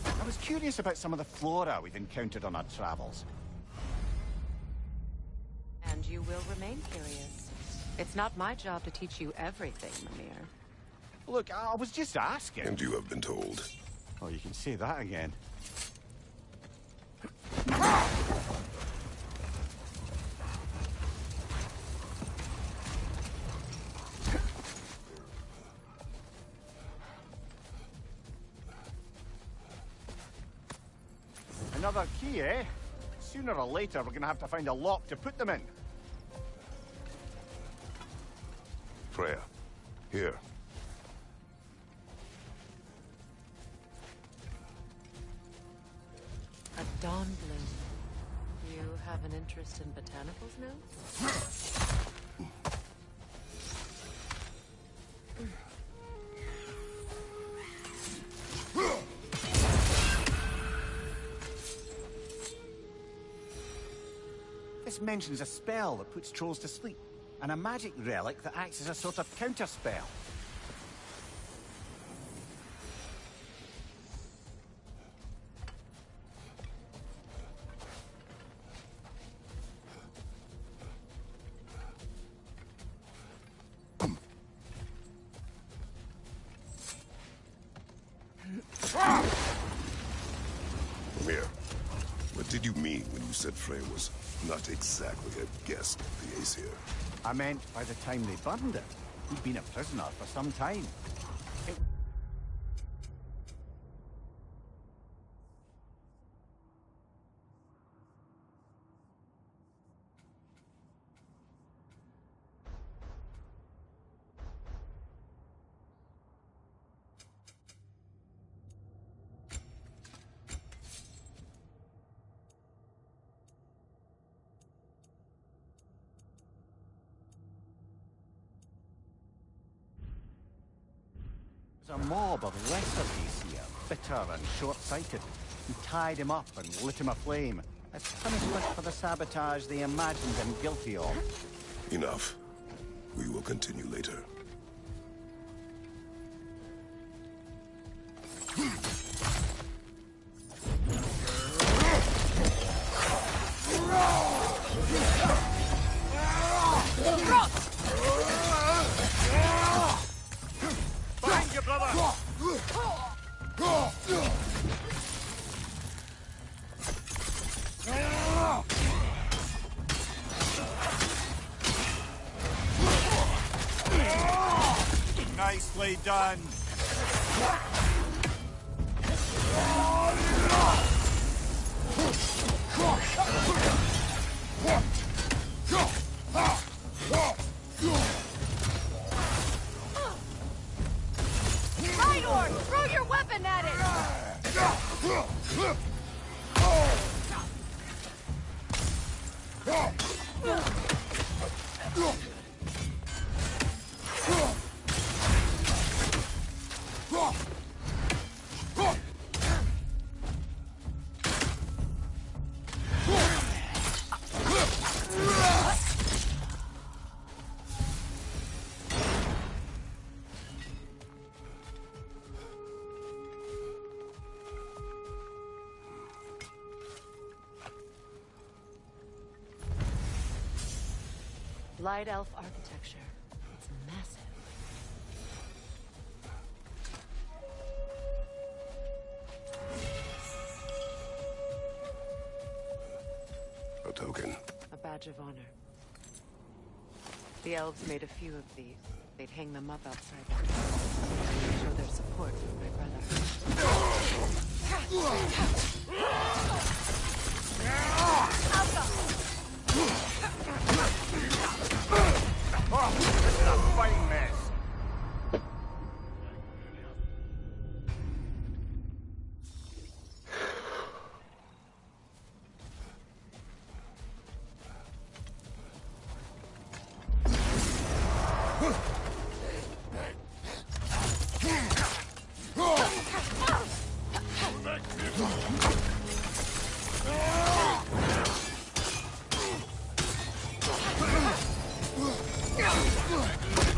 I was curious about some of the flora we've encountered on our travels. And you will remain curious. It's not my job to teach you everything, Mimir. Look, I was just asking. And you have been told. Oh, you can say that again. Another key, eh? Sooner or later, we're gonna have to find a lock to put them in. Freya, here. A dawn bloom. You have an interest in botanicals now? This mentions a spell that puts trolls to sleep, and a magic relic that acts as a sort of counter-spell. Mimir, what did you mean when you said Freya was not exactly a guest of the Aesir? I meant by the time they burned it, he'd been a prisoner for some time. A mob of lesser beasts here, bitter and short-sighted, who tied him up and lit him aflame as punishment for the sabotage they imagined him guilty of. Enough. We will continue later. Find your brother! Nicely done. Ragnarok, throw your weapon at it! Light elf architecture. It's massive. A token. A badge of honor. The elves made a few of these. They'd hang them up outside their house. Show their support for my brother. Oh, this is a fighting mess.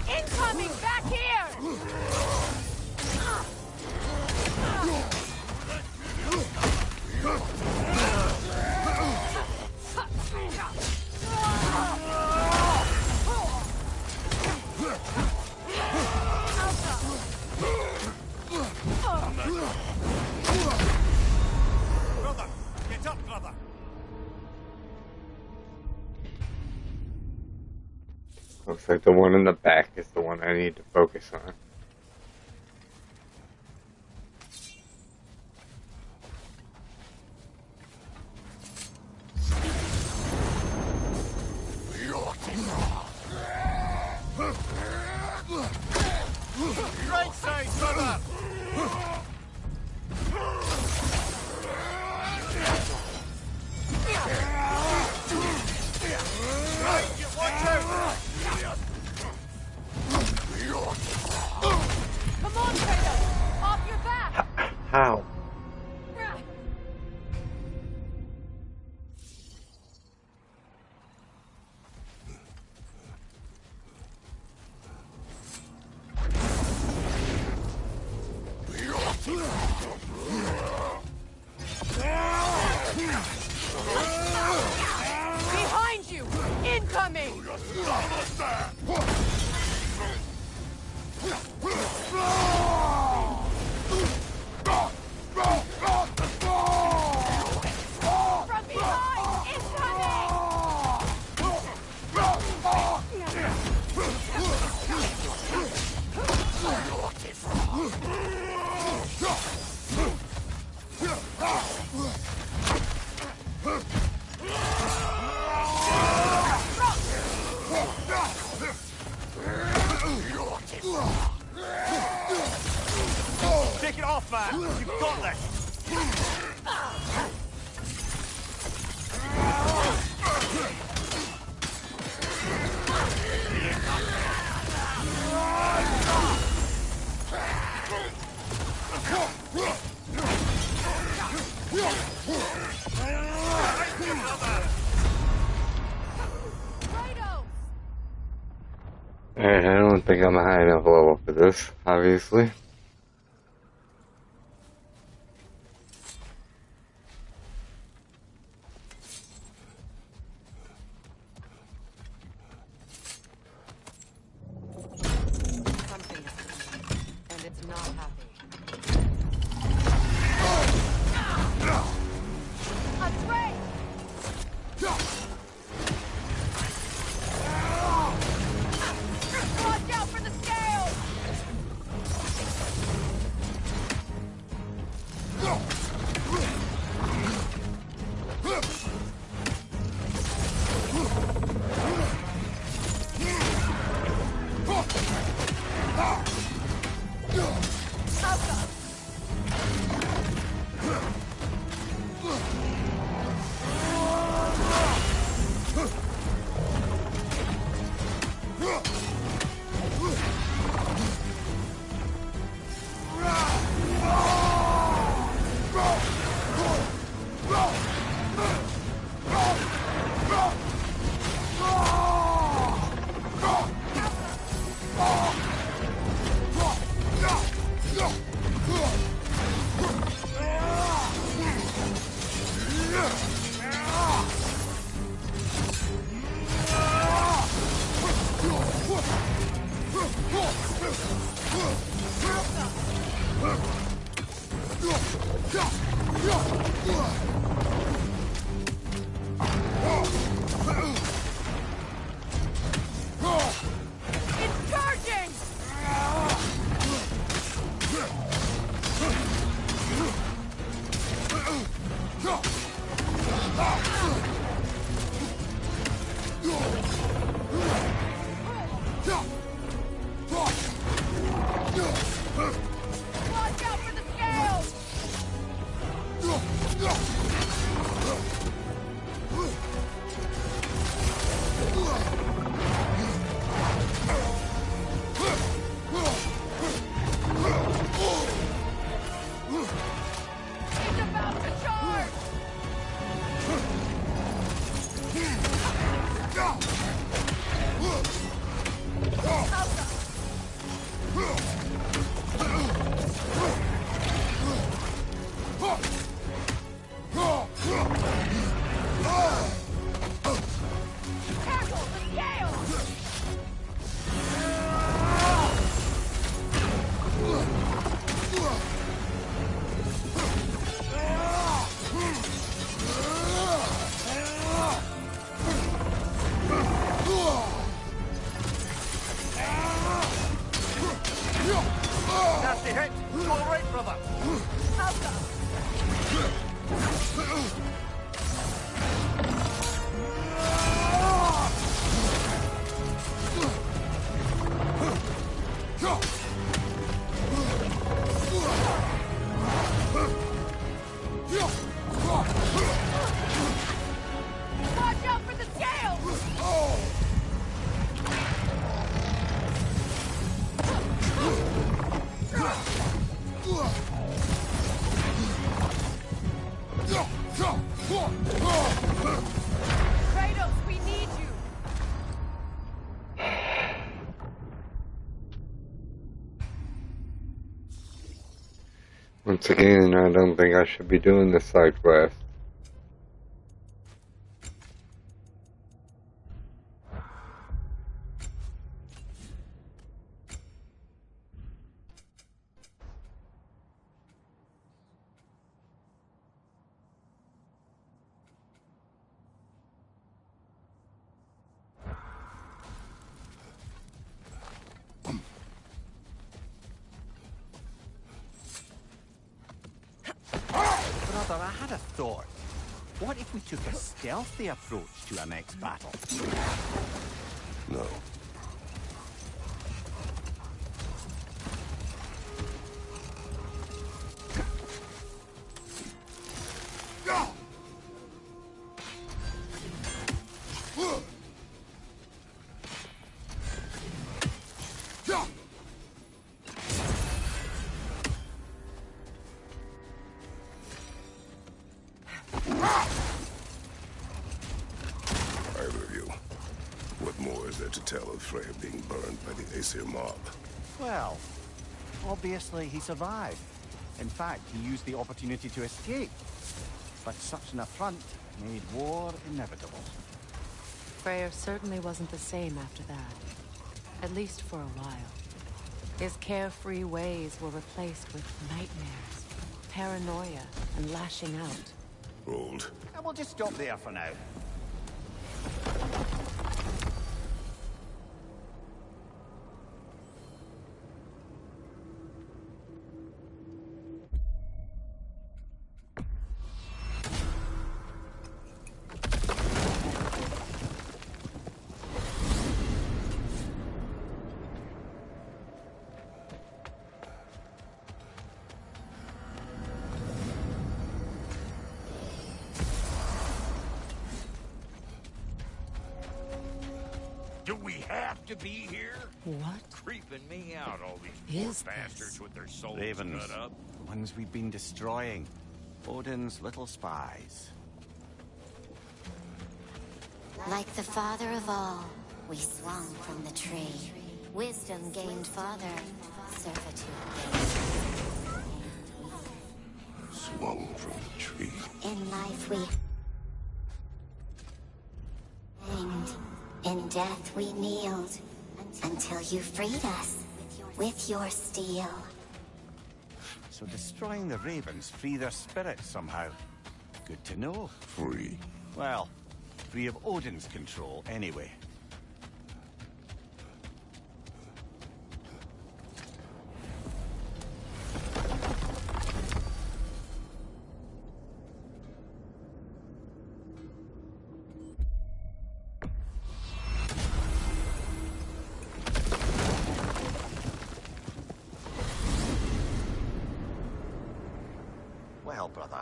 Incoming! Back here! Brother, get up, brother. Looks like the one in the back is the one I need to focus on. Right side, brother. Right, watch out. Come on, Kratos! Off your back! How? Behind you! Incoming! From behind! Take it off, man. You've got this. Alright, I don't think I'm a high enough level for this, obviously. Something is coming, and it's not happy. A Drake! Watch out for the scales! hit? You all right, brother? I'll go. Watch out for the scales! Kratos, we need you! Once again, I don't think I should be doing this side quest. Brother, I had a thought. What if we took a stealthy approach to our next battle? No. To tell of Freya being burned by the Aesir mob. Well, obviously he survived. In fact, he used the opportunity to escape. But such an affront made war inevitable. Freyr certainly wasn't the same after that. At least for a while. His carefree ways were replaced with nightmares, paranoia, and lashing out. Rolled. And we'll just stop there for now. Do we have to be here? What? Creeping me out, all these Is poor bastards with their souls Ravens, cut up. the ones we've been destroying. Odin's little spies. Like the father of all, we swung from the tree. Wisdom gained father, servitude gained. Swung from the tree. In life we hanged. In death we kneeled. Until you freed us with your steel. So destroying the ravens free their spirits somehow. Good to know. Free. Well, free of Odin's control anyway. Well, brother,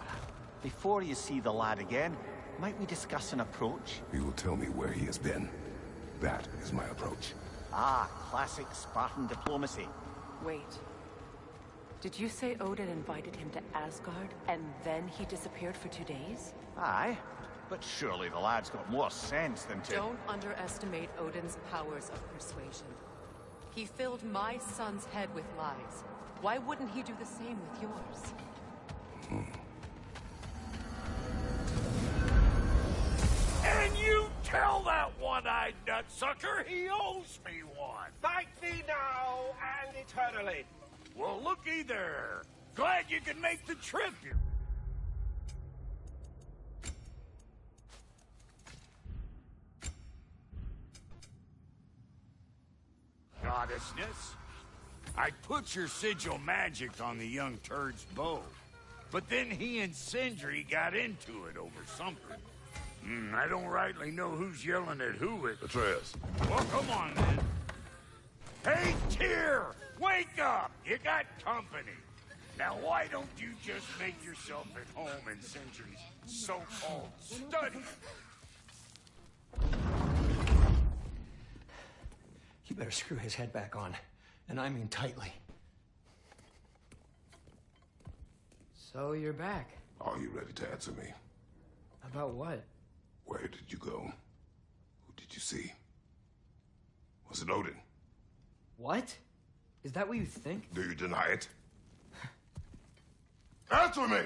before you see the lad again, might we discuss an approach? He will tell me where he has been. That is my approach. Ah, classic Spartan diplomacy. Wait. Did you say Odin invited him to Asgard, and then he disappeared for 2 days? Aye, but surely the lad's got more sense than to... Don't underestimate Odin's powers of persuasion. He filled my son's head with lies. Why wouldn't he do the same with yours? And you tell that one-eyed nutsucker he owes me one. Thank thee now and eternally. Well, looky there. Glad you can make the trip. Goddessness. I put your sigil magic on the young turd's bow. But then he and Sindri got into it over something. I don't rightly know who's yelling at who at... Atreus. Well, come on, then. Hey, Tyr! Wake up! You got company. Now, why don't you just make yourself at home in Sindri's so-called study? You better screw his head back on. And I mean tightly. So you're back. Are you ready to answer me? About what? Where did you go? Who did you see? Was it Odin? What? Is that what you think? Do you deny it? Answer me!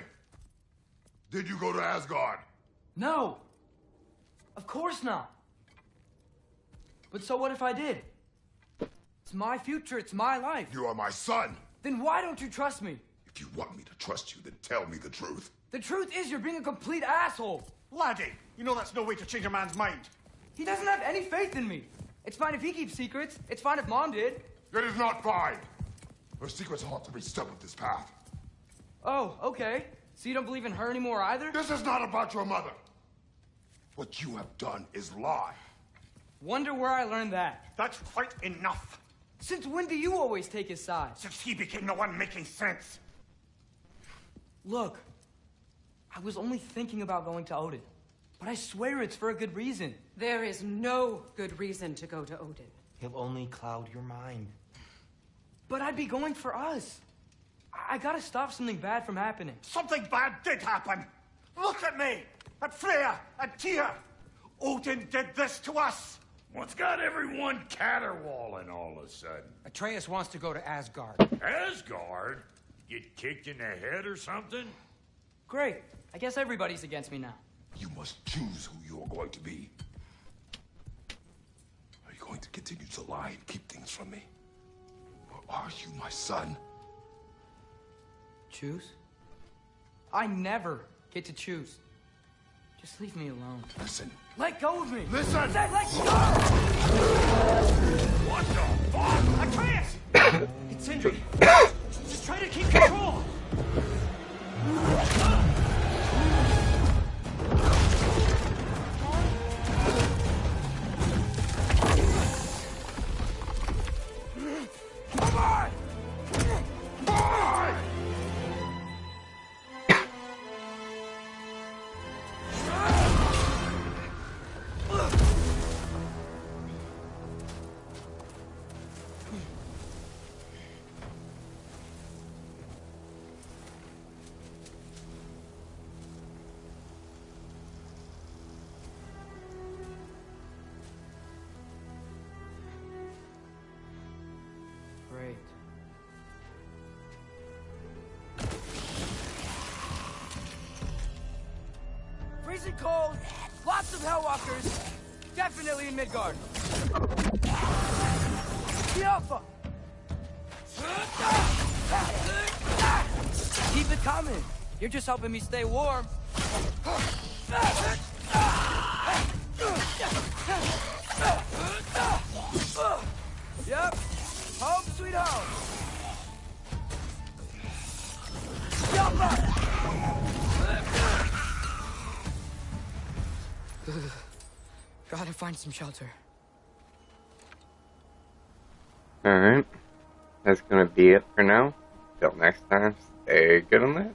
Did you go to Asgard? No! Of course not. But so what if I did? It's my future, it's my life. You are my son! Then why don't you trust me? If you want me to trust you, then tell me the truth. The truth is you're being a complete asshole. Laddie, you know that's no way to change a man's mind. He doesn't have any faith in me. It's fine if he keeps secrets. It's fine if Mom did. It is not fine. Her secrets ought to be step of this path. Oh, okay. So you don't believe in her anymore either? This is not about your mother. What you have done is lie. Wonder where I learned that. That's quite enough. Since when do you always take his side? Since he became the one making sense. Look, I was only thinking about going to Odin. But I swear it's for a good reason. There is no good reason to go to Odin. He'll only cloud your mind. But I'd be going for us. I gotta stop something bad from happening. Something bad did happen. Look at me, at Freya, at Tyr. Odin did this to us. What's got everyone caterwauling all of a sudden? Atreus wants to go to Asgard. Asgard? Get kicked in the head or something? Great. I guess everybody's against me now. You must choose who you are going to be. Are you going to continue to lie and keep things from me? Or are you my son? Choose? I never get to choose. Just leave me alone. Listen. Let go of me! Listen! I said let go! What the fuck? Atreus! It's Sindri. Just try to keep control. Come on! Boy! Great. Freezing cold, lots of Hellwalkers, definitely in Midgard. The Alpha! Keep it coming. You're just helping me stay warm. Yep. Home sweet home. Jump up! Gotta find some shelter. Alright. That's gonna be it for now. Till next time, stay good on that.